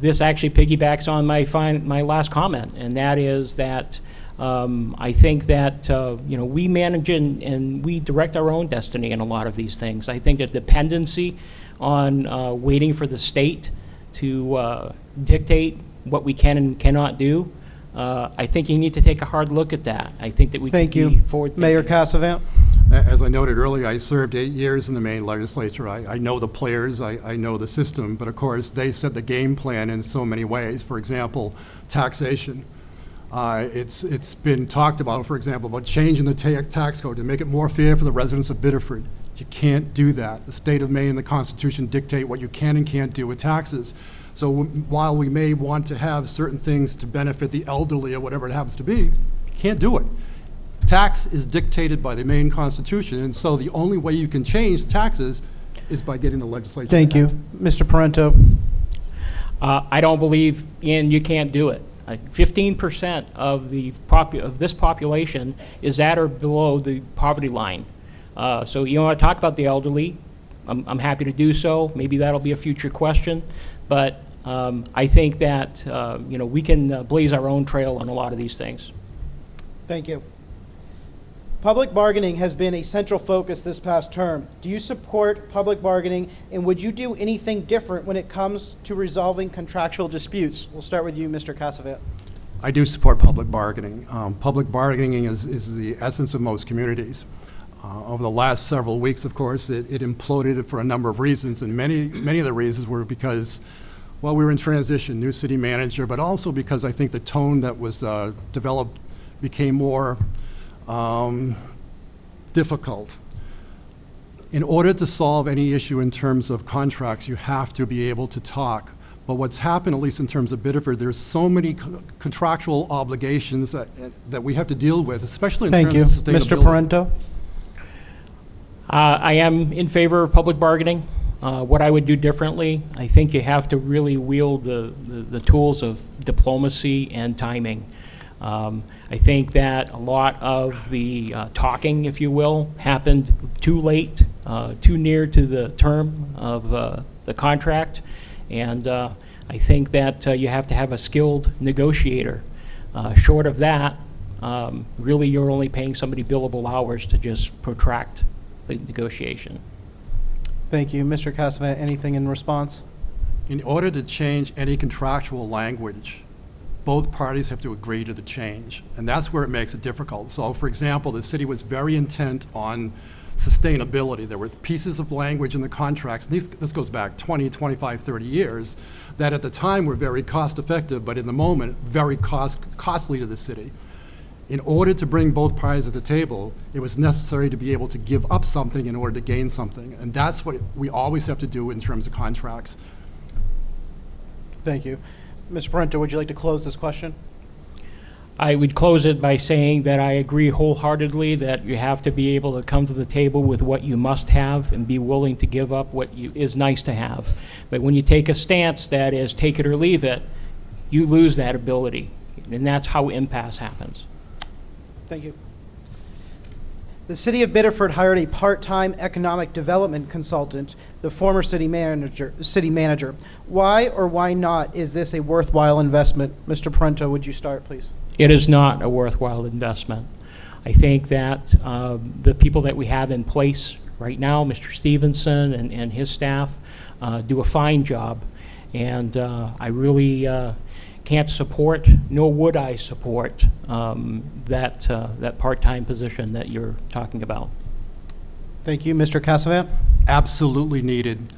this actually piggybacks on my last comment, and that is that I think that we manage and we direct our own destiny in a lot of these things. I think a dependency on waiting for the state to dictate what we can and cannot do. I think you need to take a hard look at that. I think that we Thank can you. be forward-thinking. Mayor Cassavant. As I noted earlier, I served 8 years in the Maine legislature. I know the players, I know the system, but of course, they set the game plan in so many ways. For example, taxation. It's been talked about, for example, about changing the tax code to make it more fair for the residents of Biddeford. You can't do that. The state of Maine and the Constitution dictate what you can and can't do with taxes. So while we may want to have certain things to benefit the elderly or whatever it happens to be, you can't do it. Tax is dictated by the Maine Constitution, and so the only way you can change taxes is by getting the legislature. Thank you. Mr. Parento. I don't believe you can't do it. 15% of this population is at or below the poverty line. So you want to talk about the elderly, I'm happy to do so. Maybe that'll be a future question. But I think that we can blaze our own trail on a lot of these things. Thank you. Public bargaining has been a central focus this past term. Do you support public bargaining, and would you do anything different when it comes to resolving contractual disputes? We'll start with you, Mr. Cassavant. I do support public bargaining. Public bargaining is the essence of most communities. Over the last several weeks, of course, it imploded for a number of reasons, and many of the reasons were because, well, we were in transition, new city manager, but also because I think the tone that was developed became more difficult. In order to solve any issue in terms of contracts, you have to be able to talk. But what's happened, at least in terms of Biddeford, there's so many contractual obligations that we have to deal with, especially in terms of sustainability. Thank you. Mr. Parento? I am in favor of public bargaining. What I would do differently, I think you have to really wield the tools of diplomacy and timing. I think that a lot of the talking, if you will, happened too late, too near to the term of the contract, and I think that you have to have a skilled negotiator. Short of that, really you're only paying somebody billable hours to just protract the negotiation. Thank you. Mr. Cassavant, anything in response? In order to change any contractual language, both parties have to agree to the change, and that's where it makes it difficult. So, for example, the city was very intent on sustainability. There were pieces of language in the contracts, and this goes back 20, 25, 30 years, that at the time were very cost-effective, but in the moment, very costly to the city. In order to bring both parties at the table, it was necessary to be able to give up something in order to gain something, and that's what we always have to do in terms of contracts. Thank you. Mr. Parento, would you like to close this question? I would close it by saying that I agree wholeheartedly that you have to be able to come to the table with what you must have and be willing to give up what is nice to have. But when you take a stance that is take it or leave it, you lose that ability, and that's how impasse happens. Thank you. The city of Biddeford hired a part-time economic development consultant, the former city manager. Why or why not is this a worthwhile investment? Mr. Parento, would you start, please? It is not a worthwhile investment. I think that the people that we have in place right now, Mr. Stevenson and his staff, do a fine job. And I really can't support, nor would I support that part-time position that you're talking about. Thank you. Mr. Cassavant? Absolutely needed.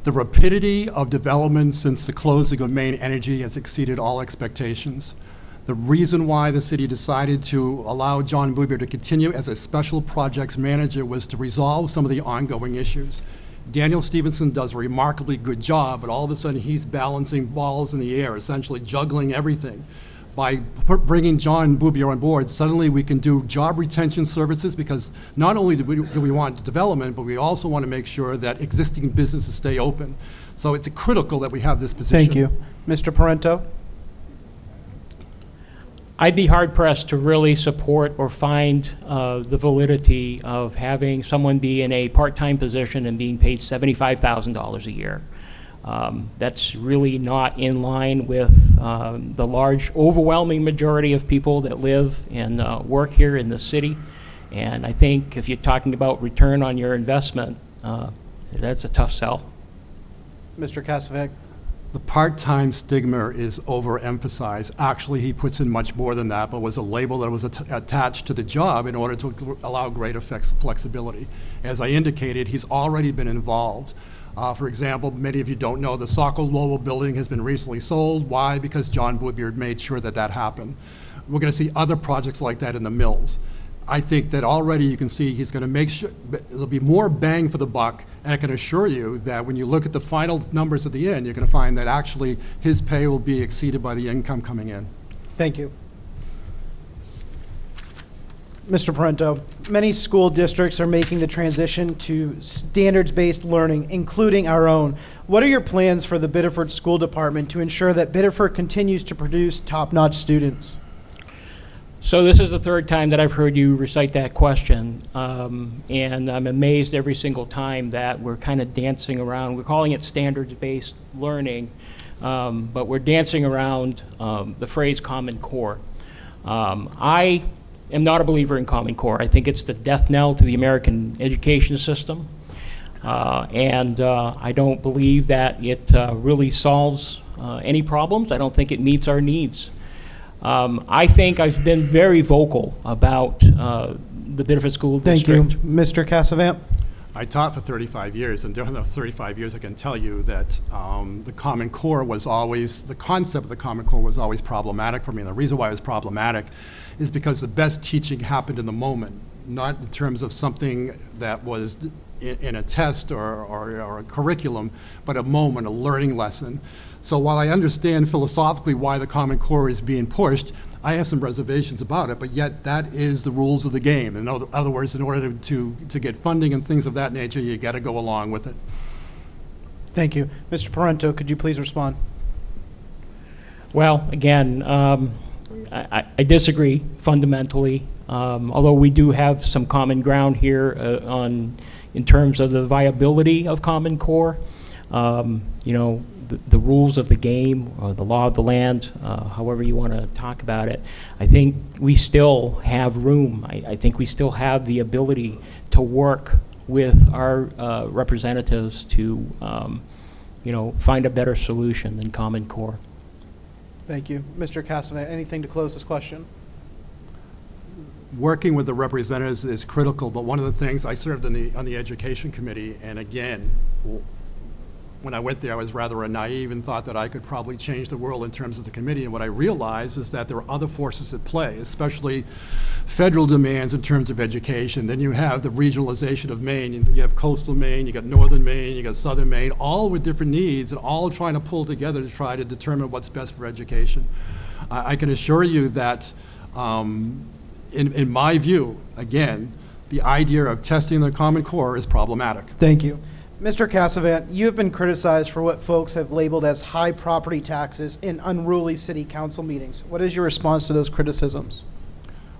The rapidity of development since the closing of Maine Energy has exceeded all expectations. The reason why the city decided to allow John Bouvier to continue as a special projects manager was to resolve some of the ongoing issues. Daniel Stevenson does a remarkably good job, but all of a sudden he's balancing balls in the air, essentially juggling everything. By bringing John Bouvier on board, suddenly we can do job retention services, because not only do we want development, but we also want to make sure that existing businesses stay open. So it's critical that we have this position. Thank you. Mr. Parento? I'd be hard-pressed to really support or find the validity of having someone be in a part-time position and being paid $75,000 a year. That's really not in line with the large, overwhelming majority of people that live and work here in the city. And I think if you're talking about return on your investment, that's a tough sell. Mr. Kasavec. The part-time stigma is overemphasized. Actually, he puts in much more than that, but was a label that was attached to the job in order to allow greater flexibility. As I indicated, he's already been involved. For example, many of you don't know, the Saco Lowell building has been recently sold. Why? Because John Woodbeard made sure that that happened. We're going to see other projects like that in the mills. I think that already you can see he's going to make sure there'll be more bang for the buck, and I can assure you that when you look at the final numbers at the end, you're going to find that actually his pay will be exceeded by the income coming in. Thank you. Mr. Parento, many school districts are making the transition to standards-based learning, including our own. What are your plans for the Biddeford School Department to ensure that Biddeford continues to produce top-notch students? So this is the third time that I've heard you recite that question, and I'm amazed every single time that we're kind of dancing around. We're calling it standards-based learning, but we're dancing around the phrase Common Core. I am not a believer in Common Core. I think it's the death knell to the American education system, and I don't believe that it really solves any problems. I don't think it meets our needs. I think I've been very vocal about the Biddeford School District. Thank you. Mr. Kasavant? I taught for 35 years, and during those 35 years, I can tell you that the Common Core was always, the concept of the Common Core was always problematic for me. And the reason why it was problematic is because the best teaching happened in the moment, not in terms of something that was in a test or a curriculum, but a moment, a learning lesson. So while I understand philosophically why the Common Core is being pushed, I have some reservations about it, but yet that is the rules of the game. In other words, in order to get funding and things of that nature, you got to go along with it. Thank you. Mr. Parento, could you please respond? Well, again, I disagree fundamentally, although we do have some common ground here in terms of the viability of Common Core. You know, the rules of the game, or the law of the land, however you want to talk about it, I think we still have room. I think we still have the ability to work with our representatives to, you know, find a better solution than Common Core. Thank you. Mr. Castanet, anything to close this question? Working with the representatives is critical, but one of the things, I served on the Education Committee, and again, when I went there, I was rather naive and thought that I could probably change the world in terms of the committee. And what I realized is that there are other forces at play, especially federal demands in terms of education. Then you have the regionalization of Maine. You have coastal Maine, you got northern Maine, you got southern Maine, all with different needs and all trying to pull together to try to determine what's best for education. I can assure you that in my view, again, the idea of testing the Common Core is problematic. Thank you. Mr. Cassavant, you have been criticized for what folks have labeled as high property taxes in unruly city council meetings. What is your response to those criticisms?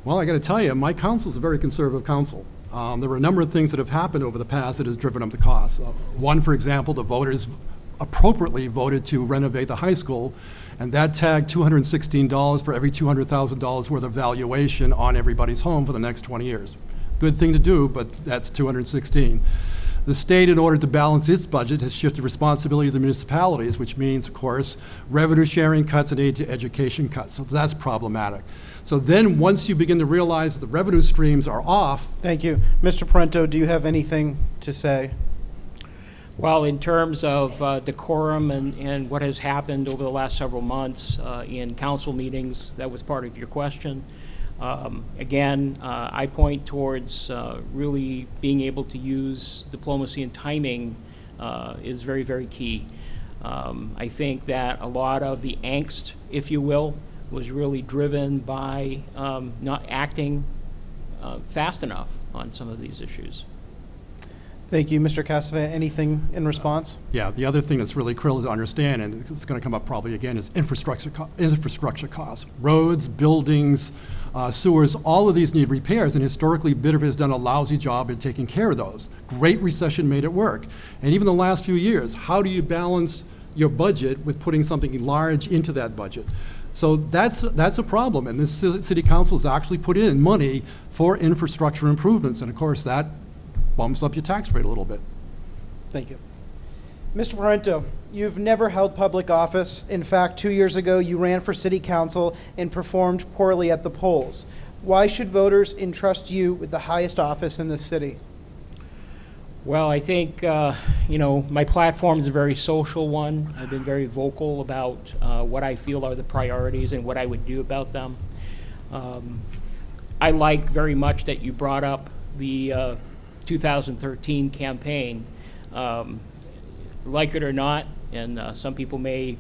Well, I got to tell you, my council is a very conservative council. There were a number of things that have happened over the past that has driven up the costs. One, for example, the voters appropriately voted to renovate the high school, and that tagged $216 for every $200,000 worth of valuation on everybody's home for the next 20 years. Good thing to do, but that's $216. The state, in order to balance its budget, has shifted responsibility to the municipalities, which means, of course, revenue sharing cuts and aid to education cuts. So that's problematic. So then once you begin to realize the revenue streams are off. Thank you. Mr. Parento, do you have anything to say? Well, in terms of decorum and what has happened over the last several months in council meetings, that was part of your question. Again, I point towards really being able to use diplomacy and timing is very, very key. I think that a lot of the angst, if you will, was really driven by not acting fast enough on some of these issues. Thank you. Mr. Cassavant, anything in response? Yeah, the other thing that's really critical to understand, and it's going to come up probably again, is infrastructure costs. Roads, buildings, sewers, all of these need repairs, and historically Biddeford has done a lousy job in taking care of those. Great recession made it work. And even the last few years, how do you balance your budget with putting something large into that budget? So that's a problem, and this city council has actually put in money for infrastructure improvements, and of course that bumps up your tax rate a little bit. Thank you. Mr. Parento, you've never held public office. In fact, 2 years ago, you ran for city council and performed poorly at the polls. Why should voters entrust you with the highest office in the city? Well, I think, my platform is a very social one. I've been very vocal about what I feel are the priorities and what I would do about them. I like very much that you brought up the 2013 campaign. Like it or not, and some people may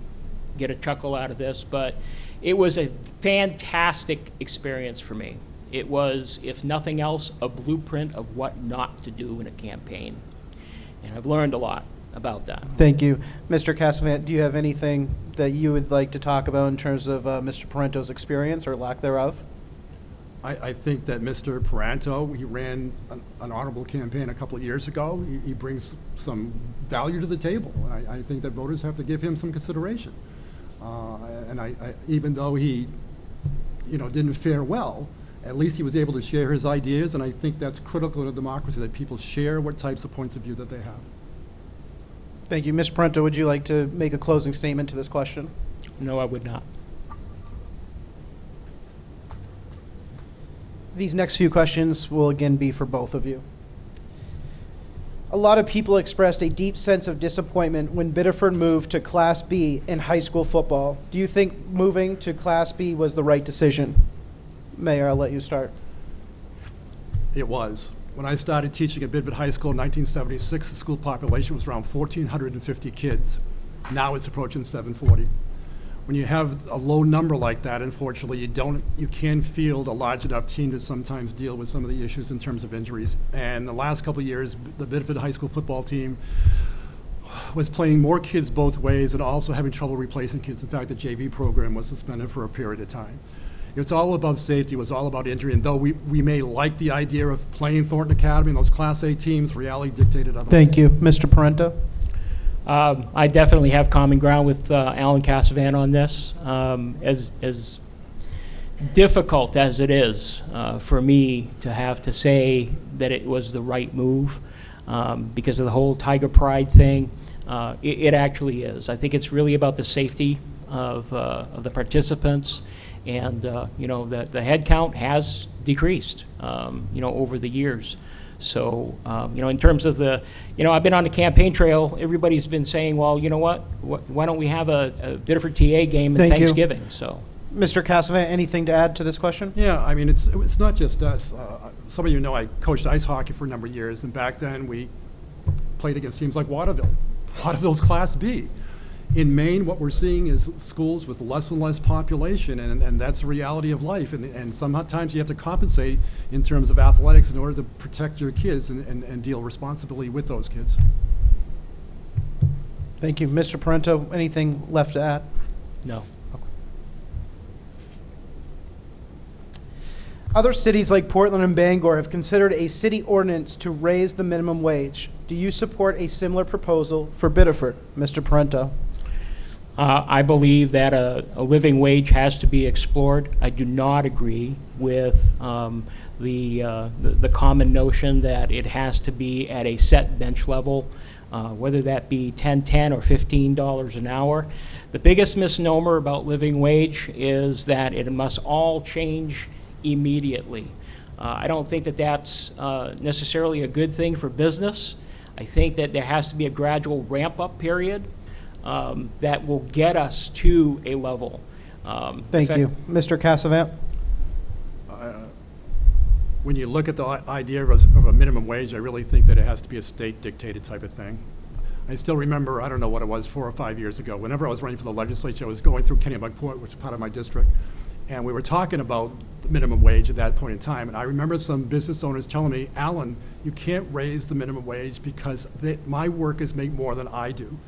get a chuckle out of this, but it was a fantastic experience for me. It was, if nothing else, a blueprint of what not to do in a campaign. And I've learned a lot about that. Thank you. Mr. Cassavant, do you have anything that you would like to talk about in terms of Mr. Parento's experience or lack thereof? I think that Mr. Paranto, he ran an honorable campaign a couple of years ago. He brings some value to the table. I think that voters have to give him some consideration. And even though he, didn't fare well, at least he was able to share his ideas, and I think that's critical in a democracy, that people share what types of points of view that they have. Thank you. Ms. Parento, would you like to make a closing statement to this question? No, I would not. These next few questions will again be for both of you. A lot of people expressed a deep sense of disappointment when Biddeford moved to Class B in high school football. Do you think moving to Class B was the right decision? Mayor, I'll let you start. It was. When I started teaching at Biddeford High School in 1976, the school population was around 1,450 kids. Now it's approaching 740. When you have a low number like that, unfortunately, you can field a large enough team to sometimes deal with some of the issues in terms of injuries. And the last couple of years, the Biddeford High School football team was playing more kids both ways and also having trouble replacing kids. In fact, the JV program was suspended for a period of time. It's all about safety. It was all about injury. And though we may like the idea of playing Thornton Academy and those Class A teams, reality dictated otherwise. Thank you. Mr. Parento? I definitely have common ground with Alan Cassavant on this. As difficult as it is for me to have to say that it was the right move because of the whole Tiger Pride thing, it actually is. I think it's really about the safety of the participants, and the head count has decreased over the years. So, in terms of I've been on the campaign trail. Everybody's been saying, well, you know what? Why don't we have a Biddeford TA game at Thanksgiving? So, Mr. Cassavant, anything to add to this question? Yeah, I mean, it's not just us. Some of you know I coached ice hockey for a number of years, and back then we played against teams like Waterville. Waterville's Class B. In Maine, what we're seeing is schools with less and less population, and that's the reality of life. And sometimes you have to compensate in terms of athletics in order to protect your kids and deal responsibly with those kids. Thank you. Mr. Parento, anything left to add? No. Okay. Other cities like Portland and Bangor have considered a city ordinance to raise the minimum wage. Do you support a similar proposal for Biddeford? Mr. Parento? I believe that a living wage has to be explored. I do not agree with the common notion that it has to be at a set bench level, whether that be $10 or $15 an hour. The biggest misnomer about living wage is that it must all change immediately. I don't think that that's necessarily a good thing for business. I think that there has to be a gradual ramp-up period that will get us to a level. Thank you. Mr. Cassavant? When you look at the idea of a minimum wage, I really think that it has to be a state-dictated type of thing. I still remember, I don't know what it was, 4 or 5 years ago, whenever I was running for the legislature, I was going through Kennebunkport, which is part of my district, And we were talking about the minimum wage at that point in time. And I remember some business owners telling me, Alan, you can't raise the minimum wage because my workers make more than I do.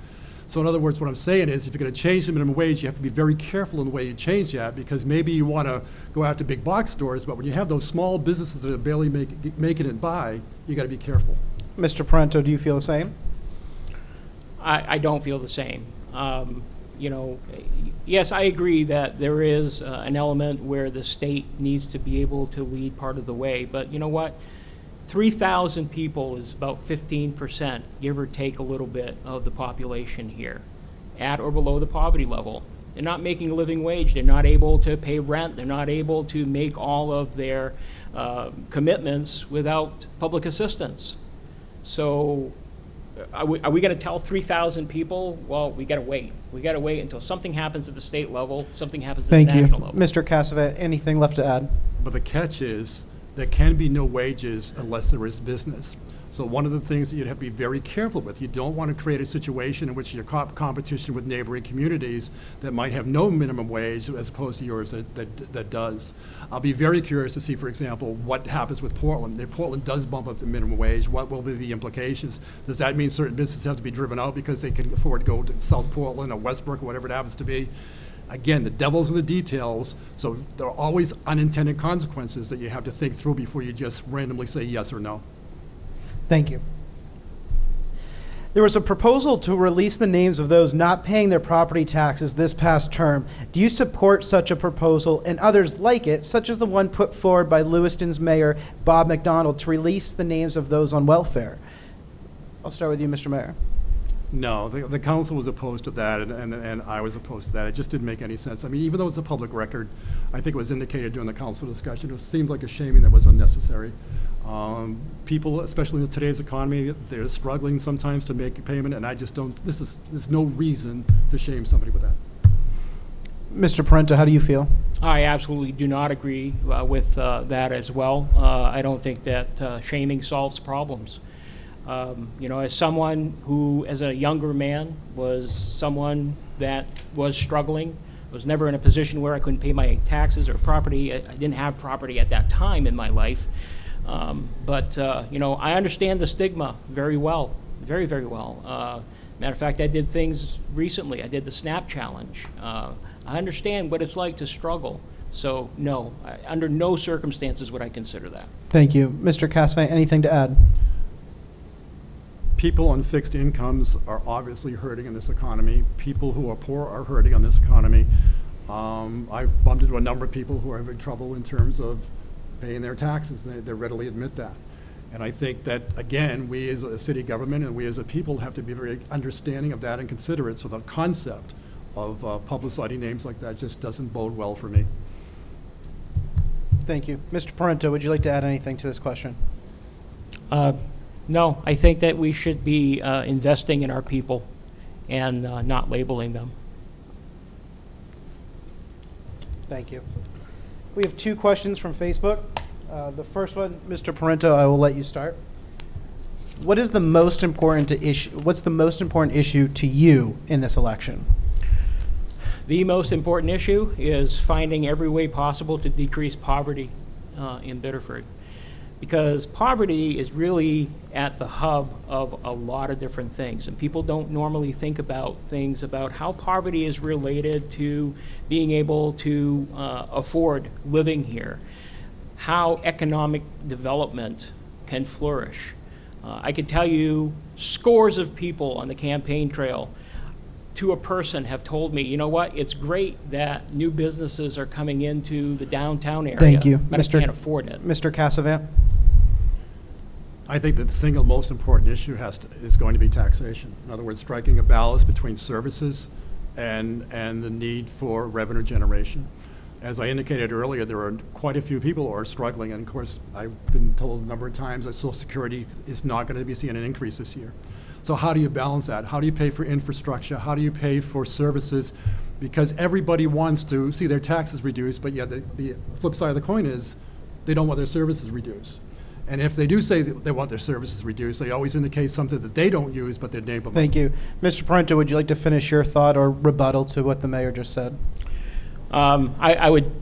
So in other words, what I'm saying is, if you're going to change the minimum wage, you have to be very careful in the way you change that, because maybe you want to go out to big box stores, but when you have those small businesses that are barely making it by, you got to be careful. Mr. Parento, do you feel the same? I don't feel the same. You know, yes, I agree that there is an element where the state needs to be able to lead part of the way, but you know what? 3,000 people is about 15%, give or take a little bit, of the population here, at or below the poverty level. They're not making a living wage. They're not able to pay rent. They're not able to make all of their commitments without public assistance. So are we going to tell 3,000 people, well, we got to wait. We got to wait until something happens at the state level, something happens at the national level. Mr. Cassavant, anything left to add? But the catch is, there can be no wages unless there is business. So one of the things that you'd have to be very careful with, you don't want to create a situation in which you're competition with neighboring communities that might have no minimum wage as opposed to yours that does. I'll be very curious to see, for example, what happens with Portland. If Portland does bump up the minimum wage, what will be the implications? Does that mean certain businesses have to be driven out because they can afford to go to South Portland or Westbrook or whatever it happens to be? Again, the devil's in the details, so there are always unintended consequences that you have to think through before you just randomly say yes or no. Thank you. There was a proposal to release the names of those not paying their property taxes this past term. Do you support such a proposal and others like it, such as the one put forward by Lewiston's Mayor Bob McDonald to release the names of those on welfare? I'll start with you, Mr. Mayor. No, the council was opposed to that, and I was opposed to that. It just didn't make any sense. I mean, even though it's a public record, I think it was indicated during the council discussion, it seemed like a shaming that was unnecessary. People, especially in today's economy, they're struggling sometimes to make a payment, and I just don't, there's no reason to shame somebody with that. Mr. Parento, how do you feel? I absolutely do not agree with that as well. I don't think that shaming solves problems. You know, as someone who, as a younger man, was someone that was struggling, was never in a position where I couldn't pay my taxes or property. I didn't have property at that time in my life. But you know, I understand the stigma very well, very, very well. Matter of fact, I did things recently. I did the SNAP challenge. I understand what it's like to struggle. So, no, under no circumstances would I consider that. Thank you. Mr. Cassavant, anything to add? People on fixed incomes are obviously hurting in this economy. People who are poor are hurting on this economy. I've bumped into a number of people who are having trouble in terms of paying their taxes, and they readily admit that. And I think that, again, we as a city government and we as a people have to be very understanding of that and considerate. So the concept of publicizing names like that just doesn't bode well for me. Thank you. Mr. Parento, would you like to add anything to this question? No, I think that we should be investing in our people and not labeling them. Thank you. We have two questions from Facebook. The first one, Mr. Parento, I will let you start. What is the most important issue? What's the most important issue to you in this election? The most important issue is finding every way possible to decrease poverty in Biddeford, because poverty is really at the hub of a lot of different things, and people don't normally think about things about how poverty is related to being able to afford living here, how economic development can flourish. I can tell you scores of people on the campaign trail to a person have told me, you know what, it's great that new businesses are coming into the downtown area. Thank you. But I can't afford it. Mr. Cassavant? I think that the single most important issue is going to be taxation. In other words, striking a balance between services and the need for revenue generation. As I indicated earlier, there are quite a few people who are struggling, and of course, I've been told a number of times that Social Security is not going to be seeing an increase this year. So how do you balance that? How do you pay for infrastructure? How do you pay for services? Because everybody wants to see their taxes reduced, but yet the flip side of the coin is they don't want their services reduced. And if they do say that they want their services reduced, they always indicate something that they don't use, but their neighbor might. Thank you. Mr. Parento, would you like to finish your thought or rebuttal to what the mayor just said? I would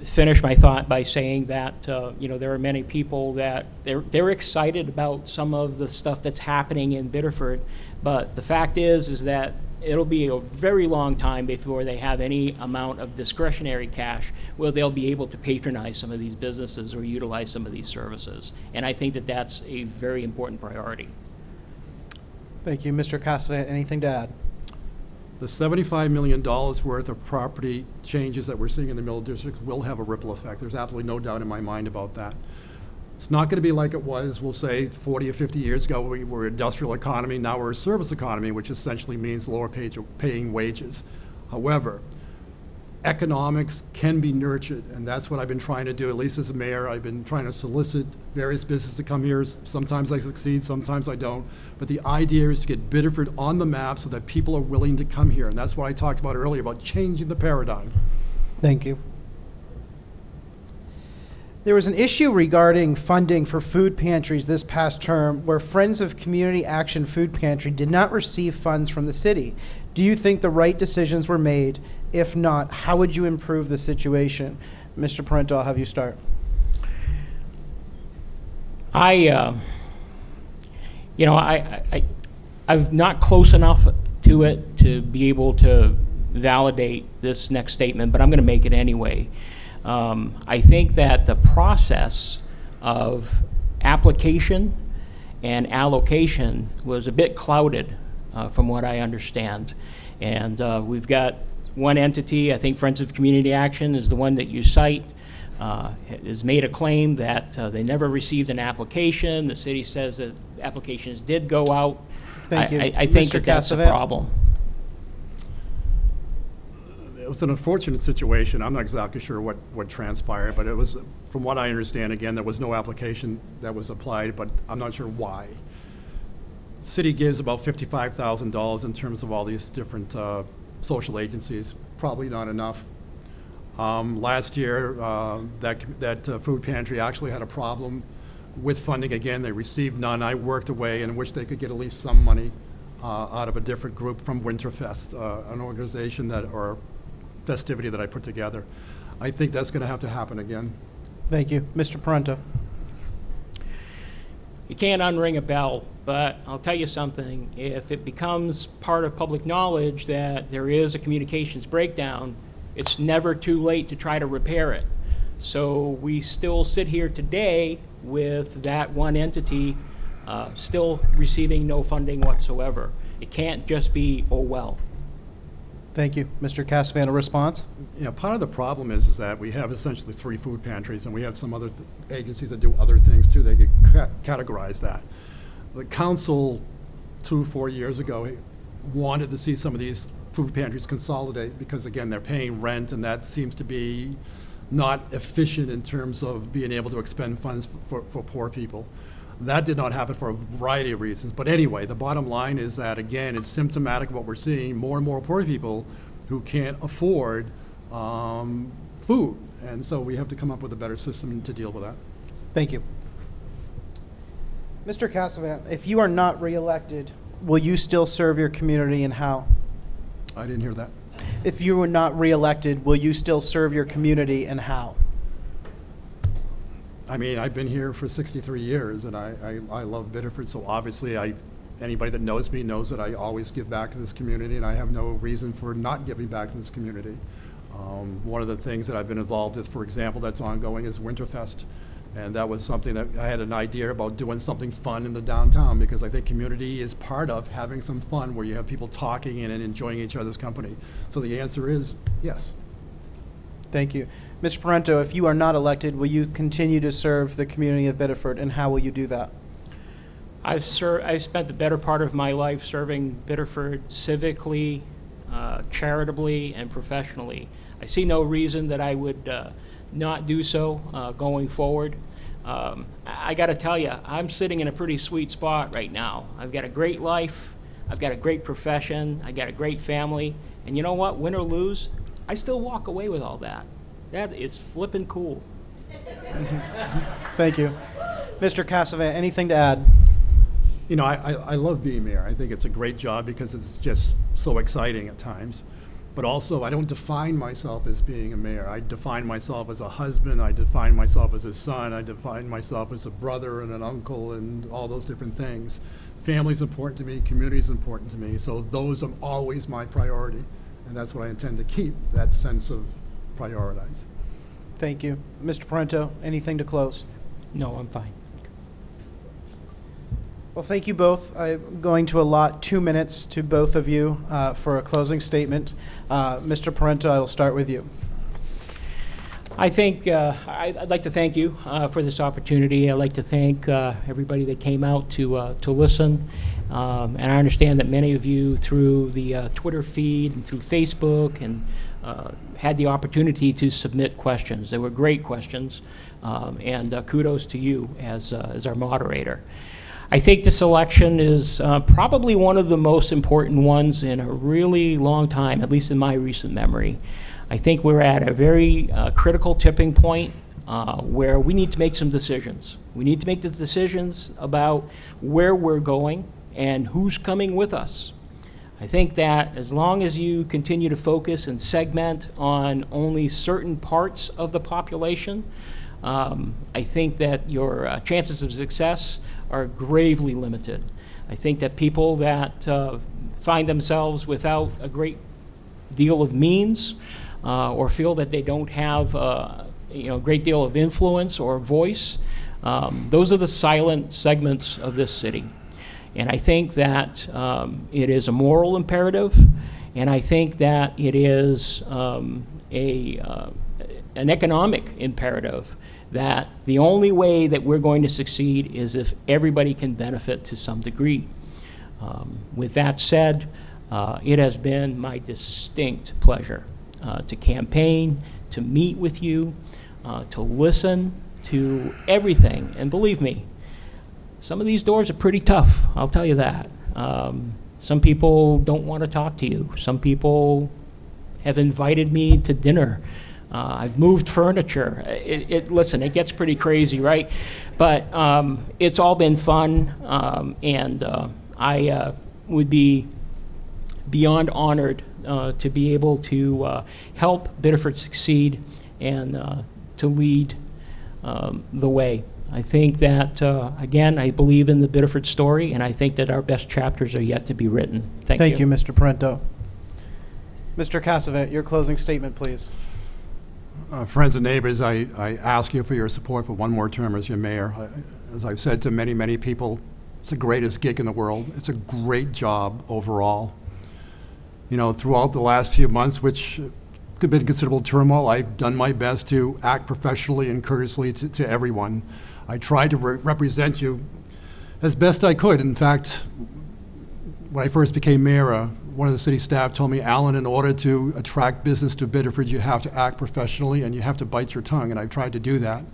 finish my thought by saying that, you know, there are many people that they're excited about some of the stuff that's happening in Biddeford, but the fact is that it'll be a very long time before they have any amount of discretionary cash where they'll be able to patronize some of these businesses or utilize some of these services. And I think that that's a very important priority. Thank you. Mr. Castellan, anything to add? The $75 million worth of property changes that we're seeing in the Middle District will have a ripple effect. There's absolutely no doubt in my mind about that. It's not going to be like it was, we'll say, 40 or 50 years ago. We were an industrial economy. Now we're a service economy, which essentially means lower paying wages. However, economics can be nurtured, and that's what I've been trying to do. At least as a mayor, I've been trying to solicit various businesses to come here. Sometimes I succeed, sometimes I don't. But the idea is to get Biddeford on the map so that people are willing to come here, and that's what I talked about earlier, about changing the paradigm. Thank you. There was an issue regarding funding for food pantries this past term where Friends of Community Action Food Pantry did not receive funds from the city. Do you think the right decisions were made? If not, how would you improve the situation? Mr. Parento, I'll have you start. I'm not close enough to it to be able to validate this next statement, but I'm going to make it anyway. I think that the process of application and allocation was a bit clouded from what I understand. And we've got one entity, I think Friends of Community Action is the one that you cite, has made a claim that they never received an application. The city says that applications did go out. Thank you. I think that that's a problem. It was an unfortunate situation. I'm not exactly sure what transpired, but it was, from what I understand, again, there was no application that was applied, but I'm not sure why. The city gives about $55,000 in terms of all these different social agencies. Probably not enough. Last year, that food pantry actually had a problem with funding again. They received none. I worked away and wished they could get at least some money out of a different group from Winterfest, an organization or festivity that I put together. I think that's going to have to happen again. Thank you. Mr. Parento. You can't unring a bell, but I'll tell you something. If it becomes part of public knowledge that there is a communications breakdown, it's never too late to try to repair it. So we still sit here today with that one entity still receiving no funding whatsoever. It can't just be, oh well. Thank you. Mr. Castellan, a response? Yeah, part of the problem is that we have essentially 3 food pantries, and we have some other agencies that do other things too. They get categorized that. The council 2-4 years ago wanted to see some of these food pantries consolidate because, again, they're paying rent, and that seems to be not efficient in terms of being able to expend funds for poor people. That did not happen for a variety of reasons. But anyway, the bottom line is that, again, it's symptomatic of what we're seeing, more and more poor people who can't afford food. And so we have to come up with a better system to deal with that. Thank you. Mr. Castellan, if you are not reelected, will you still serve your community and how? I didn't hear that. If you were not reelected, will you still serve your community and how? I mean, I've been here for 63 years, and I love Biddeford, so obviously anybody that knows me knows that I always give back to this community, and I have no reason for not giving back to this community. One of the things that I've been involved with, for example, that's ongoing is Winterfest, and that was something that I had an idea about doing something fun in the downtown, because I think community is part of having some fun where you have people talking and enjoying each other's company. So the answer is yes. Thank you. Mr. Parento, if you are not elected, will you continue to serve the community of Biddeford, and how will you do that? I've spent the better part of my life serving Biddeford civically, charitably, and professionally. I see no reason that I would not do so going forward. I got to tell you, I'm sitting in a pretty sweet spot right now. I've got a great life, I've got a great profession, I got a great family, and you know what, win or lose, I still walk away with all that. That is flippin' cool. Thank you. Mr. Castellan, anything to add? You know, I love being mayor. I think it's a great job because it's just so exciting at times. But also, I don't define myself as being a mayor. I define myself as a husband, I define myself as a son, I define myself as a brother and an uncle and all those different things. Family's important to me, community's important to me, so those are always my priority. And that's what I intend to keep, that sense of prioritize. Thank you. Mr. Parento, anything to close? No, I'm fine. Well, thank you both. I'm going to allot 2 minutes to both of you for a closing statement. Mr. Parento, I will start with you. I think I'd like to thank you for this opportunity. I'd like to thank everybody that came out to listen. And I understand that many of you through the Twitter feed and through Facebook and had the opportunity to submit questions. They were great questions, and kudos to you as our moderator. I think this election is probably one of the most important ones in a really long time, at least in my recent memory. I think we're at a very critical tipping point where we need to make some decisions. We need to make the decisions about where we're going and who's coming with us. I think that as long as you continue to focus and segment on only certain parts of the population, I think that your chances of success are gravely limited. I think that people that find themselves without a great deal of means or feel that they don't have a great deal of influence or voice, those are the silent segments of this city. And I think that it is a moral imperative, and I think that it is an economic imperative, that the only way that we're going to succeed is if everybody can benefit to some degree. With that said, it has been my distinct pleasure to campaign, to meet with you, to listen to everything. And believe me, some of these doors are pretty tough, I'll tell you that. Some people don't want to talk to you. Some people have invited me to dinner. I've moved furniture. Listen, it gets pretty crazy, right? But it's all been fun, and I would be beyond honored to be able to help Biddeford succeed and to lead the way. I think that, again, I believe in the Biddeford story, and I think that our best chapters are yet to be written. Thank you. Mr. Parento. Mr. Cassavet, your closing statement, please. Friends and neighbors, I ask you for your support for one more term as your mayor. As I've said to many, many people, it's the greatest gig in the world. It's a great job overall. You know, throughout the last few months, which could have been considerable turmoil, I've done my best to act professionally and courteously to everyone. I tried to represent you as best I could. In fact, when I first became mayor, one of the city staff told me, Alan, in order to attract business to Biddeford, you have to act professionally and you have to bite your tongue, and I've tried to do that,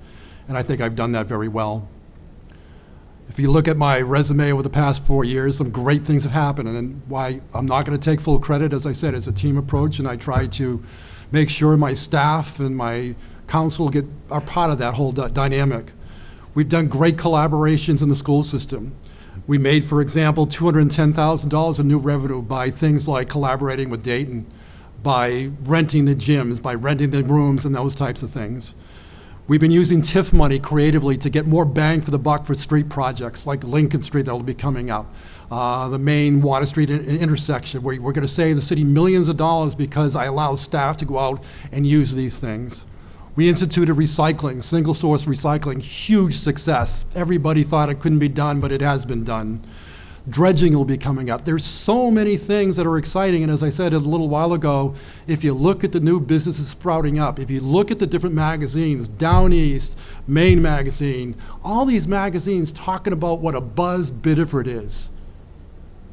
and I think I've done that very well. If you look at my resume over the past 4 years, some great things have happened, and why I'm not going to take full credit, as I said, it's a team approach, and I try to make sure my staff and my council are part of that whole dynamic. We've done great collaborations in the school system. We made, for example, $210,000 in new revenue by things like collaborating with Dayton, by renting the gyms, by renting the rooms and those types of things. We've been using TIF money creatively to get more bang for the buck for street projects like Lincoln Street that will be coming up, the main Water Street intersection, where we're going to save the city millions of dollars because I allow staff to go out and use these things. We instituted recycling, single source recycling, huge success. Everybody thought it couldn't be done, but it has been done. Dredging will be coming up. There's so many things that are exciting, and as I said a little while ago, if you look at the new businesses sprouting up, if you look at the different magazines, Down East, Maine Magazine, all these magazines talking about what a buzz Biddeford is,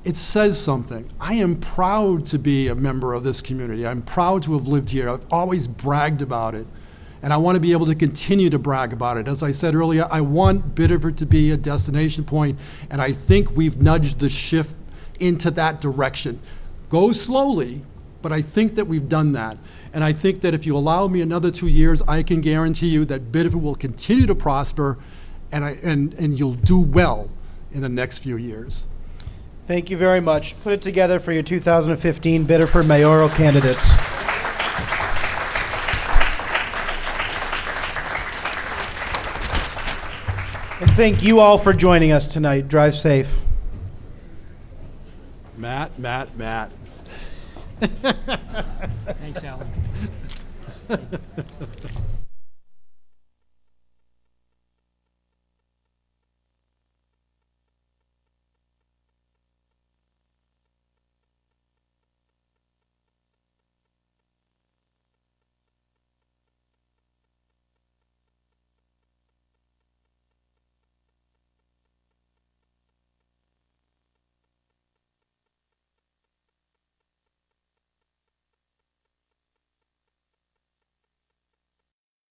it says something. I am proud to be a member of this community. I'm proud to have lived here. I've always bragged about it. And I want to be able to continue to brag about it. As I said earlier, I want Biddeford to be a destination point, and I think we've nudged the shift into that direction. Go slowly, but I think that we've done that. And I think that if you allow me another 2 years, I can guarantee you that Biddeford will continue to prosper, and you'll do well in the next few years. Thank you very much. Put it together for your 2015 Biddeford mayoral candidates. And thank you all for joining us tonight. Drive safe. Matt. Thanks, Alan.